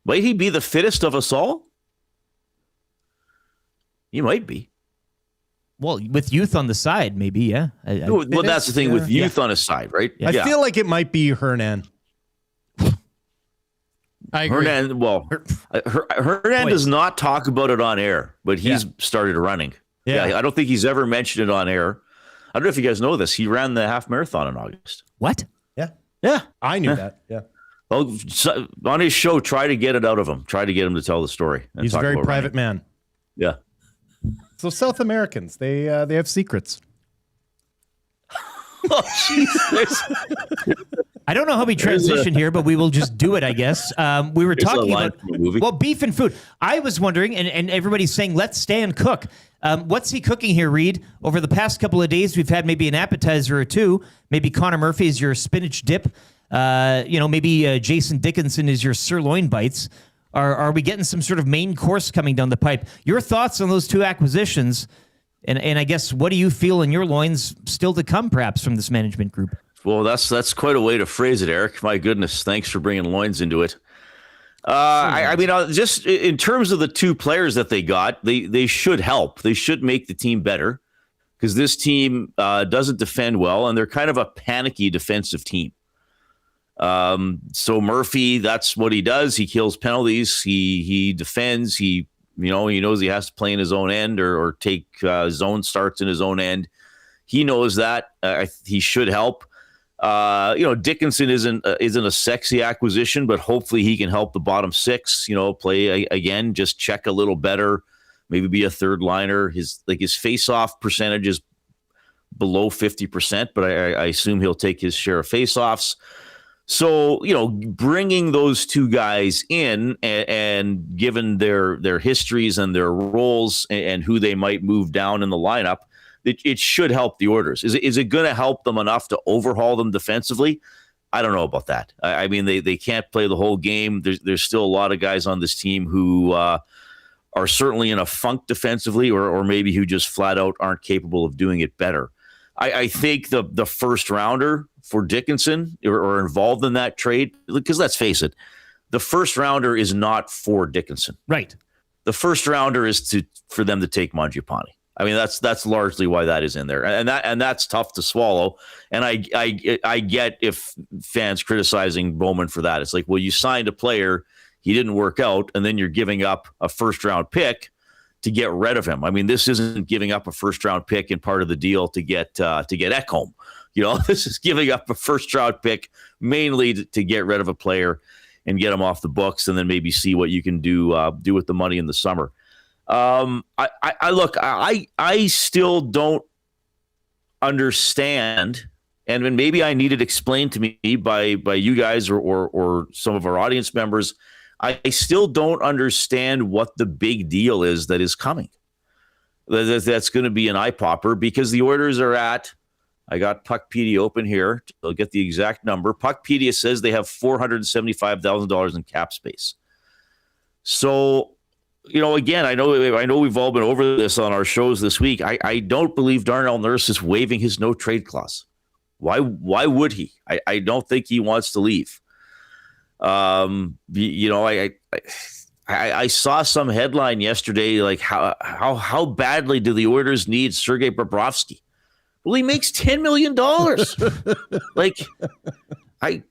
Might he be the fittest of us all? He might be. Well, with youth on the side, maybe, yeah. Well, that's the thing with youth on his side, right? I feel like it might be Hernan. I agree. Hernan, well, Hernan does not talk about it on air, but he's started running. Yeah, I don't think he's ever mentioned it on air. I don't know if you guys know this. He ran the half marathon in August. What? Yeah. I knew that. Yeah. Well, on his show, try to get it out of him. Try to get him to tell the story. He's a very private man. Yeah. So South Americans, they have secrets. Oh, jeez. I don't know how we transition here, but we will just do it, I guess. We were talking about beef and food. I was wondering, and everybody's saying, let's stay and cook. What's he cooking here, Reid? Over the past couple of days, we've had maybe an appetizer or two. Maybe Connor Murphy is your spinach dip. Maybe Jason Dickinson is your sirloin bites. Are we getting some sort of main course coming down the pipe? Your thoughts on those two acquisitions, and I guess what do you feel in your loins still to come, perhaps, from this management group? Well, that's quite a way to phrase it, Eric. My goodness, thanks for bringing loins into it. I mean, just in terms of the two players that they got, they should help. They should make the team better because this team doesn't defend well, and they're kind of a panicky defensive team. So Murphy, that's what he does. He kills penalties. He defends. He knows he has to play in his own end or take zone starts in his own end. He knows that. He should help. Dickinson isn't a sexy acquisition, but hopefully he can help the bottom six, play again, just check a little better, maybe be a third liner. His face-off percentage is below 50%, but I assume he'll take his share of face-offs. So, bringing those two guys in and given their histories and their roles and who they might move down in the lineup, it should help the Oilers. Is it going to help them enough to overhaul them defensively? I don't know about that. I mean, they can't play the whole game. There's still a lot of guys on this team who are certainly in a funk defensively or maybe who just flat out aren't capable of doing it better. I think the first rounder for Dickinson or involved in that trade, because let's face it, the first rounder is not for Dickinson. Right. The first rounder is for them to take Mangiapane. I mean, that's largely why that is in there, and that's tough to swallow. And I get if fans criticizing Bowman for that. It's like, well, you signed a player, he didn't work out, and then you're giving up a first round pick to get rid of him. I mean, this isn't giving up a first round pick in part of the deal to get Ekholm. This is giving up a first round pick mainly to get rid of a player and get him off the books, and then maybe see what you can do with the money in the summer. I still don't understand, and maybe I need it explained to me by you guys or some of our audience members. I still don't understand what the big deal is that is coming. That's going to be an eye popper because the Oilers are at, I got Puckpedia open here. I'll get the exact number. Puckpedia says they have $475,000 in cap space. So, again, I know we've all been over this on our shows this week. I don't believe Darnell Nurse is waiving his no trade clause. Why would he? I don't think he wants to leave. I saw some headline yesterday, like how badly do the Oilers need Sergei Bobrovsky? Well, he makes $10 million. Like, I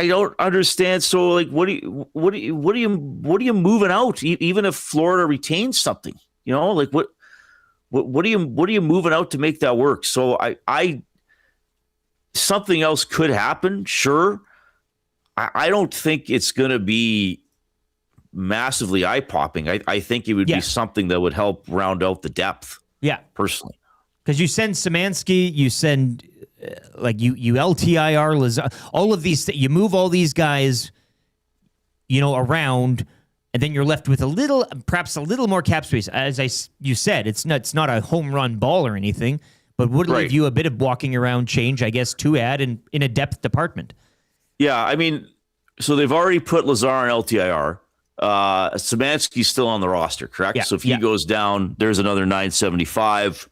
don't understand. So, like, what are you moving out? Even if Florida retains something, like what are you moving out to make that work? So I something else could happen. Sure. I don't think it's going to be massively eye popping. I think it would be something that would help round out the depth. Yeah. Personally. Because you send Szymanski, you send you LTIR, all of these, you move all these guys, around, and then you're left with perhaps a little more cap space. As you said, it's not a home run ball or anything, but would leave you a bit of walking around change, I guess, to add in a depth department. Yeah, I mean, so they've already put Lazar on LTIR. Szymanski's still on the roster, correct? Yeah, so if he goes down, there's another $975.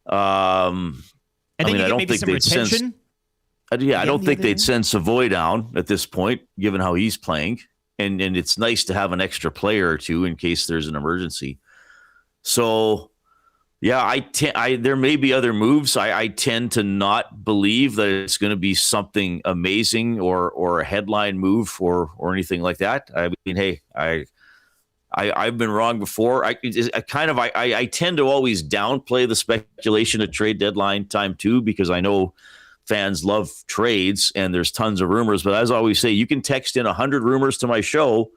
I think I don't think they'd retention. I don't think they'd send Savoy down at this point, given how he's playing. And it's nice to have an extra player or two in case there's an emergency. So, yeah, there may be other moves. I tend to not believe that it's going to be something amazing or a headline move or anything like that. I mean, hey, I've been wrong before. I tend to always downplay the speculation at trade deadline time too, because I know fans love trades and there's tons of rumors. But as I always say, you can text in 100 rumors to my show.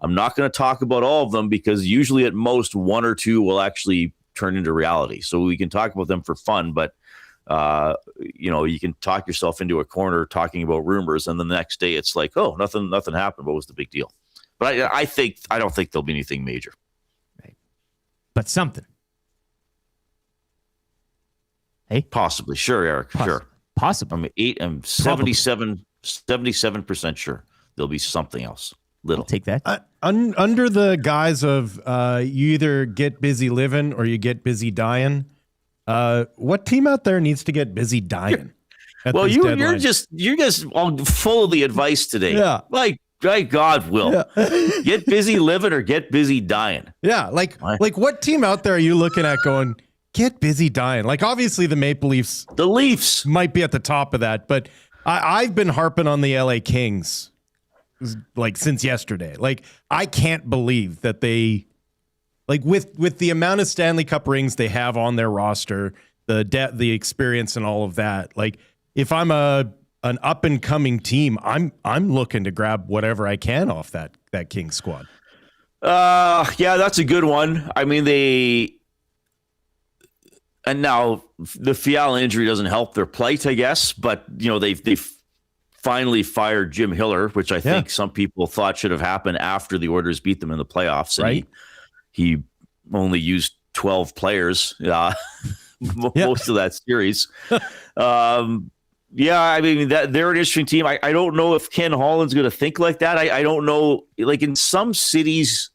I'm not going to talk about all of them because usually at most one or two will actually turn into reality. So we can talk about them for fun, but you can talk yourself into a corner talking about rumors, and the next day it's like, oh, nothing happened. What was the big deal? But I don't think there'll be anything major. Right. But something. Hey? Possibly. Sure, Eric. Sure. Possibly. I'm 77% sure there'll be something else. Little. I'll take that. Under the guise of you either get busy living or you get busy dying, what team out there needs to get busy dying? Well, you're just all full of the advice today. Yeah. Like God, Will. Yeah. Get busy living or get busy dying. Yeah. Like what team out there are you looking at going, get busy dying? Like, obviously the Maple Leafs. The Leafs might be at the top of that, but I've been harping on the LA Kings like since yesterday. Like, I can't believe that they, like, with the amount of Stanley Cup rings they have on their roster, the experience and all of that. Like, if I'm an up and coming team, I'm looking to grab whatever I can off that Kings squad. Yeah, that's a good one. I mean, and now the Fiala injury doesn't help their plight, I guess. But they've finally fired Jim Hiller, which I think some people thought should have happened after the Oilers beat them in the playoffs. And right. He only used 12 players most of that series. Yeah, I mean, they're an interesting team. I don't know if Ken Holland's going to think like that. I don't know. Like, in some cities,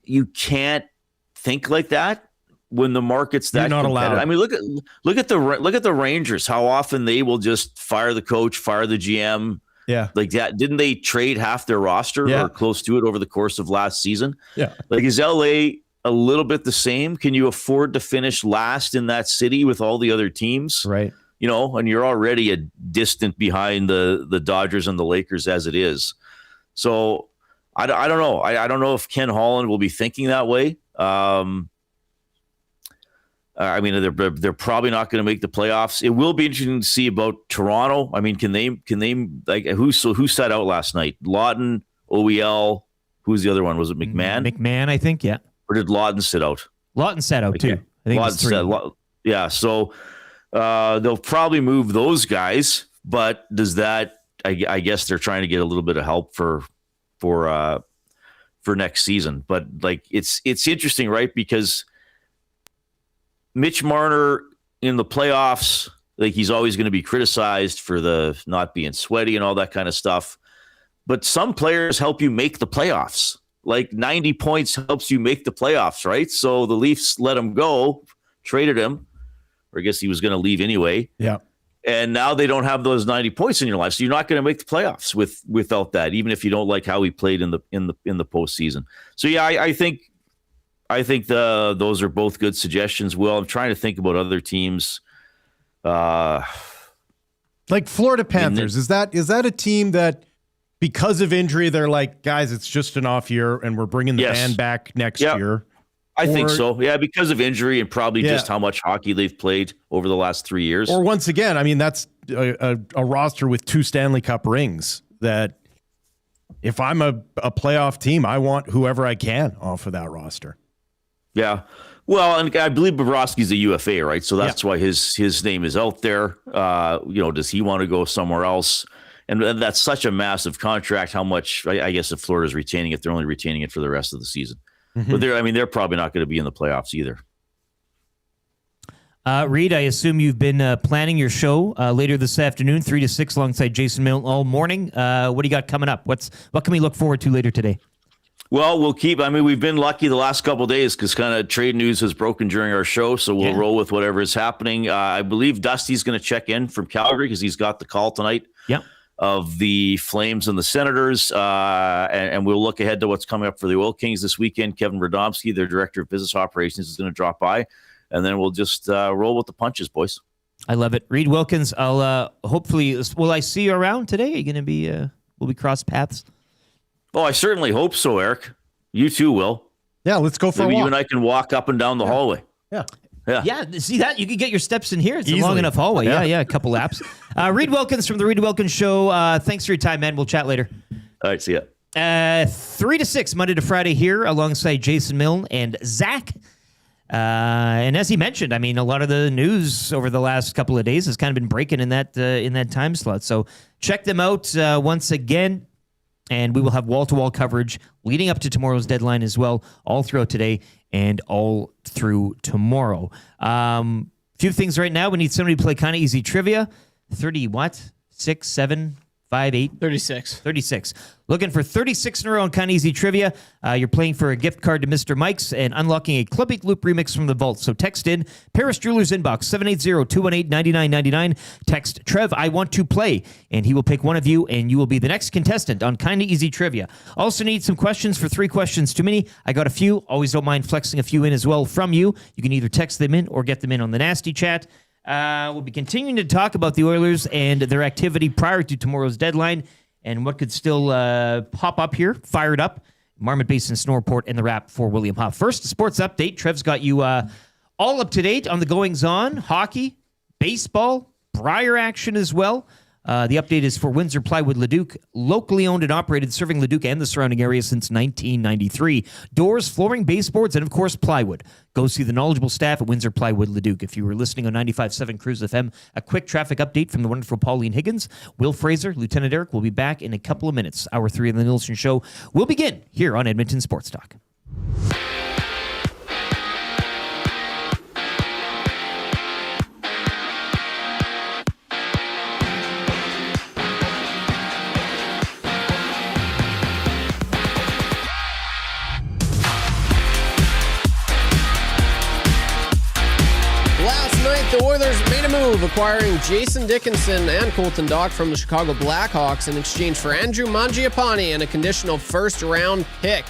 you can't think like that when the market's that You're not competitive. allowed. I mean, look at the Rangers. How often they will just fire the coach, fire the GM. Yeah, like that. Didn't they trade half their roster or close to it over the course of last season? Yeah. Like, is LA a little bit the same? Can you afford to finish last in that city with all the other teams? Right. And you're already a distant behind the Dodgers and the Lakers as it is. So I don't know. I don't know if Ken Holland will be thinking that way. I mean, they're probably not going to make the playoffs. It will be interesting to see about Toronto. I mean, can they like who sat out last night? Lawton, OEL. Who's the other one? Was it McMahon? McMahon, I think. Yeah. Or did Lawton sit out? Lawton sat out too. I think Lawton sat. Yeah. So they'll probably move those guys. But does that? I guess they're trying to get a little bit of help for next season. But like it's interesting, right? Because Mitch Marner in the playoffs, like, he's always going to be criticized for the not being sweaty and all that kind of stuff. But some players help you make the playoffs. Like 90 points helps you make the playoffs, right? So the Leafs let him go, traded him, or I guess he was going to leave anyway. Yeah. And now they don't have those 90 points in your life, so you're not going to make the playoffs without that, even if you don't like how he played in the postseason. So yeah, I think those are both good suggestions. Will, I'm trying to think about other teams. Like Florida Panthers, is that a team that, because of injury, they're like, guys, it's just an off year and we're bringing the band back next year? I think so. Yeah, because of injury and probably just how much hockey they've played over the last 3 years. Or once again, I mean, that's a roster with 2 Stanley Cup rings that if I'm a playoff team, I want whoever I can off of that roster. Yeah. Well, and I believe Bobrovsky's a UFA, right? So that's why his name is out there. Does he want to go somewhere else? And that's such a massive contract. How much, I guess, if Florida's retaining it, they're only retaining it for the rest of the season. Mm-hmm. But they're probably not going to be in the playoffs either. Reid, I assume you've been planning your show later this afternoon, 3 to 6, alongside Jason Milne all morning. What do you got coming up? What can we look forward to later today? Well, we'll keep. I mean, we've been lucky the last couple of days because kind of trade news has broken during our show, so we'll roll with whatever is happening. I believe Dusty's going to check in from Calgary because he's got the call tonight. Yep. Of the Flames and the Senators, and we'll look ahead to what's coming up for the Oil Kings this weekend. Kevin Radomski, their director of business operations, is going to drop by, and then we'll just roll with the punches, boys. I love it. Reid Wilkins, I'll hopefully, will I see you around today? Are you going to be, will we cross paths? Oh, I certainly hope so, Eric. You too will. Yeah, let's go for Maybe a walk. you and I can walk up and down the hallway. Yeah. Yeah, see that? You can get your steps in here. It's Easily. a long enough hallway. Yeah, a couple laps. Reid Wilkins from the Reid Wilkins Show. Thanks for your time, man. We'll chat later. All right, see ya. 3 to 6, Monday to Friday here alongside Jason Milne and Zach. And as he mentioned, I mean, a lot of the news over the last couple of days has kind of been breaking in that time slot. So check them out once again. And we will have wall-to-wall coverage leading up to tomorrow's deadline as well, all throughout today and all through tomorrow. Few things right now. We need somebody to play kind of easy trivia. 30 what? 6, 7, 5, 8? 36. 36. Looking for 36 in a row on kind of easy trivia. You're playing for a gift card to Mr. Mike's and unlocking a Club 8 Loop remix from the vault. So text in Paris Jewelers inbox 780-218-9999. Text Trev, I want to play, and he will pick one of you, and you will be the next contestant on kind of easy trivia. Also need some questions for 3 questions too many. I got a few. Always don't mind flexing a few in as well from you. You can either text them in or get them in on the nasty chat. We'll be continuing to talk about the Oilers and their activity prior to tomorrow's deadline and what could still pop up here, fired up. Marmot Basin Snow Report and the wrap for William Huff. First, a sports update. Trev's got you all up to date on the goings-on, hockey, baseball, Briar action as well. The update is for Windsor Plywood Leduc, locally owned and operated, serving Leduc and the surrounding area since 1993. Doors, flooring, baseboards, and of course, plywood. Go see the knowledgeable staff at Windsor Plywood Leduc. If you were listening on 95.7 Cruise FM, a quick traffic update from the wonderful Pauline Higgins. Will Fraser, Lieutenant Eric, will be back in a couple of minutes. Hour 3 of the Nielson Show will begin here on Edmonton Sports Talk. The Oilers made a move acquiring Jason Dickinson and Colton Dach from the Chicago Blackhawks in exchange for Andrew Mangiapane and a conditional first-round pick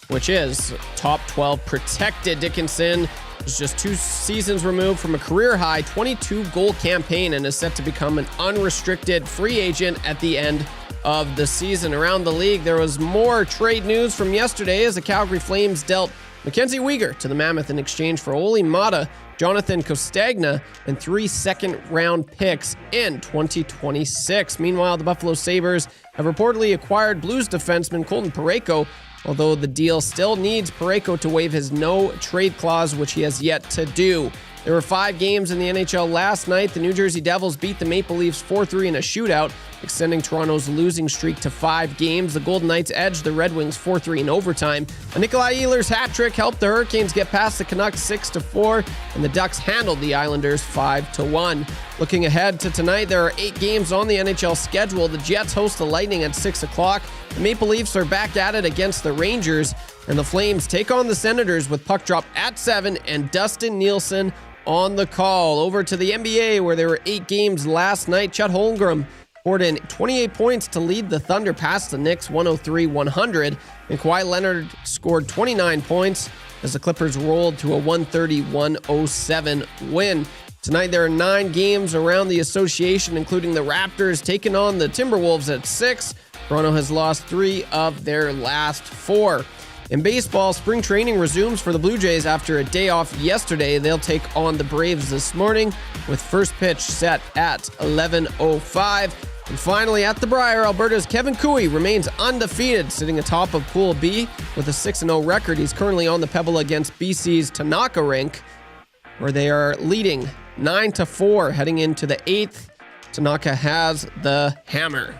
which is top 12 protected. Dickinson is just 2 seasons removed from a career-high 22-goal campaign and is set to become an unrestricted free agent at the end of the season. Around the league, there was more trade news from yesterday as the Calgary Flames dealt Mackenzie Weegar to the Mammoth in exchange for Olli Mata, Jonathan Costagna, and 3 second-round picks in 2026. Meanwhile, the Buffalo Sabres have reportedly acquired Blues defenseman Colton Parayko, although the deal still needs Parayko to waive his no-trade clause, which he has yet to do. There were 5 games in the NHL last night. The New Jersey Devils beat the Maple Leafs 4-3 in a shootout, extending Toronto's losing streak to 5 games. The Golden Knights edged the Red Wings 4-3 in overtime. A Nikolai Ehlers hat trick helped the Hurricanes get past the Canucks 6-4, and the Ducks handled the Islanders 5-1. Looking ahead to tonight, there are 8 games on the NHL schedule. The Jets host the Lightning at 6 o'clock. The Maple Leafs are back at it against the Rangers, and the Flames take on the Senators with puck drop at 7 and Dustin Nielson on the call. Over to the NBA, where there were 8 games last night. Chet Holmgren poured in 28 points to lead the Thunder past the Knicks 103-100, and Kawhi Leonard scored 29 points as the Clippers rolled to a 130-107 win. Tonight there are 9 games around the association, including the Raptors taking on the Timberwolves at 6. Toronto has lost 3 of their last 4. In baseball, spring training resumes for the Blue Jays after a day off yesterday. They'll take on the Braves this morning with first pitch set at 11:05. And finally, at the Briar, Alberta's Kevin Cooey remains undefeated, sitting atop of Pool B with a 6-0 record. He's currently on the pebble against BC's Tanaka rink, where they are leading 9-4 heading into the 8th. Tanaka has the hammer.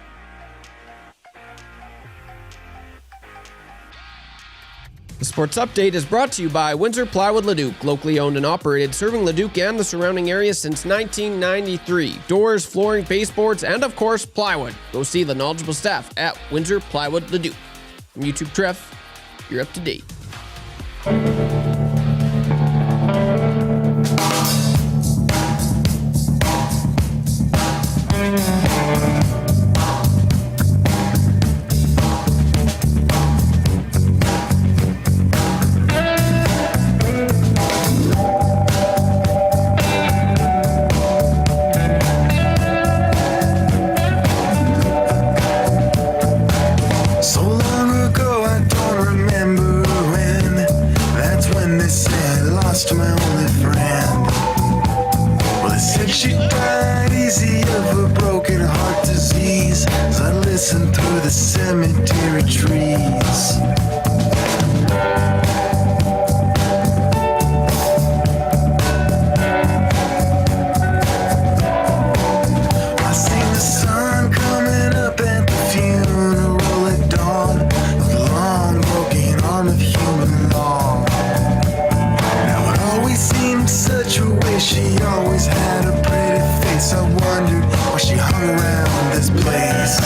The Sports Update is brought to you by Windsor Plywood Leduc, locally owned and operated, serving Leduc and the surrounding area since 1993. Doors, flooring, baseboards, and of course, plywood. Go see the knowledgeable staff at Windsor Plywood Leduc. From YouTube Trev, you're up to date. So long ago, I don't remember when. That's when they said I lost my only friend. Well, they said she died easy of a broken heart disease. As I listened through the cemetery trees. I seen the sun coming up at the funeral at dawn of the long broken arm of human law. Now it always seemed such a waste. She always had a pretty face. I wondered why she hung around this place.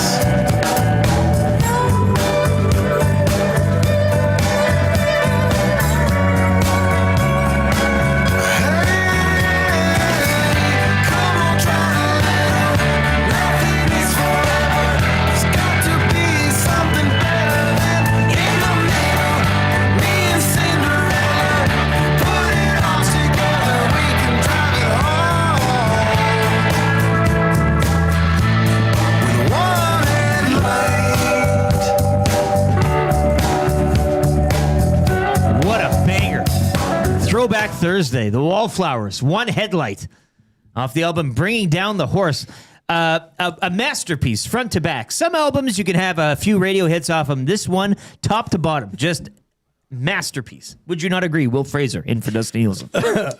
Throwback Thursday, the Wallflowers, One Headlight, off the album Bringing Down the Horse. A masterpiece, front to back. Some albums you can have a few radio hits off them. This one, top to bottom, just masterpiece. Would you not agree? Will Fraser in for Dustin Nielsen. Bill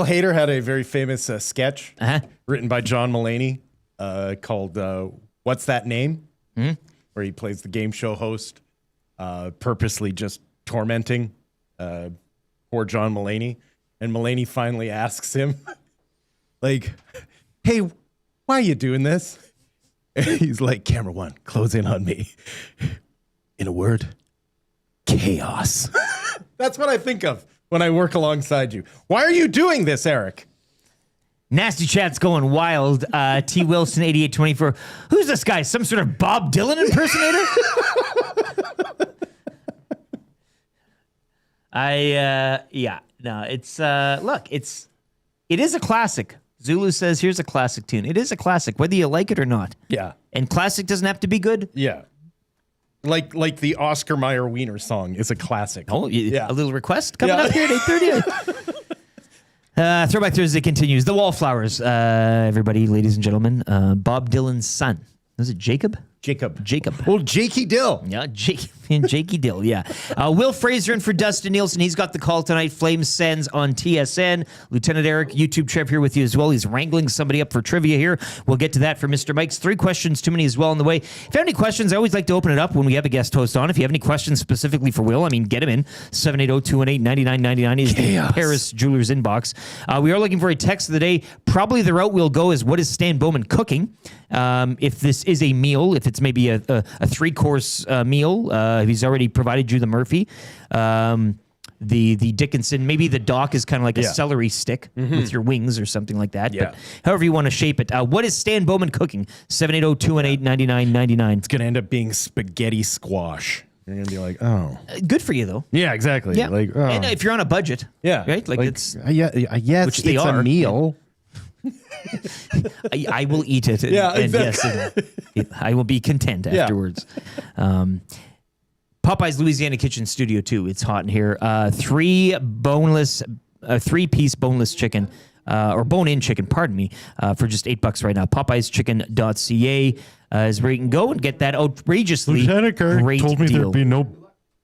Hader had a very famous sketch written by John Mulaney called What's That Name? Where he plays the game show host, purposely just tormenting poor John Mulaney. And Mulaney finally asks him, like, hey, why are you doing this? And he's like, camera one, close in on me. In a word, chaos. That's what I think of when I work alongside you. Why are you doing this, Eric? Nasty chat's going wild. T. Wilson, 8824. Who's this guy? Some sort of Bob Dylan impersonator? It is a classic. Zulu says, here's a classic tune. It is a classic, whether you like it or not. Yeah. And classic doesn't have to be good. Yeah. Like the Oscar Mayer Wiener song is a classic. Oh, yeah. A little request coming up here at 8:30. Throwback Thursday continues. The Wallflowers, everybody, ladies and gentlemen. Bob Dylan's son. Was it Jacob? Jacob. Well, Jakey Dill. Yeah, Jakey Dill, yeah. Will Fraser in for Dustin Nielsen. He's got the call tonight. Flames Sens on TSN. Lieutenant Eric, YouTube Trev here with you as well. He's wrangling somebody up for trivia here. We'll get to that for Mr. Mike's. 3 questions too many as well on the way. If you have any questions, I always like to open it up when we have a guest host on. If you have any questions specifically for Will, get him in. 780-218-9999 is the Paris Jewelers inbox. We are looking for a text of the day. Probably the route we'll go is, what is Stan Bowman cooking? If this is a meal, if it's maybe a 3-course meal, if he's already provided you the Murphy, the Dickinson, maybe the Doc is kind of like a celery stick with your wings or something like that. Yeah. But however you want to shape it. What is Stan Bowman cooking? 780-218-9999. It's going to end up being spaghetti squash. You're going to be like, oh. Good for you, though. Yeah, exactly. Yeah. Like, oh. And if you're on a budget. Yeah. Right? Like it's... yes, which they it's are. a meal. I will eat it. And, exactly. Yes, I will be content afterwards. Popeye's Louisiana Kitchen Studio 2. It's hot in here. 3-piece boneless chicken, or bone-in chicken, pardon me, for just $8 right now. PopeyesChicken.ca is where you can go and get that outrageously Lieutenant great told me deal. there'd be no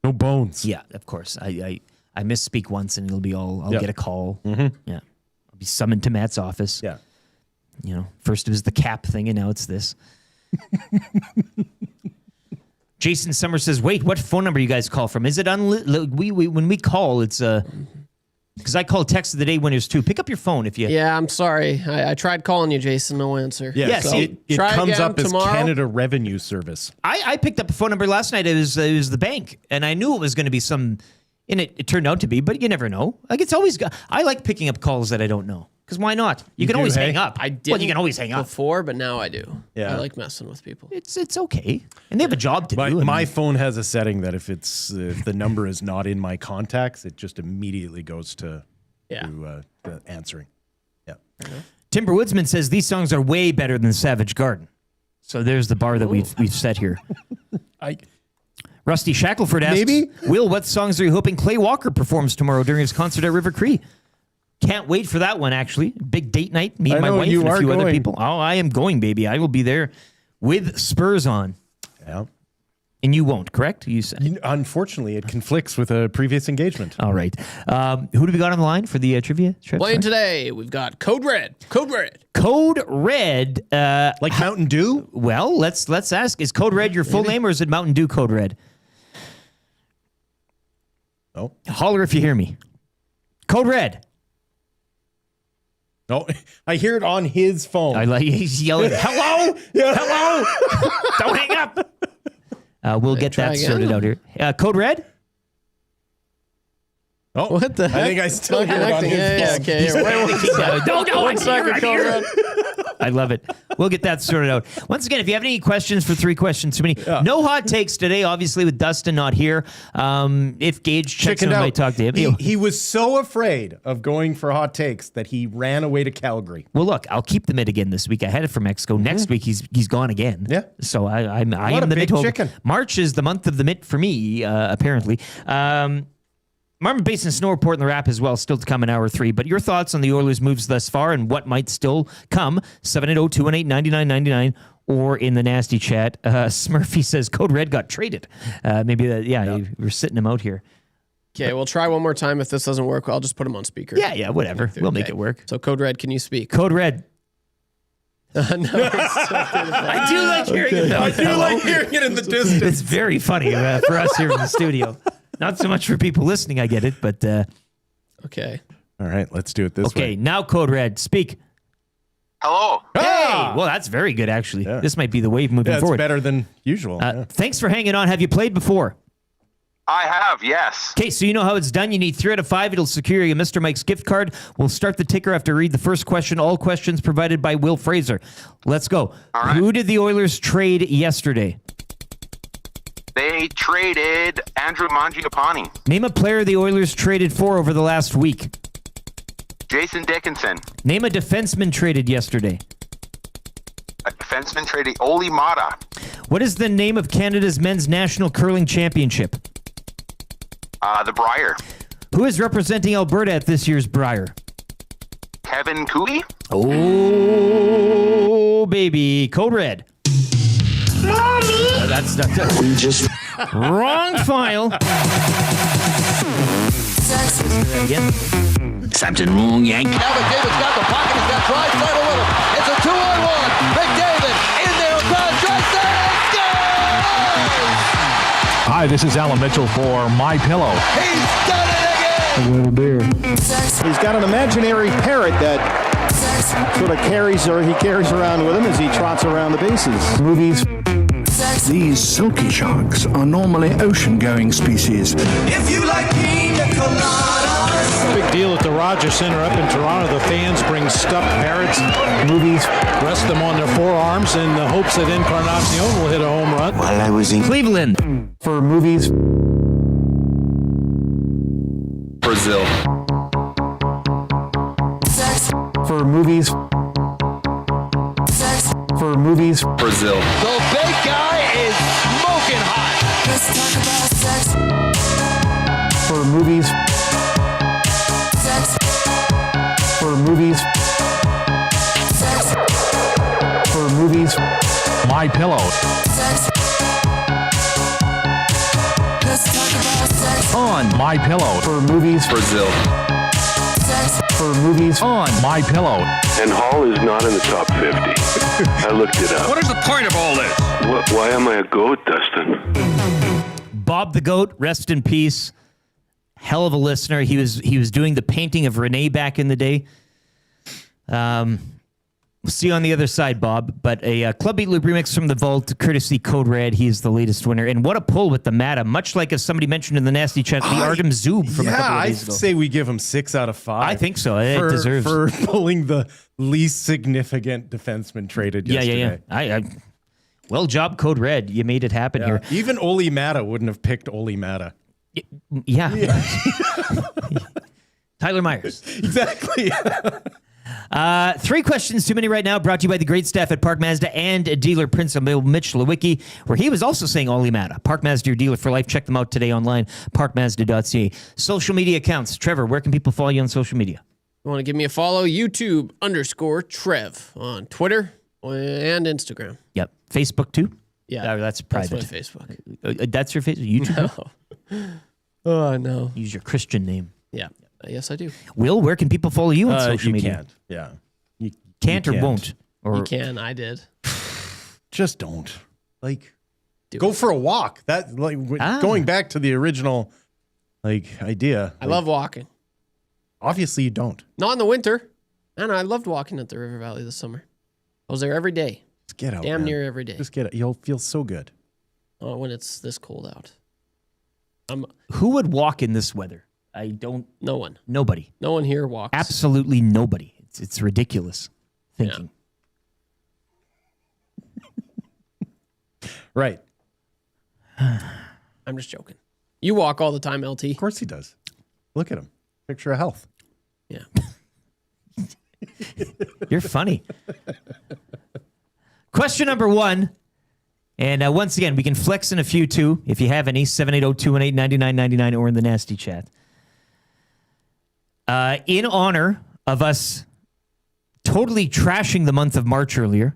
bones. Yeah, of course. I misspeak once and it'll be all. I'll get a call. Mm-hmm. Yeah, I'll be summoned to Matt's office. Yeah. First it was the cap thing, and now it's this. Jason Summers says, "Wait, what phone number you guys call from? Is it when we call? It's Because I called text of the day winners too. Pick up your phone if you. Yeah, I'm sorry. I tried calling you, Jason. No answer. Yeah, So it try comes again up as tomorrow. Canada Revenue Service. I picked up a phone number last night. It was the bank, and I knew it was going to be some. And it turned out to be, but you never know. Like it's always. I like picking up calls that I don't know. Because why not? You can always hang up. I did. Well, you can always hang up before, but now I do. Yeah. I like messing with people. It's okay, and they have a job to do. My phone has a setting that if the number is not in my contacts, it just immediately goes to the answering. Yeah. Timber Woodsman says these songs are way better than Savage Garden. So there's the bar that we've set here. Rusty Shackelford asks, Will, what songs are you hoping Clay Walker performs tomorrow during his concert at River Cree? Can't wait for that one, actually. Big date night. Me and my wife and a few other people. Oh, I am going, baby. I will be there with Spurs on. Yeah. And you won't, correct? You said. Unfortunately, it conflicts with a previous engagement. All right. Who do we got on the line for the trivia? Playing today, we've got Code Red. Code Red. Code Red. Like Mountain Dew? Well, let's ask. Is Code Red your full name or is it Mountain Dew Code Red? Oh. Holler if you hear me. Code Red. No, I hear it on his phone. I like he's yelling, "Hello, hello!" Don't hang up. We'll get that sorted out here. Code Red. Oh, what the heck? I think I still hear it on his phone. Okay. Don't. I love it. We'll get that sorted out. Once again, if you have any questions for 3 questions too many, no hot takes today. Obviously, with Dustin not here, if Gage checks in, I might talk to him. He was so afraid of going for hot takes that he ran away to Calgary. Well, look, I'll keep the mid again this week. I had it for Mexico. Next week, he's gone again. Yeah. So I am the big mid. chicken. March is the month of the mid for me, apparently. Marmot Basin Snow Report in the wrap as well, still to come in hour 3. But your thoughts on the Oilers' moves thus far and what might still come, 780-218-9999 or in the nasty chat. Smurfy says Code Red got traded. We're sitting him out here. Okay, we'll try one more time. If this doesn't work, I'll just put him on speaker. Yeah, whatever. We'll make it work. So Code Red, can you speak? Code Red. I do like hearing it, though. I do like hearing it in the distance. It's very funny for us here in the studio. Not so much for people listening, I get it, but... Okay. All right, let's do it this way. Okay, now Code Red, speak. Hello. Hey! Well, that's very good, actually. Yeah. This might be the wave moving forward. It's better than usual. Thanks for hanging on. Have you played before? I have, yes. Okay, so you know how it's done. You need 3 out of 5. It'll secure you a Mr. Mike's gift card. We'll start the ticker after read the first question. All questions provided by Will Fraser. Let's go. All right. Who did the Oilers trade yesterday? They traded Andrew Mangiapane. Name a player the Oilers traded for over the last week. Jason Dickinson. Name a defenseman traded yesterday. A defenseman traded Oli Mata. What is the name of Canada's men's national curling championship? The Briar. Who is representing Alberta at this year's Briar? Kevin Cooey. Oh, baby. Code Red. Mommy. That's we just wrong file. Again. Something wrong, Yank. Now McDavid's got the pocket. He's got Drysdale a little. It's a 2-on-1. McDavid in there across Drysdale. Scores! Hi, this is Alan Mitchell for My Pillow. He's done it again. A little beer. He's got an imaginary parrot that sort of carries around with him as he trots around the bases. Movies. These silky sharks are normally ocean-going species. If you like pina coladas. Big deal at the Rogers Center up in Toronto. The fans bring stuffed parrots. Movies. Rest them on their forearms in the hopes that Encarnacion will hit a home run. While I was in Cleveland. For movies. Brazil. For movies. For movies. Brazil. The big guy is smoking hot. For movies. For movies. For movies. My Pillow. On My Pillow. For movies. Brazil. For movies. On My Pillow. And Hall is not in the top 50. I looked it up. What is the point of all this? Why am I a goat, Dustin? Bob the Goat, rest in peace. hell of a listener. He was doing the painting of Renee back in the day. We'll see you on the other side, Bob. But a Club Beat Loop remix from the Vault, courtesy Code Red. He is the latest winner. And what a pull with the Mata. Much like as somebody mentioned in the Nasty Chat, the Artem Zub from a couple of days ago. I'd say we give him 6 out of 5. I think so. It deserves. For pulling the least significant defenseman traded yesterday. Yeah. Well job, Code Red. You made it happen here. Even Oli Mata wouldn't have picked Oli Mata. Yeah. Tyler Myers. Exactly. 3 questions too many right now, brought to you by the great staff at Park Mazda and dealer Principal Mitch Lewicki, where he was also saying Oli Mata. Park Mazda, your dealer for life. Check them out today online, parkmazda.ca. Social media accounts. Trevor, where can people follow you on social media? You want to give me a follow? YouTube_Trev on Twitter and Instagram. Yep. Facebook too? Yeah. That's private. That's my Facebook. That's your Facebook? YouTube? No. Oh, no. Use your Christian name. Yeah. Yes, I do. Will, where can people follow you on social media? You can't. Yeah. You can't or won't? Or you can. I did. Just don't. Go for a walk. That going back to the original idea. I love walking. Obviously you don't. Not in the winter. And I loved walking at the River Valley this summer. I was there every day. Just get out. Damn man. near every day. Just get out. You'll feel so good. When it's this cold out. Who would walk in this weather? I don't. No one. Nobody. No one here walks. Absolutely nobody. It's ridiculous thinking. Yeah. Right. I'm just joking. You walk all the time, LT. Of course he does. Look at him. Picture of health. Yeah. You're funny. Question number 1. And once again, we can flex in a few too. If you have any, 780-218-9999 or in the Nasty Chat. In honor of us totally trashing the month of March earlier,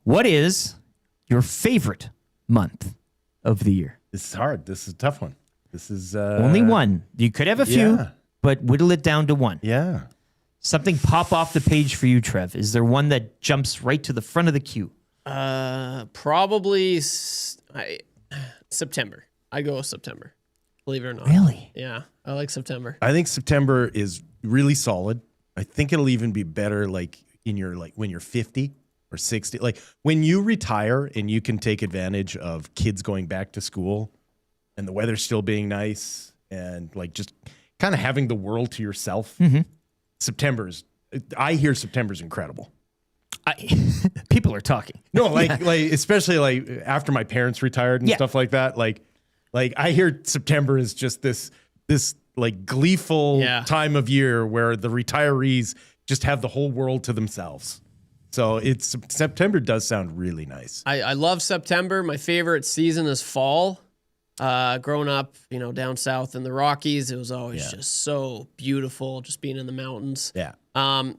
what is your favorite month of the year? This is hard. This is a tough one. This is only one. You could have a few, but whittle it down to one. Yeah. Something pop off the page for you, Trev. Is there one that jumps right to the front of the queue? Probably September. I go with September. Believe it or not. Really? Yeah, I like September. I think September is really solid. I think it'll even be better in your when you're 50 or 60. Like when you retire and you can take advantage of kids going back to school and the weather still being nice and just kind of having the world to yourself. I hear September's incredible. People are talking. No, especially after my parents retired and stuff like that. Like I hear September is just this gleeful time of year where the retirees just have the whole world to themselves. So September does sound really nice. I love September. My favorite season is fall. Growing up, down south in the Rockies, it was always just so beautiful, just being in the mountains. Yeah. And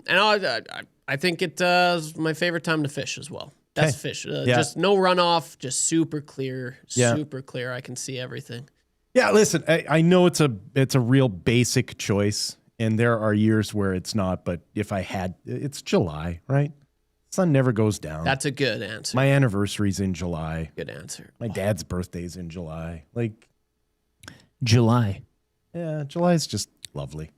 I think it's my favorite time to fish as well. That's fish. Just no runoff, just super clear, super clear. I can see everything. Yeah, listen, I know it's a real basic choice, and there are years where it's not, but if I had, it's July, right? Sun never goes down. That's a good answer. My anniversary's in July. Good answer. My dad's birthday's in July. July. Yeah, July's just lovely.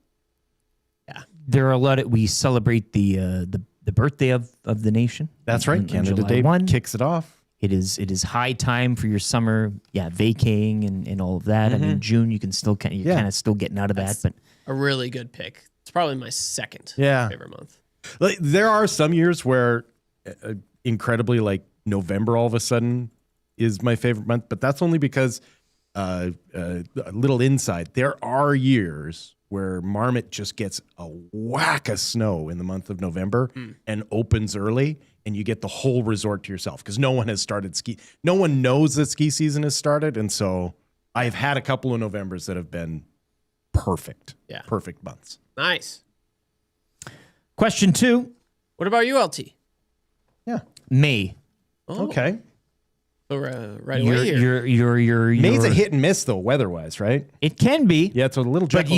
Yeah. There are a lot we celebrate the birthday of the nation. That's right. Canada July Day 1 kicks it off. It is high time for your summer, vacaying and all of that. I mean, June you can still kind of still getting out of that, but a really good pick. It's probably my second favorite month. There are some years where incredibly November all of a sudden is my favorite month, but that's only because a little inside. There are years where Marmot just gets a whack of snow in the month of November and opens early, and you get the whole resort to yourself because no one has started ski. No one knows that ski season has started, and so I've had a couple of Novembers that have been perfect. Yeah, perfect months. Nice. Question 2. What about you, LT? Yeah, May. Oh. Okay. So, right away here. You're May's a hit and miss though, weather-wise, right? It can be. Yeah, it's a little. But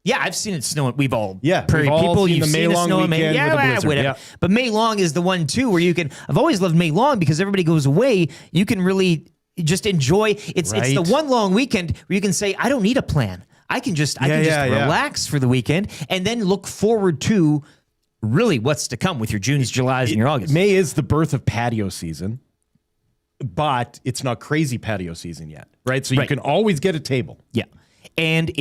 Yeah. I've seen it snowing. We've all we've all people seen you've the seen May it long snow in May. weekend with a blizzard, whatever. yeah. But May long is the one too where you can. I've always loved May long because everybody goes away. You can really just enjoy. It's the one long weekend where you can say, I don't need a plan. I can just relax for the weekend and then look forward to really what's to come with your Junes, Julys, and your August. May is the birth of patio season, but it's not crazy patio season yet, right? So you can always get a table. Yeah. And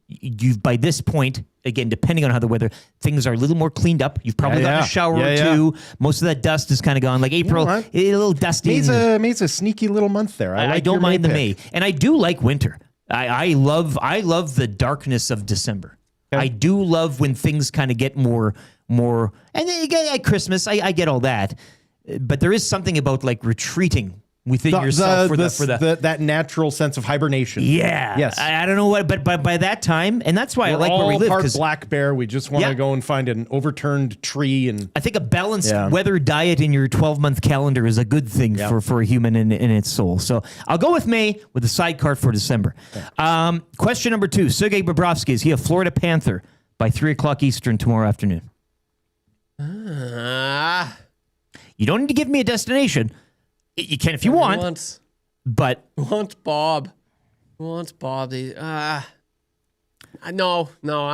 you've by this point, again, depending on how the weather, things are a little more cleaned up. You've probably gotten a shower or two. Most of that dust is kind of gone. Like April, a little dusty. May's a sneaky little month there. I don't mind the May. And I do like winter. I love the darkness of December. Okay. I do love when things kind of get more, and then you get at Christmas. I get all that. But there is something about like retreating within yourself for that natural sense of hibernation. Yeah. Yes. I don't know what, but by that time, and that's why I like where we live. Part black bear. We just want to go and find an overturned tree. And I think a balanced weather diet in your 12-month calendar is a good thing for a human in its soul. So I'll go with May with the sidecar for December. Question number 2. Sergei Bobrovsky, is he a Florida Panther by 3 o'clock Eastern tomorrow afternoon? You don't need to give me a destination. You can if you want, but Who wants Bob? No,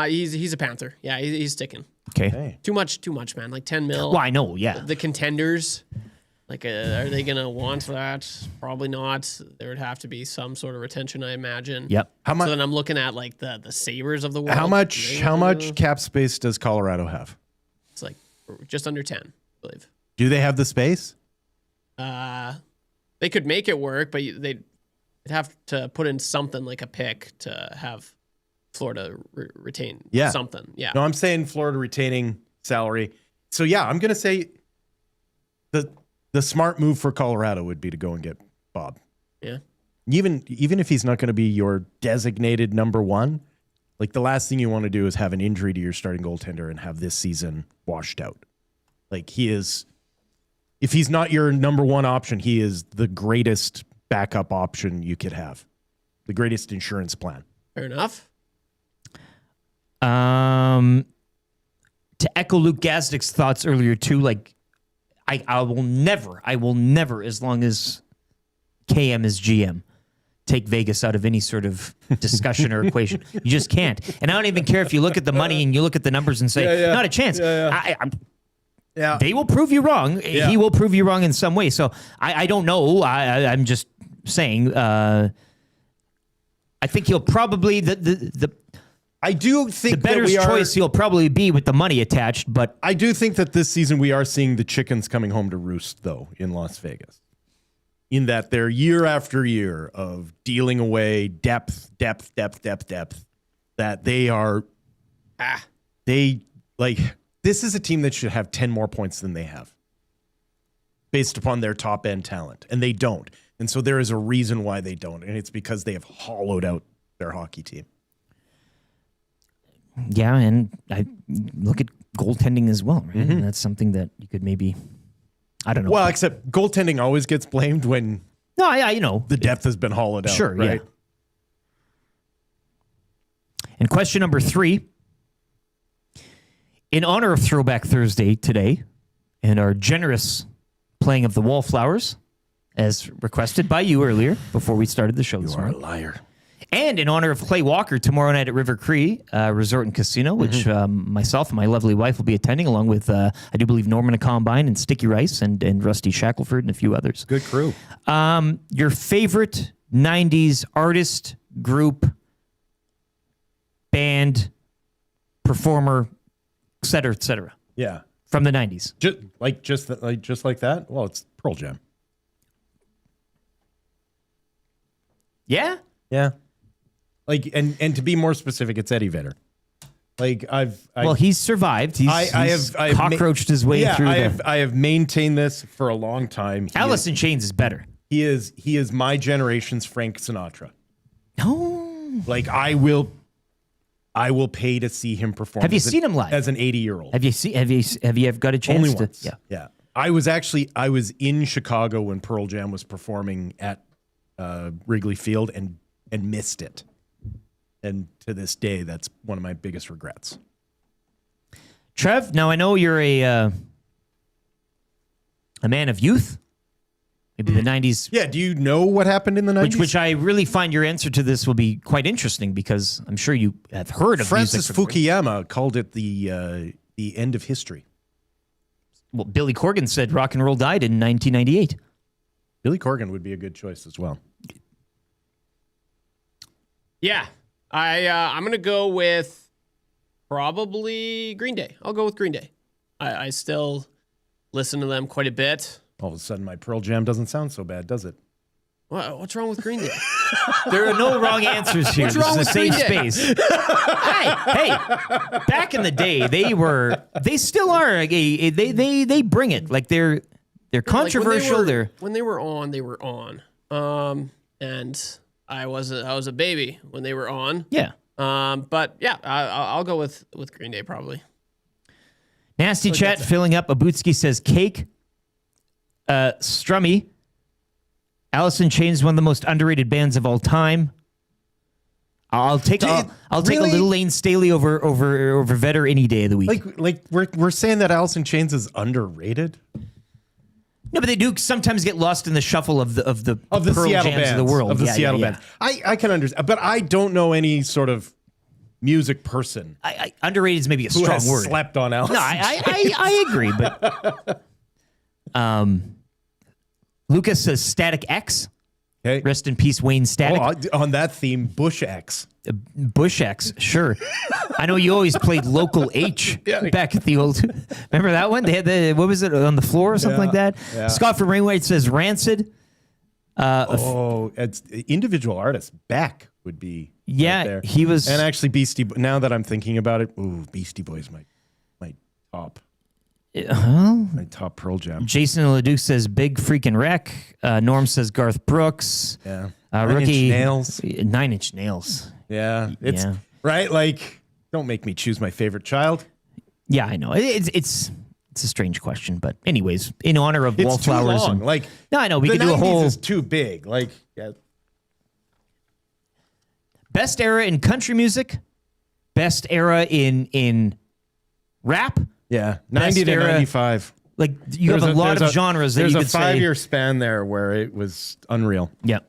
he's a Panther. Yeah, he's sticking. Okay. Too much, man. Like 10 mil. Well, I know. Yeah. The Contenders, like, are they gonna want that? Probably not. There would have to be some sort of retention, I imagine. Yep. How much? So then I'm looking at like the Sabres of the world. How much cap space does Colorado have? It's like just under 10, I believe. Do they have the space? They could make it work, but they'd have to put in something like a pick to have Florida retain something. Yeah. No, I'm saying Florida retaining salary. So yeah, I'm gonna say the smart move for Colorado would be to go and get Bob. Yeah. Even if he's not going to be your designated number one, like the last thing you want to do is have an injury to your starting goaltender and have this season washed out. Like he is. If he's not your number one option, he is the greatest backup option you could have. The greatest insurance plan. Fair enough. To echo Luke Gazdic's thoughts earlier too, like I will never, as long as KM is GM, take Vegas out of any sort of discussion or equation. You just can't. And I don't even care if you look at the money and you look at the numbers and say, not a chance. Yeah. They will prove you wrong. Yeah. He will prove you wrong in some way. So I don't know. I'm just saying. I think he'll probably I do think the better choice he'll probably be with the money attached. But I do think that this season we are seeing the chickens coming home to roost, though, in Las Vegas. In that they're year after year of dealing away depth. That they are, this is a team that should have 10 more points than they have based upon their top end talent. And they don't. And so there is a reason why they don't. And it's because they have hollowed out their hockey team. Yeah. And I look at goaltending as well, right? Mm-hmm. That's something that you could maybe, I don't know. Well, except goaltending always gets blamed when the depth has been hollowed out. Sure. Right. Yeah. And question number 3. In honor of Throwback Thursday today and our generous playing of the Wallflowers, as requested by you earlier before we started the show this morning. You are a liar. And in honor of Clay Walker tomorrow night at River Cree Resort and Casino, which myself and my lovely wife will be attending, along with, I do believe, Norman Combine and Sticky Rice and Rusty Shackelford and a few others. Good crew. Your favorite 90s artist, group, band, performer, et cetera, et cetera. Yeah. From the 90s. Just like that? Well, it's Pearl Jam. Yeah? Yeah. Like, and to be more specific, it's Eddie Vedder. Like, well, he's survived. He's cockroached his way through. I have maintained this for a long time. Alice in Chains is better. He is my generation's Frank Sinatra. No. Like, I will pay to see him perform. Have you seen him live as an 80-year-old? Have you ever got a chance? Only once. Yeah. I was in Chicago when Pearl Jam was performing at Wrigley Field and missed it. And to this day, that's one of my biggest regrets. Trev, now I know you're a man of youth. Maybe the 90s. Yeah, do you know what happened in the 90s? Which I really find your answer to this will be quite interesting because I'm sure you have heard of Francis music. Fukuyama called it the end of history. Well, Billy Corgan said rock and roll died in 1998. Billy Corgan would be a good choice as well. Yeah, I'm gonna go with probably Green Day. I'll go with Green Day. I still listen to them quite a bit. All of a sudden, my Pearl Jam doesn't sound so bad, does it? What's wrong with Green Day? There are no wrong answers here. What's wrong this is a with safe Green Day? space. hey, back in the day, they still are. They bring it. Like they're controversial. When they were on, they were on. And I was a baby when they were on. Yeah. But yeah, I'll go with Green Day probably. Nasty chat filling up. Abutsky says cake. Strummy. Alice in Chains is one of the most underrated bands of all time. I'll take a little Lane Staley over Vedder any day of the week. Like we're saying that Alice in Chains is underrated. No, but they do sometimes get lost in the shuffle of the Pearl Seattle Jams bands, of the world. of the Seattle bands. I can understand, but I don't know any sort of music person. Underrated is maybe a strong who has word. Slept on Alice. No, I agree, but Lucas says Static X. Okay. Rest in peace, Wayne Static. On that theme, Bush X. Bush X, sure. I know you always played Local H back at the old. Remember that one? They had what was it, On the Floor or something like that? Yeah. Scott from Rainwhite says Rancid. It's individual artists. Beck would be. Yeah, right there. he was. And actually, now that I'm thinking about it, Beastie Boys might top. My top Pearl Jam. Jason Leduc says Big Freaking Wreck. Norm says Garth Brooks. Yeah. Rookie 9 Inch Nails. Yeah. It's right. Like, don't make me choose my favorite child. Yeah, I know. It's a strange question, but anyways, in honor of Wallflowers. Too long. No, I know we the could do a 90s whole. Is too big. Like, yeah. Best era in country music. Best era in rap. Yeah, 90 to 95. Like you have a lot of genres that you could say. There's a 5-year span there where it was unreal. Yeah.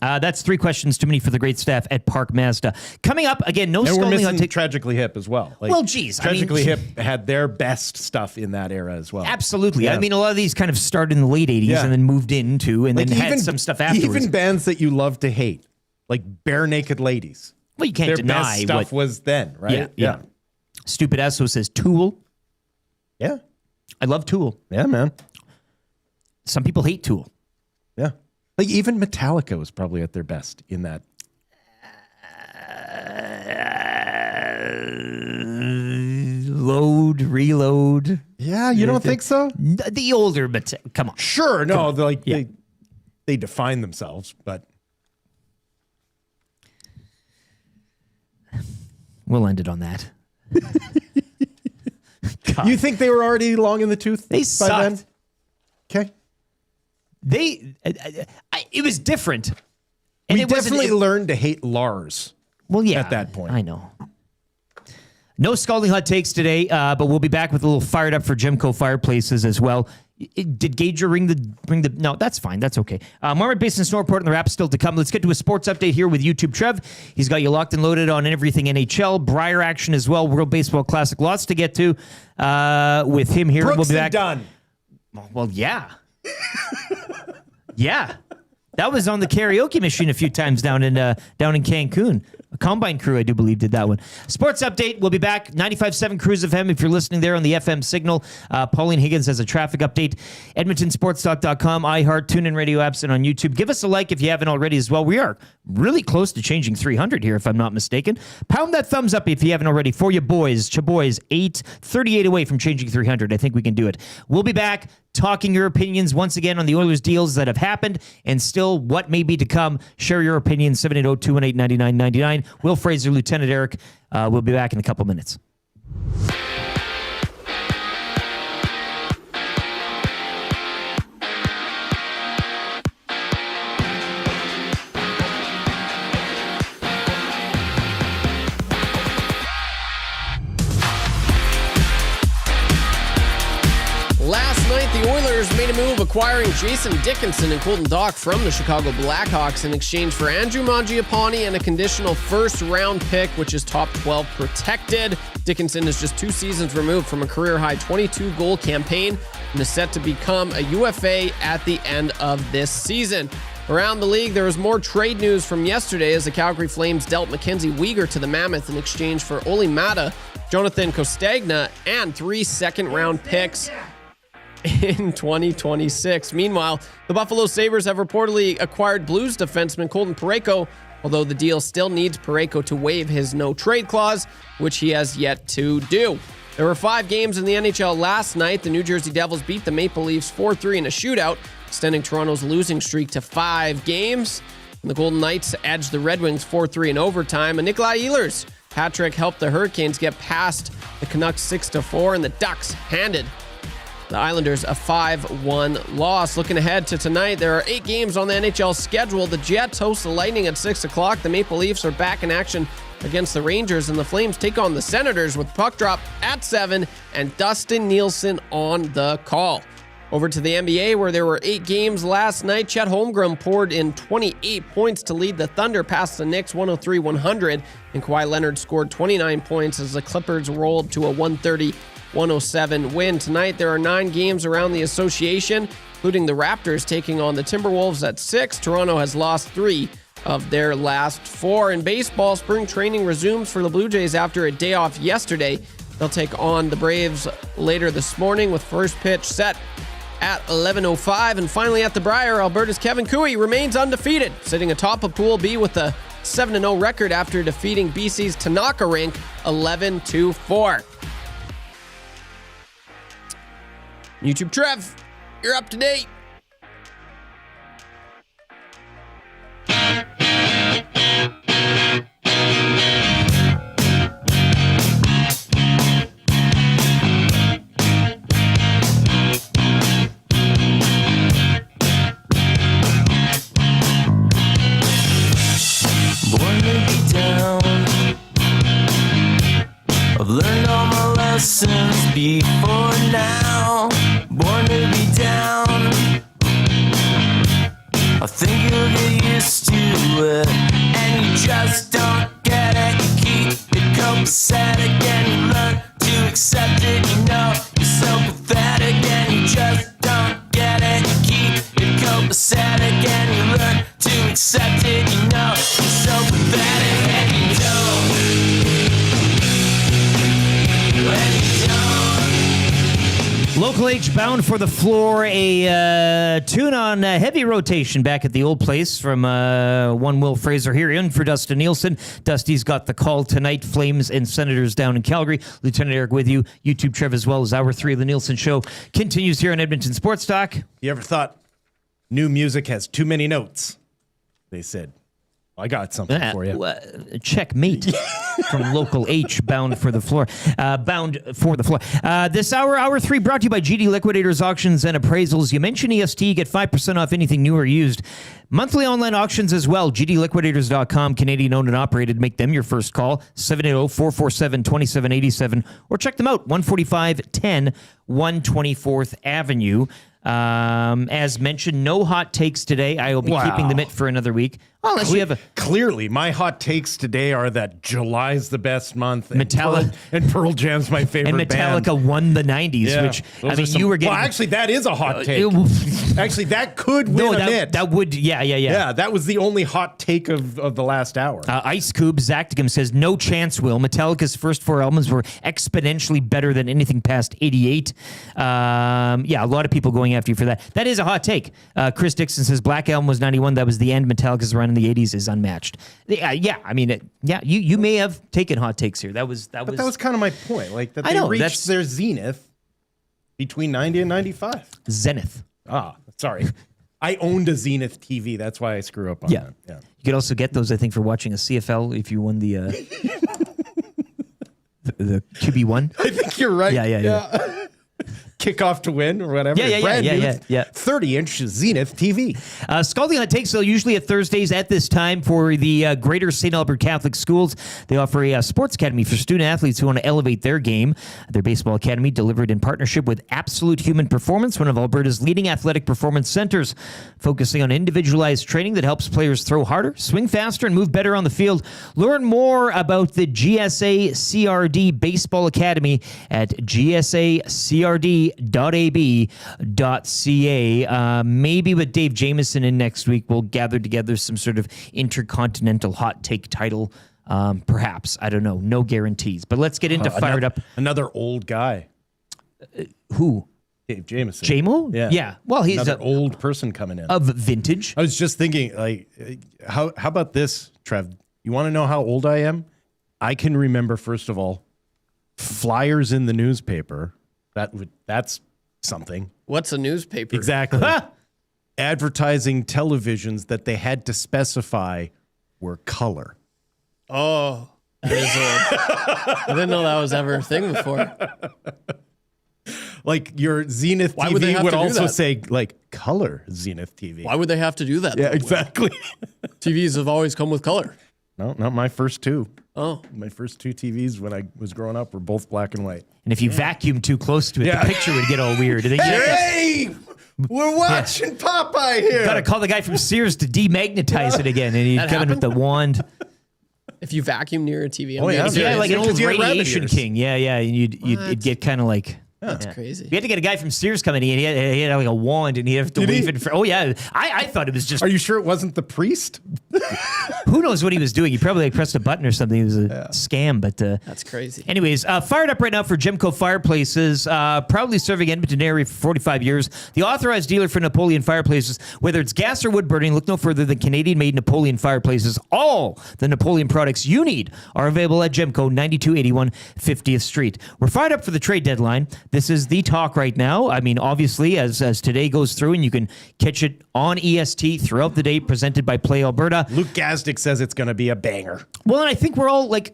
That's 3 questions too many for the great staff at Park Mazda. Coming up, again, no and we're scolding missing on Tragically Hip as well. Like, well, geez. Tragically Hip had their best stuff in that era as well. Absolutely. Yeah. I mean, a lot of these kind of started in the late 80s and then moved into and then had some stuff afterwards. Even bands that you love to hate, like Bare Naked Ladies. Well, you can't their deny best stuff was then, right? Yeah. Stupid Esso says Tool. Yeah. I love Tool. Yeah, man. Some people hate Tool. Yeah. Like even Metallica was probably at their best in that. Load, reload. Yeah, you don't think so? The older, but come on. Sure, no, they define themselves, but we'll end it on that. You think they were already long in the tooth? They by sucked. Then? Okay. It was different. And we definitely learned to hate Lars. Well, yeah. At that point. I know. No scalding hot takes today, but we'll be back with a little fired up for Gemco fireplaces as well. Did Gager bring the? No, that's fine. That's okay. Marmot Basin Snow Report and the wrap still to come. Let's get to a sports update here with YouTube Trev. He's got you locked and loaded on everything NHL, Briar action as well, World Baseball Classic. Lots to get to with him here. Brooks we'll be back. Dunn. Well, yeah. Yeah. That was on the karaoke machine a few times down in Cancun. A Combine crew, I do believe, did that one. Sports update. We'll be back. 95.7 Cruise FM if you're listening there on the FM signal. Pauline Higgins has a traffic update. EdmontonSportsTalk.com, iHeart, TuneIn Radio apps, and on YouTube. Give us a like if you haven't already as well. We are really close to changing 300 here, if I'm not mistaken. Pound that thumbs up if you haven't already. For you boys, 8:38 away from changing 300. I think we can do it. We'll be back talking your opinions once again on the Oilers deals that have happened and still what may be to come. Share your opinion, 780-218-9999. Will Fraser, Lieutenant Eric. We'll be back in a couple minutes. Last night tonight, the Oilers made a move acquiring Jason Dickinson and Colton Dach from the Chicago Blackhawks in exchange for Andrew Mangiapane and a conditional first-round pick, which is top 12 protected. Dickinson is just 2 seasons removed from a career-high 22-goal campaign and is set to become a UFA at the end of this season. Around the league, there was more trade news from yesterday as the Calgary Flames dealt Mackenzie Weegar to the Mammoth in exchange for Olli Mata, Jonathan Costagna, and 3 second-round picks in 2026. Meanwhile, the Buffalo Sabres have reportedly acquired Blues defenseman Colton Parayko, although the deal still needs Parayko to waive his no-trade clause, which he has yet to do. There were 5 games in the NHL last night. The New Jersey Devils beat the Maple Leafs 4-3 in a shootout, extending Toronto's losing streak to 5 games. And the Golden Knights edged the Red Wings 4-3 in overtime. And Nikolai Ehlers' hat-trick helped the Hurricanes get past the Canucks 6-4, and the Ducks handed the Islanders a 5-1 loss. Looking ahead to tonight, there are 8 games on the NHL schedule. The Jets host the Lightning at 6 o'clock. The Maple Leafs are back in action against the Rangers, and the Flames take on the Senators with puck drop at 7 and Dustin Nielsen on the call. Over to the NBA, where there were 8 games last night. Chet Holmgren poured in 28 points to lead the Thunder past the Knicks 103-100, and Kawhi Leonard scored 29 points as the Clippers rolled to a 130-107 win. Tonight, there are 9 games around the association, including the Raptors taking on the Timberwolves at 6. Toronto has lost 3 of their last 4. In baseball, spring training resumes for the Blue Jays after a day off yesterday. They'll take on the Braves later this morning with first pitch set at 11:05. And finally at the Brier, Alberta's Kevin Cooey remains undefeated, sitting atop of Pool B with a 7-0 record after defeating BC's Tanaka Rink 11-4. YouTube Trev, you're up to date. I've learned all my lessons before now. Born to be down. I think you'll get used to it, and you just don't get it. You keep it copacetic, and you learn to accept it. You know you're so pathetic, and you just don't get it. You keep it copacetic, and you learn to accept it. You know you're so pathetic, and you don't. Local H bound for the floor, a tune on heavy rotation back at the old place from one Will Fraser here in for Dustin Nielsen. Dusty's got the call tonight. Flames and Senators down in Calgary. Lieutenant Eric with you. YouTube Trev as well as Hour 3 of the Nielsen Show continues here on Edmonton Sports Talk. You ever thought new music has too many notes? They said. I got something for you. Checkmate from Local H, bound for the floor. This hour 3, brought to you by GD Liquidators Auctions and Appraisals. You mention EST, get 5% off anything new or used. Monthly online auctions as well. GDLiquidators.com, Canadian owned and operated. Make them your first call. 780-447-2787. Or check them out. 145-10 124th Avenue. As mentioned, no hot takes today. I will be keeping them for another week. Unless you have a... Clearly, my hot takes today are that July's the best month. And Pearl Jam's my favorite and Metallica band. Won the 90s, which, I mean, you were getting... Well, actually, that is a hot take. Actually, that could win a nit. That would, yeah. Yeah, that was the only hot take of the last hour. Ice Cube Zactigum says, no chance, Will. Metallica's first 4 albums were exponentially better than anything past 88. A lot of people going after you for that. That is a hot take. Chris Dixon says, Black Album was 91. That was the end. Metallica's run in the 80s is unmatched. You may have taken hot takes here. That was kind of my point. Like that they reached their zenith between 90 and 95. Zenith. Sorry. I owned a Zenith TV. That's why I screw up on that. Yeah. You could also get those, I think, for watching a CFL if you won the the QB1. I think you're right. Yeah. Kickoff to win or whatever. Yeah. 30-inch Zenith TV. Scalding Hot Takes, though, usually at Thursdays at this time for the Greater St. Albert Catholic Schools. They offer a sports academy for student athletes who want to elevate their game. Their baseball academy delivered in partnership with Absolute Human Performance, one of Alberta's leading athletic performance centers, focusing on individualized training that helps players throw harder, swing faster, and move better on the field. Learn more about the GSA CRD Baseball Academy at gsacrd.ab.ca. Maybe with Dave Jameson in next week, we'll gather together some sort of intercontinental hot take title. Perhaps. I don't know. No guarantees. But let's get into Fired Up. Another old guy. Who? Dave Jameson. JMO? Yeah. Well, he's another old person coming in. Of vintage. I was just thinking, like, how about this, Trev? You want to know how old I am? I can remember, first of all, flyers in the newspaper. That's something. What's a newspaper? Exactly. Advertising televisions that they had to specify were color. Oh, that is I didn't know that was ever a thing before. Like your Zenith Why TV would they have would to do also that? say like color Zenith TV. Why would they have to do that? Yeah, exactly. TVs have always come with color. No, not my first two. Oh. My first two TVs when I was growing up were both black and white. And if you vacuum too close to it, the picture would get all weird. Hey, we're watching Popeye here. Got to call the guy from Sears to demagnetize it again. And he'd come in with the wand. If you vacuum near a TV, yeah, like an old radiation king. Yeah, and you'd get kind of like. That's crazy. We had to get a guy from Sears coming in. He had like a wand, and he'd have to wave it. Oh yeah, I thought it was just. Are you sure it wasn't the priest? Who knows what he was doing? He probably pressed a button or something. It was a scam, but that's crazy. Anyways, fired up right now for Gemco Fireplaces, proudly serving Edmonton area for 45 years. The authorized dealer for Napoleon Fireplaces, whether it's gas or wood burning, look no further than Canadian-made Napoleon Fireplaces. All the Napoleon products you need are available at Gemco, 9281 50th Street. We're fired up for the trade deadline. This is the talk right now. I mean, obviously, as today goes through, and you can catch it on EST throughout the day, presented by Play Alberta. Luke Gazdic says it's going to be a banger. Well, and I think we're all like,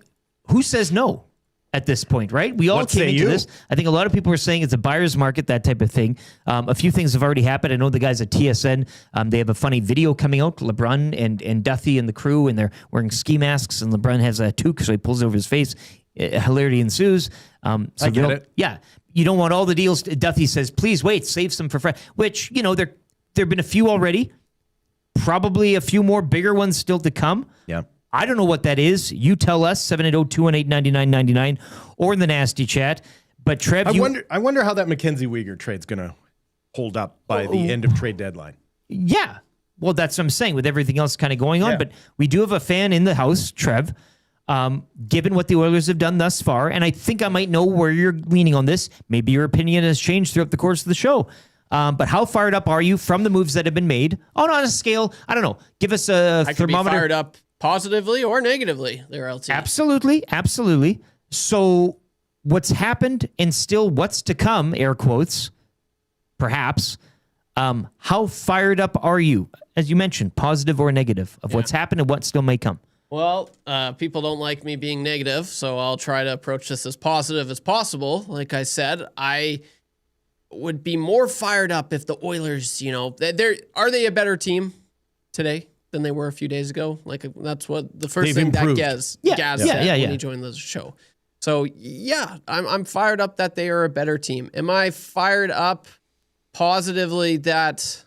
who says no at this point, right? We all came into this. I think a lot of people are saying it's a buyer's market, that type of thing. A few things have already happened. I know the guys at TSN, they have a funny video coming out, LeBron and Duthie and the crew, and they're wearing ski masks, and LeBron has a toque, so he pulls it over his face. Hilarity ensues. I get it. Yeah. You don't want all the deals. Duthie says, please wait, save some for Fred, which, there have been a few already. Probably a few more bigger ones still to come. Yeah. I don't know what that is. You tell us, 780-218-9999 or in the nasty chat. But Trev, I wonder how that Mackenzie Weegar trade's going to hold up by the end of trade deadline. Yeah. Well, that's what I'm saying with everything else kind of going on. Yeah. But we do have a fan in the house, Trev, given what the Oilers have done thus far. And I think I might know where you're leaning on this. Maybe your opinion has changed throughout the course of the show. But how fired up are you from the moves that have been made? On a scale, I don't know. Give us a I thermometer. could be fired up positively or negatively there, LT. Absolutely. So what's happened and still what's to come, air quotes, perhaps, how fired up are you? As you mentioned, positive or negative of what's happened and what still may come? Well, people don't like me being negative, so I'll try to approach this as positive as possible. Like I said, I would be more fired up if the Oilers, are they a better team today than they were a few days ago? Like that's what the first thing that Gaz said when he joined the show. So yeah, I'm fired up that they are a better team. Am I fired up positively that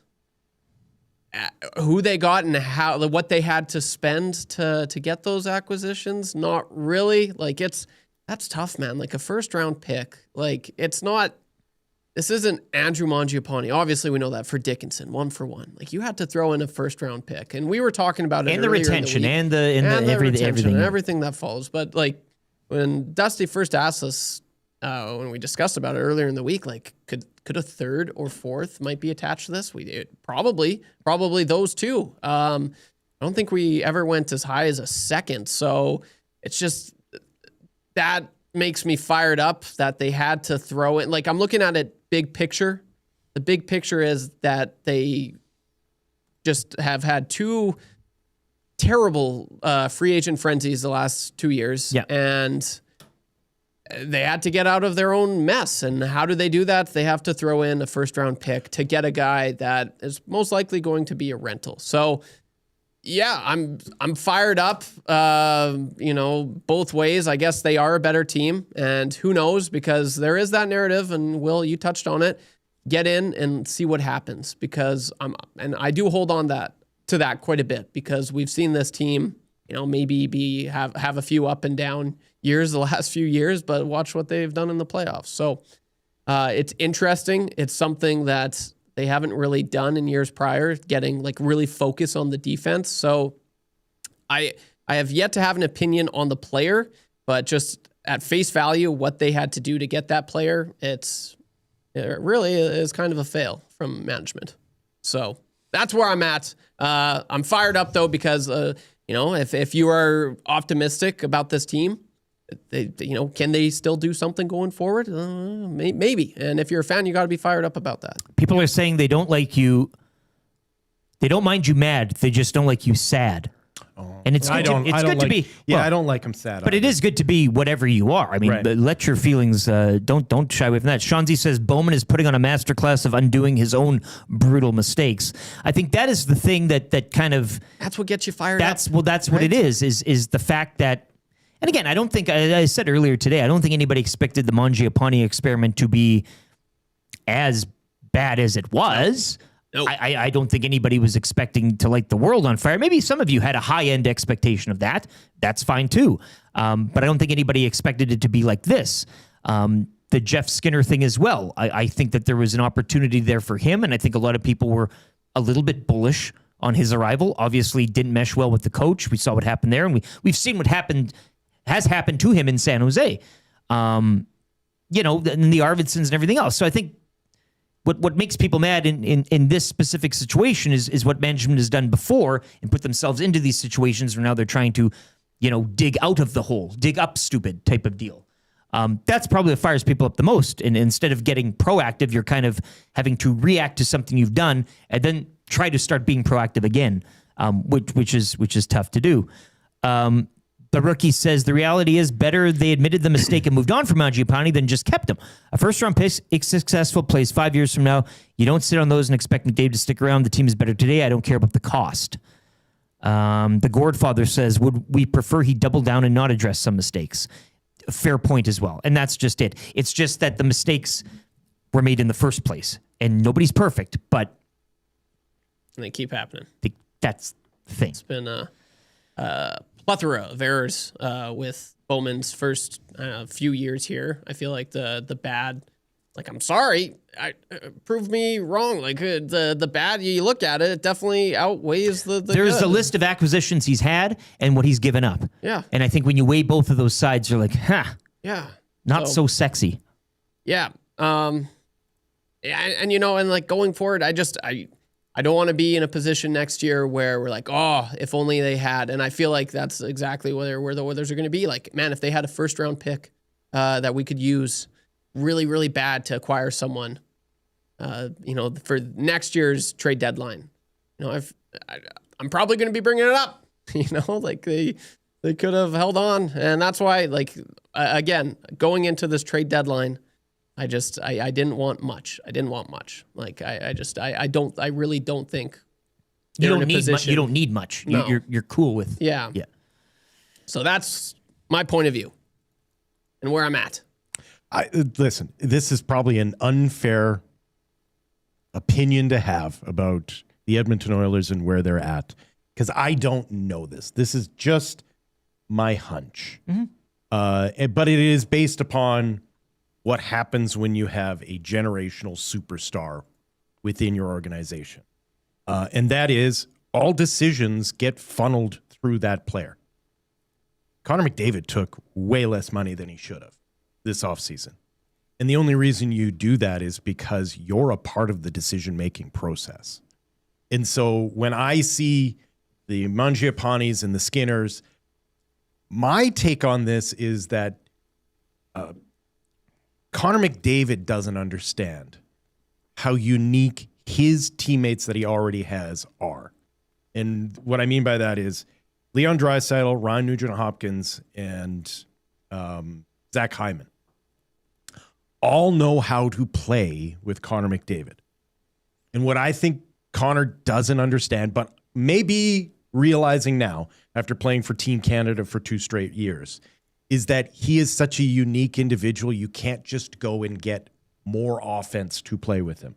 who they got and what they had to spend to get those acquisitions? Not really. Like that's tough, man. Like a first round pick, like it's not. This isn't Andrew Mangiapane. Obviously, we know that for Dickinson, 1-for-1. Like you had to throw in a first-round pick, and we were talking about it and the retention and everything that follows. But like when Dusty first asked us when we discussed about it earlier in the week, like could a third or fourth might be attached to this? We did probably those two. I don't think we ever went as high as a second. So it's just that makes me fired up that they had to throw it. Like I'm looking at it big picture. The big picture is that they just have had two terrible free agent frenzies the last 2 years. Yeah. And they had to get out of their own mess. And how do they do that? They have to throw in a first-round pick to get a guy that is most likely going to be a rental. So, yeah, I'm fired up, both ways. I guess they are a better team. And who knows? Because there is that narrative, and Will, you touched on it. Get in and see what happens. Because I do hold on to that quite a bit, because we've seen this team, maybe have a few up and down years the last few years, but watch what they've done in the playoffs. So it's interesting. It's something that they haven't really done in years prior, getting like really focus on the defense. So I have yet to have an opinion on the player, but just at face value, what they had to do to get that player, it really is kind of a fail from management. So that's where I'm at. I'm fired up though, because if you are optimistic about this team, can they still do something going forward? Maybe. And if you're a fan, you got to be fired up about that. People are saying they don't like you. They don't mind you mad. They just don't like you sad. And it's good to be. Yeah, I don't like them sad. But it is good to be whatever you are. I mean, let your feelings, don't shy away from that. Shanzi says Bowman is putting on a masterclass of undoing his own brutal mistakes. I think that is the thing that kind of... That's what gets you fired up. Well, that's what it is the fact that... And again, I don't think, I said earlier today, I don't think anybody expected the Mangiapane experiment to be as bad as it was. No. I don't think anybody was expecting to light the world on fire. Maybe some of you had a high-end expectation of that. That's fine too. But I don't think anybody expected it to be like this. The Jeff Skinner thing as well. I think that there was an opportunity there for him, and I think a lot of people were a little bit bullish on his arrival. Obviously didn't mesh well with the coach. We saw what happened there, and we've seen what has happened to him in San Jose. And the Arvidssons and everything else. So I think what makes people mad in this specific situation is what management has done before and put themselves into these situations where now they're trying to, dig out of the hole, dig up stupid type of deal. That's probably what fires people up the most. And instead of getting proactive, you're kind of having to react to something you've done and then try to start being proactive again, which is tough to do. The rookie says the reality is better they admitted the mistake and moved on from Mangiapane than just kept him. A first-round pick is successful, plays 5 years from now. You don't sit on those and expect McDavid to stick around. The team is better today. I don't care about the cost. The Gourdfather says, would we prefer he double down and not address some mistakes? Fair point as well. And that's just it. It's just that the mistakes were made in the first place. And nobody's perfect, but... And they keep happening. That's the thing. It's been a plethora of errors with Bowman's first few years here. I feel like the bad, like, I'm sorry, prove me wrong. Like the bad, you look at it, it definitely outweighs the There's good. a list of acquisitions he's had and what he's given up. Yeah. And I think when you weigh both of those sides, you're like, yeah, not so sexy. Yeah. And like going forward, I don't want to be in a position next year where we're like, oh, if only they had. And I feel like that's exactly where the Oilers are going to be. Like, man, if they had a first-round pick that we could use really, really bad to acquire someone, for next year's trade deadline, I'm probably going to be bringing it up. Like they could have held on. And that's why, again, going into this trade deadline, I didn't want much. Like I really don't think you don't need much. You don't need much. No. You're cool with. Yeah. So that's my point of view and where I'm at. Listen, this is probably an unfair opinion to have about the Edmonton Oilers and where they're at, because I don't know this. This is just my hunch. Mm-hmm. But it is based upon what happens when you have a generational superstar within your organization. And that is all decisions get funneled through that player. Connor McDavid took way less money than he should have this offseason. And the only reason you do that is because you're a part of the decision-making process. And so when I see the Mangiapanes and the Skinners, my take on this is that Connor McDavid doesn't understand how unique his teammates that he already has are. And what I mean by that is Leon Draisaitl, Ryan Nugent-Hopkins, and Zach Hyman. all know how to play with Connor McDavid. And what I think Connor doesn't understand, but maybe realizing now after playing for Team Canada for 2 straight years, is that he is such a unique individual. You can't just go and get more offense to play with him.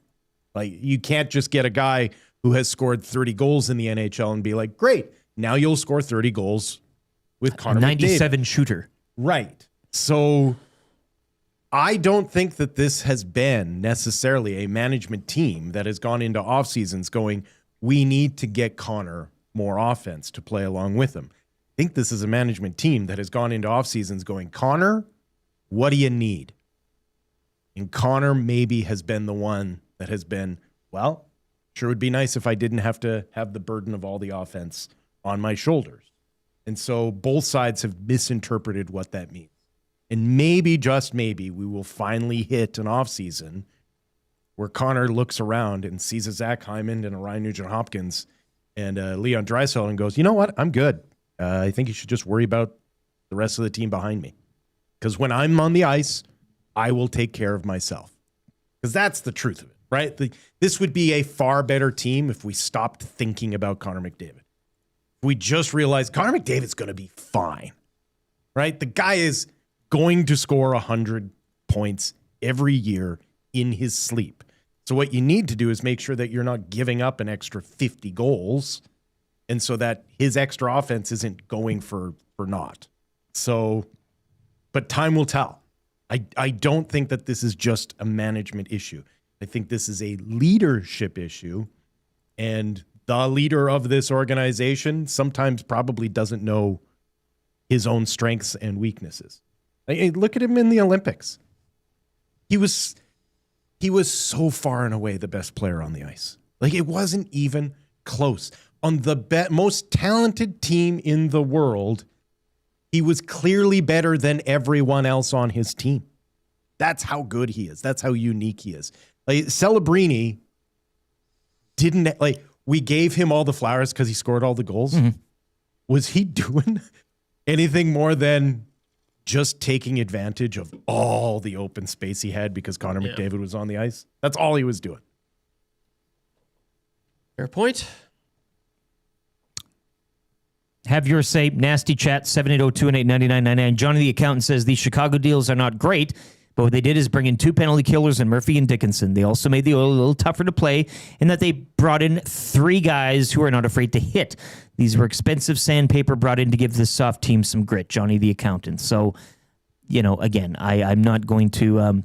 Like, you can't just get a guy who has scored 30 goals in the NHL and be like, great, now you'll score 30 goals with Connor McDavid. 97 shooter. Right. So I don't think that this has been necessarily a management team that has gone into off seasons going, we need to get Connor more offense to play along with him. I think this is a management team that has gone into off seasons going, Connor, what do you need? And Connor maybe has been the one that has been, well, sure would be nice if I didn't have to have the burden of all the offense on my shoulders. And so both sides have misinterpreted what that means. And maybe, just maybe, we will finally hit an offseason where Connor looks around and sees a Zach Hyman and a Ryan Nugent-Hopkins and Leon Draisaitl and goes, you know what? I'm good. I think you should just worry about the rest of the team behind me. Because when I'm on the ice, I will take care of myself. Because that's the truth of it, right? This would be a far better team if we stopped thinking about Connor McDavid. We just realized Connor McDavid's going to be fine, right? The guy is going to score 100 points every year in his sleep. So what you need to do is make sure that you're not giving up an extra 50 goals, and so that his extra offense isn't going for naught. So, but time will tell. I don't think that this is just a management issue. I think this is a leadership issue, and the leader of this organization sometimes probably doesn't know his own strengths and weaknesses. Look at him in the Olympics. He was so far and away the best player on the ice. Like, it wasn't even close. On the most talented team in the world, he was clearly better than everyone else on his team. That's how good he is. That's how unique he is. Like, Celebrini didn't, like, we gave him all the flowers because he scored all the goals. Mm-hmm. Was he doing anything more than just taking advantage of all the open space he had because Connor McDavid was on the ice? That's all he was doing. Fair point. Have your say. Nasty chat, 780-218-9999. Johnny the accountant says the Chicago deals are not great, but what they did is bring in 2 penalty killers in Murphy and Dickinson. They also made the Oilers a little tougher to play in that they brought in 3 guys who are not afraid to hit. These were expensive sandpaper brought in to give this soft team some grit, Johnny the accountant. So, again, I'm not going to...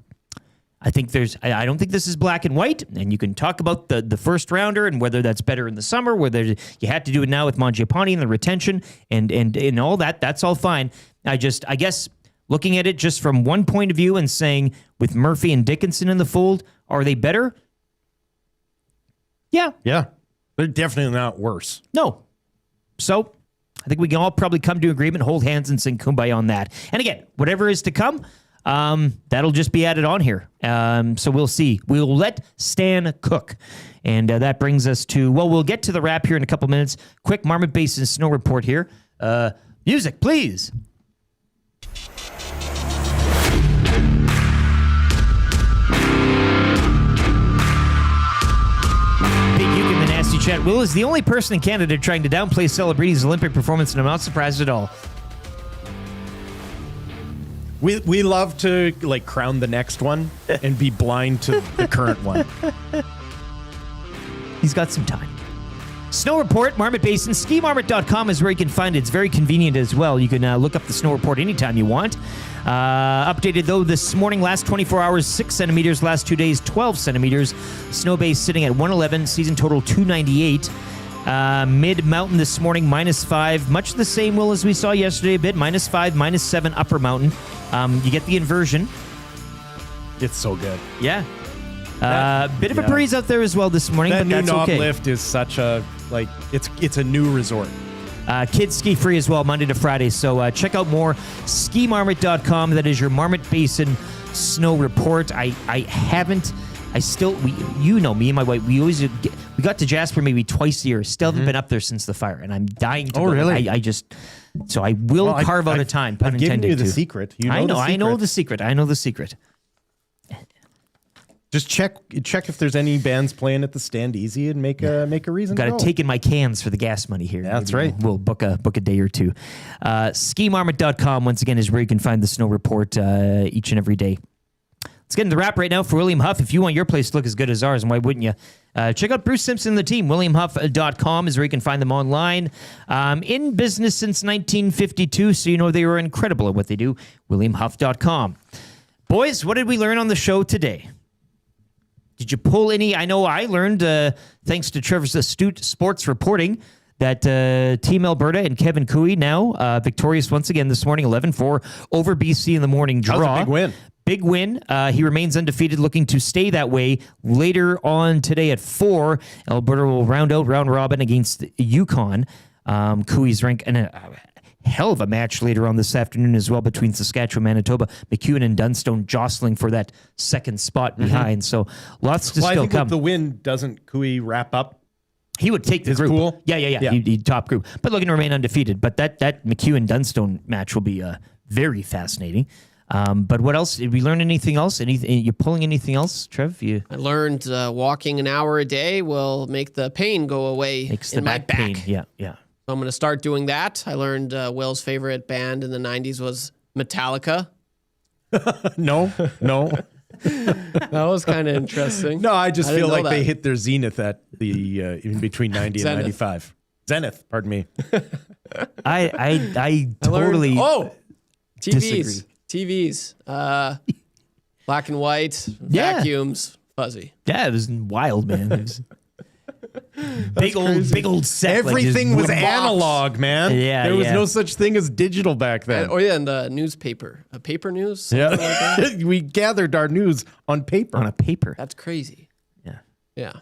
I don't think this is black and white, and you can talk about the first rounder and whether that's better in the summer, whether you had to do it now with Mangiapane and the retention and all that. That's all fine. I guess looking at it just from one point of view and saying with Murphy and Dickinson in the fold, are they better? Yeah. Yeah. They're definitely not worse. No. So I think we can all probably come to agreement, hold hands, and sing Kumbaya on that. And again, whatever is to come, that'll just be added on here. So we'll see. We'll let Stan cook. And that brings us to, we'll get to the wrap here in a couple minutes. Quick Marmot Basin snow report here. Music, please. Nasty chat. Will is the only person in Canada trying to downplay Celebrini's Olympic performance, and I'm not surprised at all. We love to crown the next one and be blind to the current one. He's got some time. Snow report, Marmot Basin. SkiMarmot.com is where you can find it. It's very convenient as well. You can look up the snow report anytime you want. Updated, though, this morning, last 24 hours, 6 centimeters. Last 2 days, 12 centimeters. Snow base sitting at 111. Season total, 298. Mid-mountain this morning, -5. Much the same, Will, as we saw yesterday a bit. -5, -7 upper mountain. You get the inversion. It's so good. Yeah. Bit of a breeze out there as well this morning, but that's okay. That new knob lift is such a, it's a new resort. Kids ski free as well, Monday to Friday. So check out more. SkiMarmot.com. That is your Marmot Basin snow report. Me and my wife, we got to Jasper maybe twice a year. Still haven't been up there since the fire, and I'm dying to go. Really? So I will carve out a time, pun intended. I've given you the secret. I know the secret. Just check if there's any bands playing at the Stand Easy and make a reason. Got to to go. take in my cans for the gas money here. Yeah, that's Maybe right. We'll book a day or two. SkiMarmot.com, once again, is where you can find the snow report each and every day. Let's get into the wrap right now for William Huff. If you want your place to look as good as ours, and why wouldn't you? Check out Bruce Simpson and the team. WilliamHuff.com is where you can find them online. In business since 1952, so you know they were incredible at what they do. WilliamHuff.com. Boys, what did we learn on the show today? Did you pull any? I know I learned, thanks to Trevor's astute sports reporting, that Team Alberta and Kevin Cooey now victorious once again this morning, 11-4 over BC in the morning draw. That was a big win. Big win. He remains undefeated, looking to stay that way later on today at 4. Alberta will round out round robin against Yukon. Cooey's rank and a hell of a match later on this afternoon as well between Saskatchewan, Manitoba, McEwen and Dunstone jostling for that second spot behind. So lots to I still think come. with the win, doesn't Cooey wrap up? He would take the his group. pool? Yeah. He'd top group, but looking to remain undefeated. But that McEwen Dunstone match will be very fascinating. But what else? Did we learn anything else? You pulling anything else, Trev? I learned walking an hour a day will make the pain go away in my back. Pain. Yeah. So I'm going to start doing that. I learned Will's favorite band in the 90s was Metallica. No. That was kind of interesting. No, I just feel like that. they hit their zenith at the in between 90 and Zenith. 95. Zenith, pardon me. I totally TVs. TVs. Black and white, vacuums, fuzzy. Yeah, it was wild, man. It was big old set. Everything was box. analog, man. Yeah, there was no such thing as digital back then. And the newspaper. A paper news? Yeah. Like that? We gathered our news on paper. On a paper. That's crazy. Yeah.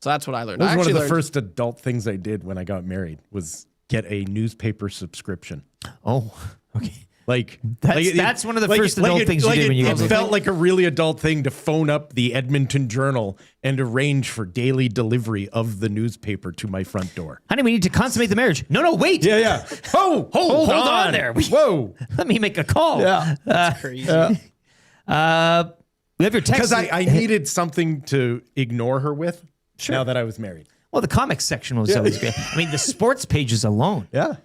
So that's what I learned. That was I one of the learned- first adult things I did when I got married was get a newspaper subscription. Oh, okay. That's one of the first adult things you did when you got It married. felt like a really adult thing to phone up the Edmonton Journal and arrange for daily delivery of the newspaper to my front door. Honey, we need to consummate the marriage. No, wait. Yeah. Hold on there. Whoa. Let me make a call. Yeah. That's crazy. We have your text. Because I needed something to ignore her with now that I was married. Well, the comics section was always great. I mean, the sports pages alone. Yeah.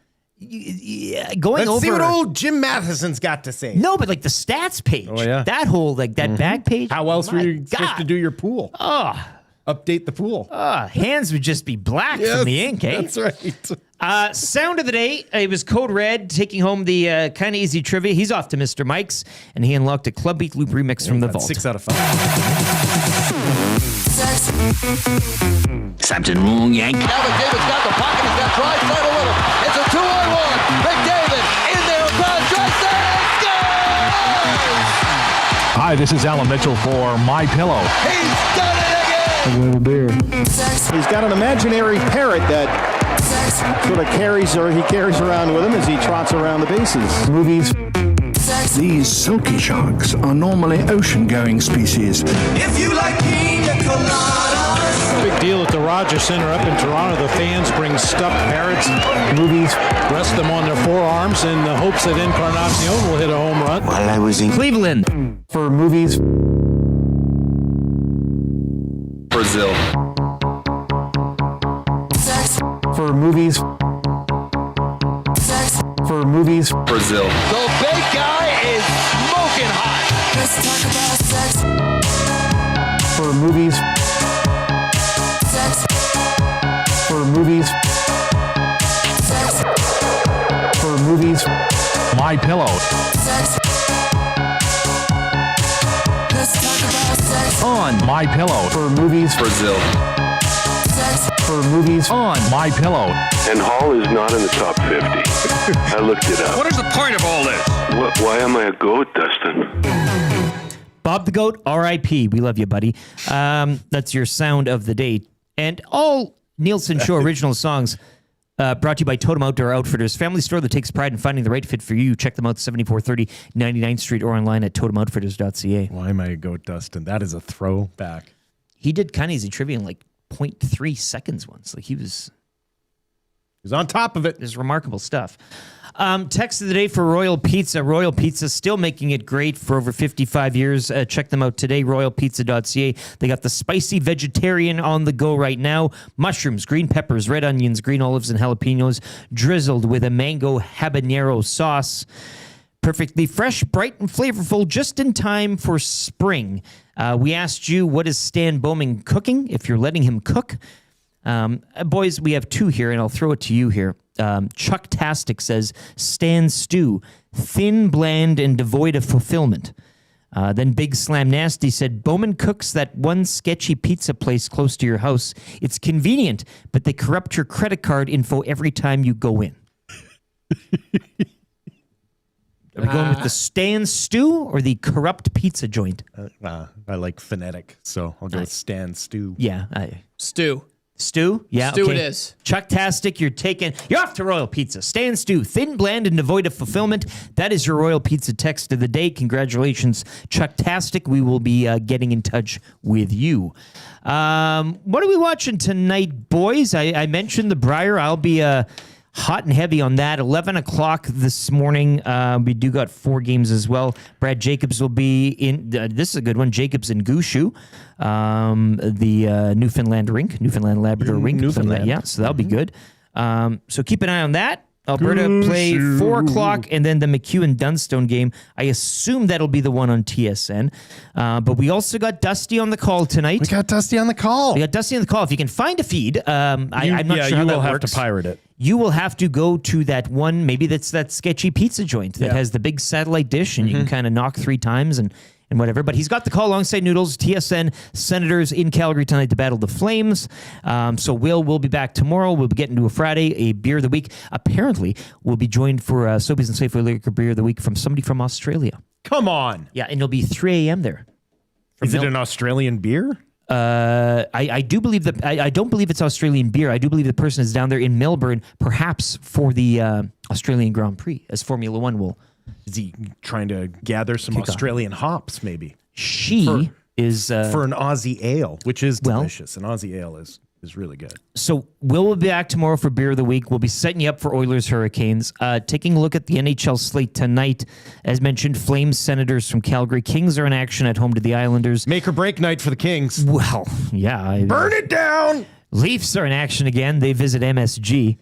Going Let's over. see what old Jim Matheson's got to say. No, but like the stats page. Oh, yeah. That whole, that back page. How else were My you supposed to do your pool? Update the pool. Hands would just be black from the ink, eh? That's right. Sound of the day. It was Code Red taking home the kind of easy trivia. He's off to Mr. Mike's, and he unlocked a Club Beat Loop remix from the vault. 6 out of 5. Something wrong, Yank. Now McDavid's got the pocket. He's got Drysdale a little. It's a 2-on-1. McDavid in there across Drysdale. Scores! Hi, this is Alan Mitchell for My Pillow. He's done it again. A little beer. He's got an imaginary parrot that sort of carries around with him as he trots around the bases. Movies. These silky sharks are normally ocean-going species. If you like pina coladas. Big deal at the Rogers Center up in Toronto. The fans bring stuffed parrots, Movies. rest them on their forearms in the hopes that Encarnacion will hit a home run. While I was in Cleveland. For movies. Brazil. For movies. For movies. Brazil. The big guy is smoking hot. Let's talk about sex. For movies. Sex. For movies. Sex. For movies. My Pillow. Sex. Let's talk about sex. On My Pillow. For movies. Brazil. Sex. For movies. On My Pillow. And Hall is not in the top 50. I looked it up. What is the point of all this? Why am I a goat, Dustin? Bob the Goat, R.I.P. We love you, buddy. That's your sound of the day. And all Nielson Show original songs brought to you by Totem Outdoor Outfitters, family store that takes pride in finding the right fit for you. Check them out, 7430 99th Street or online at totemoutfitters.ca. Why am I a goat, Dustin? That is a throwback. He did kind of easy trivia in like 0.3 seconds once. Like he was... He's on top of it. It's remarkable stuff. Text of the day for Royal Pizza. Royal Pizza still making it great for over 55 years. Check them out today, royalpizza.ca. They got the spicy vegetarian on the go right now. Mushrooms, green peppers, red onions, green olives, and jalapenos drizzled with a mango habanero sauce. Perfectly fresh, bright, and flavorful, just in time for spring. We asked you, what is Stan Bowman cooking, if you're letting him cook? Boys, we have two here, and I'll throw it to you here. Chuck Tastic says, Stan stew, thin, bland, and devoid of fulfillment. Then Big Slam Nasty said, Bowman cooks that one sketchy pizza place close to your house. It's convenient, but they corrupt your credit card info every time you go in. Are we going with the Stan stew or the corrupt pizza joint? I like phonetic, so I'll go with Stan stew. Yeah. Stew. Stew? Yeah, Stew okay. it is. Chuck-tastic, you're off to Royal Pizza. Stan stew, thin, bland, and devoid of fulfillment. That is your Royal Pizza text of the day. Congratulations, Chuck-tastic. We will be getting in touch with you. What are we watching tonight, boys? I mentioned the Briar. I'll be hot and heavy on that. 11 o'clock this morning. We do got 4 games as well. Brad Jacobs will be in. This is a good one. Jacobs and Gushu. The Newfoundland Labrador rink. Newfoundland. Yeah, so that'll be good. So keep an eye on that. Alberta play 4 o'clock, and then the McEwen-Dunstone game. I assume that'll be the one on TSN. But we also got Dusty on the call tonight. We got Dusty on the call. If you can find a feed, I'm not sure how that works. You will have to pirate it. You will have to go to that one, maybe that's that sketchy pizza joint that has the big satellite dish, and you can kind of knock 3 times and whatever. But he's got the call alongside Noodles. TSN Senators in Calgary tonight to battle the Flames. So we'll be back tomorrow. We'll be getting to a Friday, a beer of the week. Apparently, we'll be joined for Sobeys and Safeway Liquor Beer of the Week from somebody from Australia. Come on. Yeah, and it'll be 3 a.m. there. Is it an Australian beer? I do believe that I don't believe it's Australian beer. I do believe the person is down there in Melbourne, perhaps for the Australian Grand Prix, as Formula One will. Is he trying to gather some Australian hops, maybe? She is for an Aussie ale, which is delicious. An Aussie ale is really good. So we'll be back tomorrow for Beer of the Week. We'll be setting you up for Oilers Hurricanes. Taking a look at the NHL slate tonight. As mentioned, Flames Senators from Calgary. Kings are in action at home to the Islanders. Make or break night for the Kings. Well, yeah. Burn it down! Leafs are in action again. They visit MSG.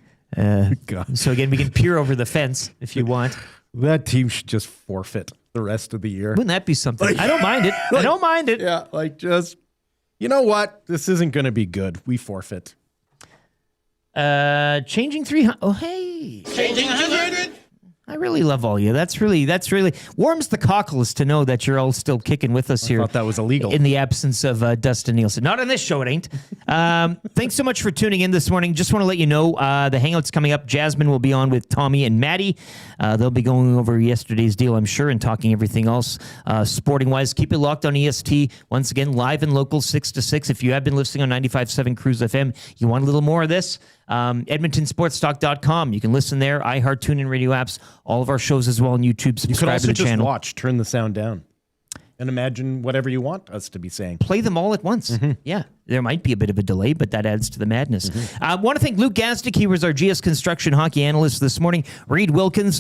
So again, we can peer over the fence if you want. That team should just forfeit the rest of the year. Wouldn't that be something? I don't mind it. I don't mind it. Yeah, just, you know what? This isn't going to be good. We forfeit. Changing 300. Oh, hey. Changing 100. I really love all you. That's really warms the cockles to know that you're all still kicking with us here. I thought that was illegal. In the absence of Dustin Nielsen. Not on this show, it ain't. Thanks so much for tuning in this morning. Just want to let you know the Hangout's coming up. Jasmine will be on with Tommy and Maddie. They'll be going over yesterday's deal, I'm sure, and talking everything else sporting-wise. Keep it locked on EST. Once again, live and local, 6 to 6. If you have been listening on 95.7 Cruise FM, you want a little more of this? EdmontonSportsTalk.com. You can listen there. iHeart, TuneIn Radio apps. All of our shows as well on YouTube. Subscribe to the channel. You could also just watch. Turn the sound down. And imagine whatever you want us to be saying. Play them all at once. Mm-hmm. Yeah. There might be a bit of a delay, but that adds to the madness. Mm-hmm. I want to thank Luke Gazdic. He was our GS Construction hockey analyst this morning. Reid Wilkins,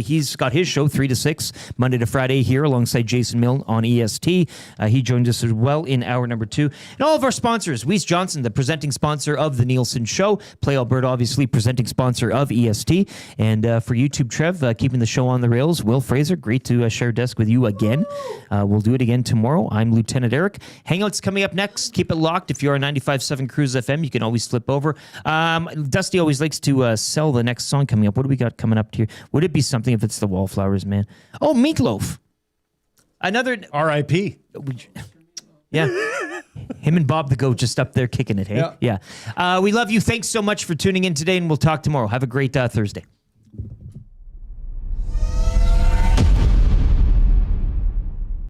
he's got his show 3 to 6, Monday to Friday here alongside Jason Milne on EST. He joined us as well in hour number 2. And all of our sponsors, Weiss Johnson, the presenting sponsor of the Nielsen Show. Play Alberta, obviously, presenting sponsor of EST. And for YouTube, Trev, keeping the show on the rails. Will Fraser, great to share desk with you again. We'll do it again tomorrow. I'm Lieutenant Eric. Hangout's coming up next. Keep it locked. If you're on 95.7 Cruise FM, you can always flip over. Dusty always likes to sell the next song coming up. What do we got coming up here? Would it be something if it's the Wallflowers, man? Oh, Meatloaf. Another R.I.P. Yeah. Him and Bob the Goat just up there kicking it, hey? Yeah. We love you. Thanks so much for tuning in today, and we'll talk tomorrow. Have a great Thursday.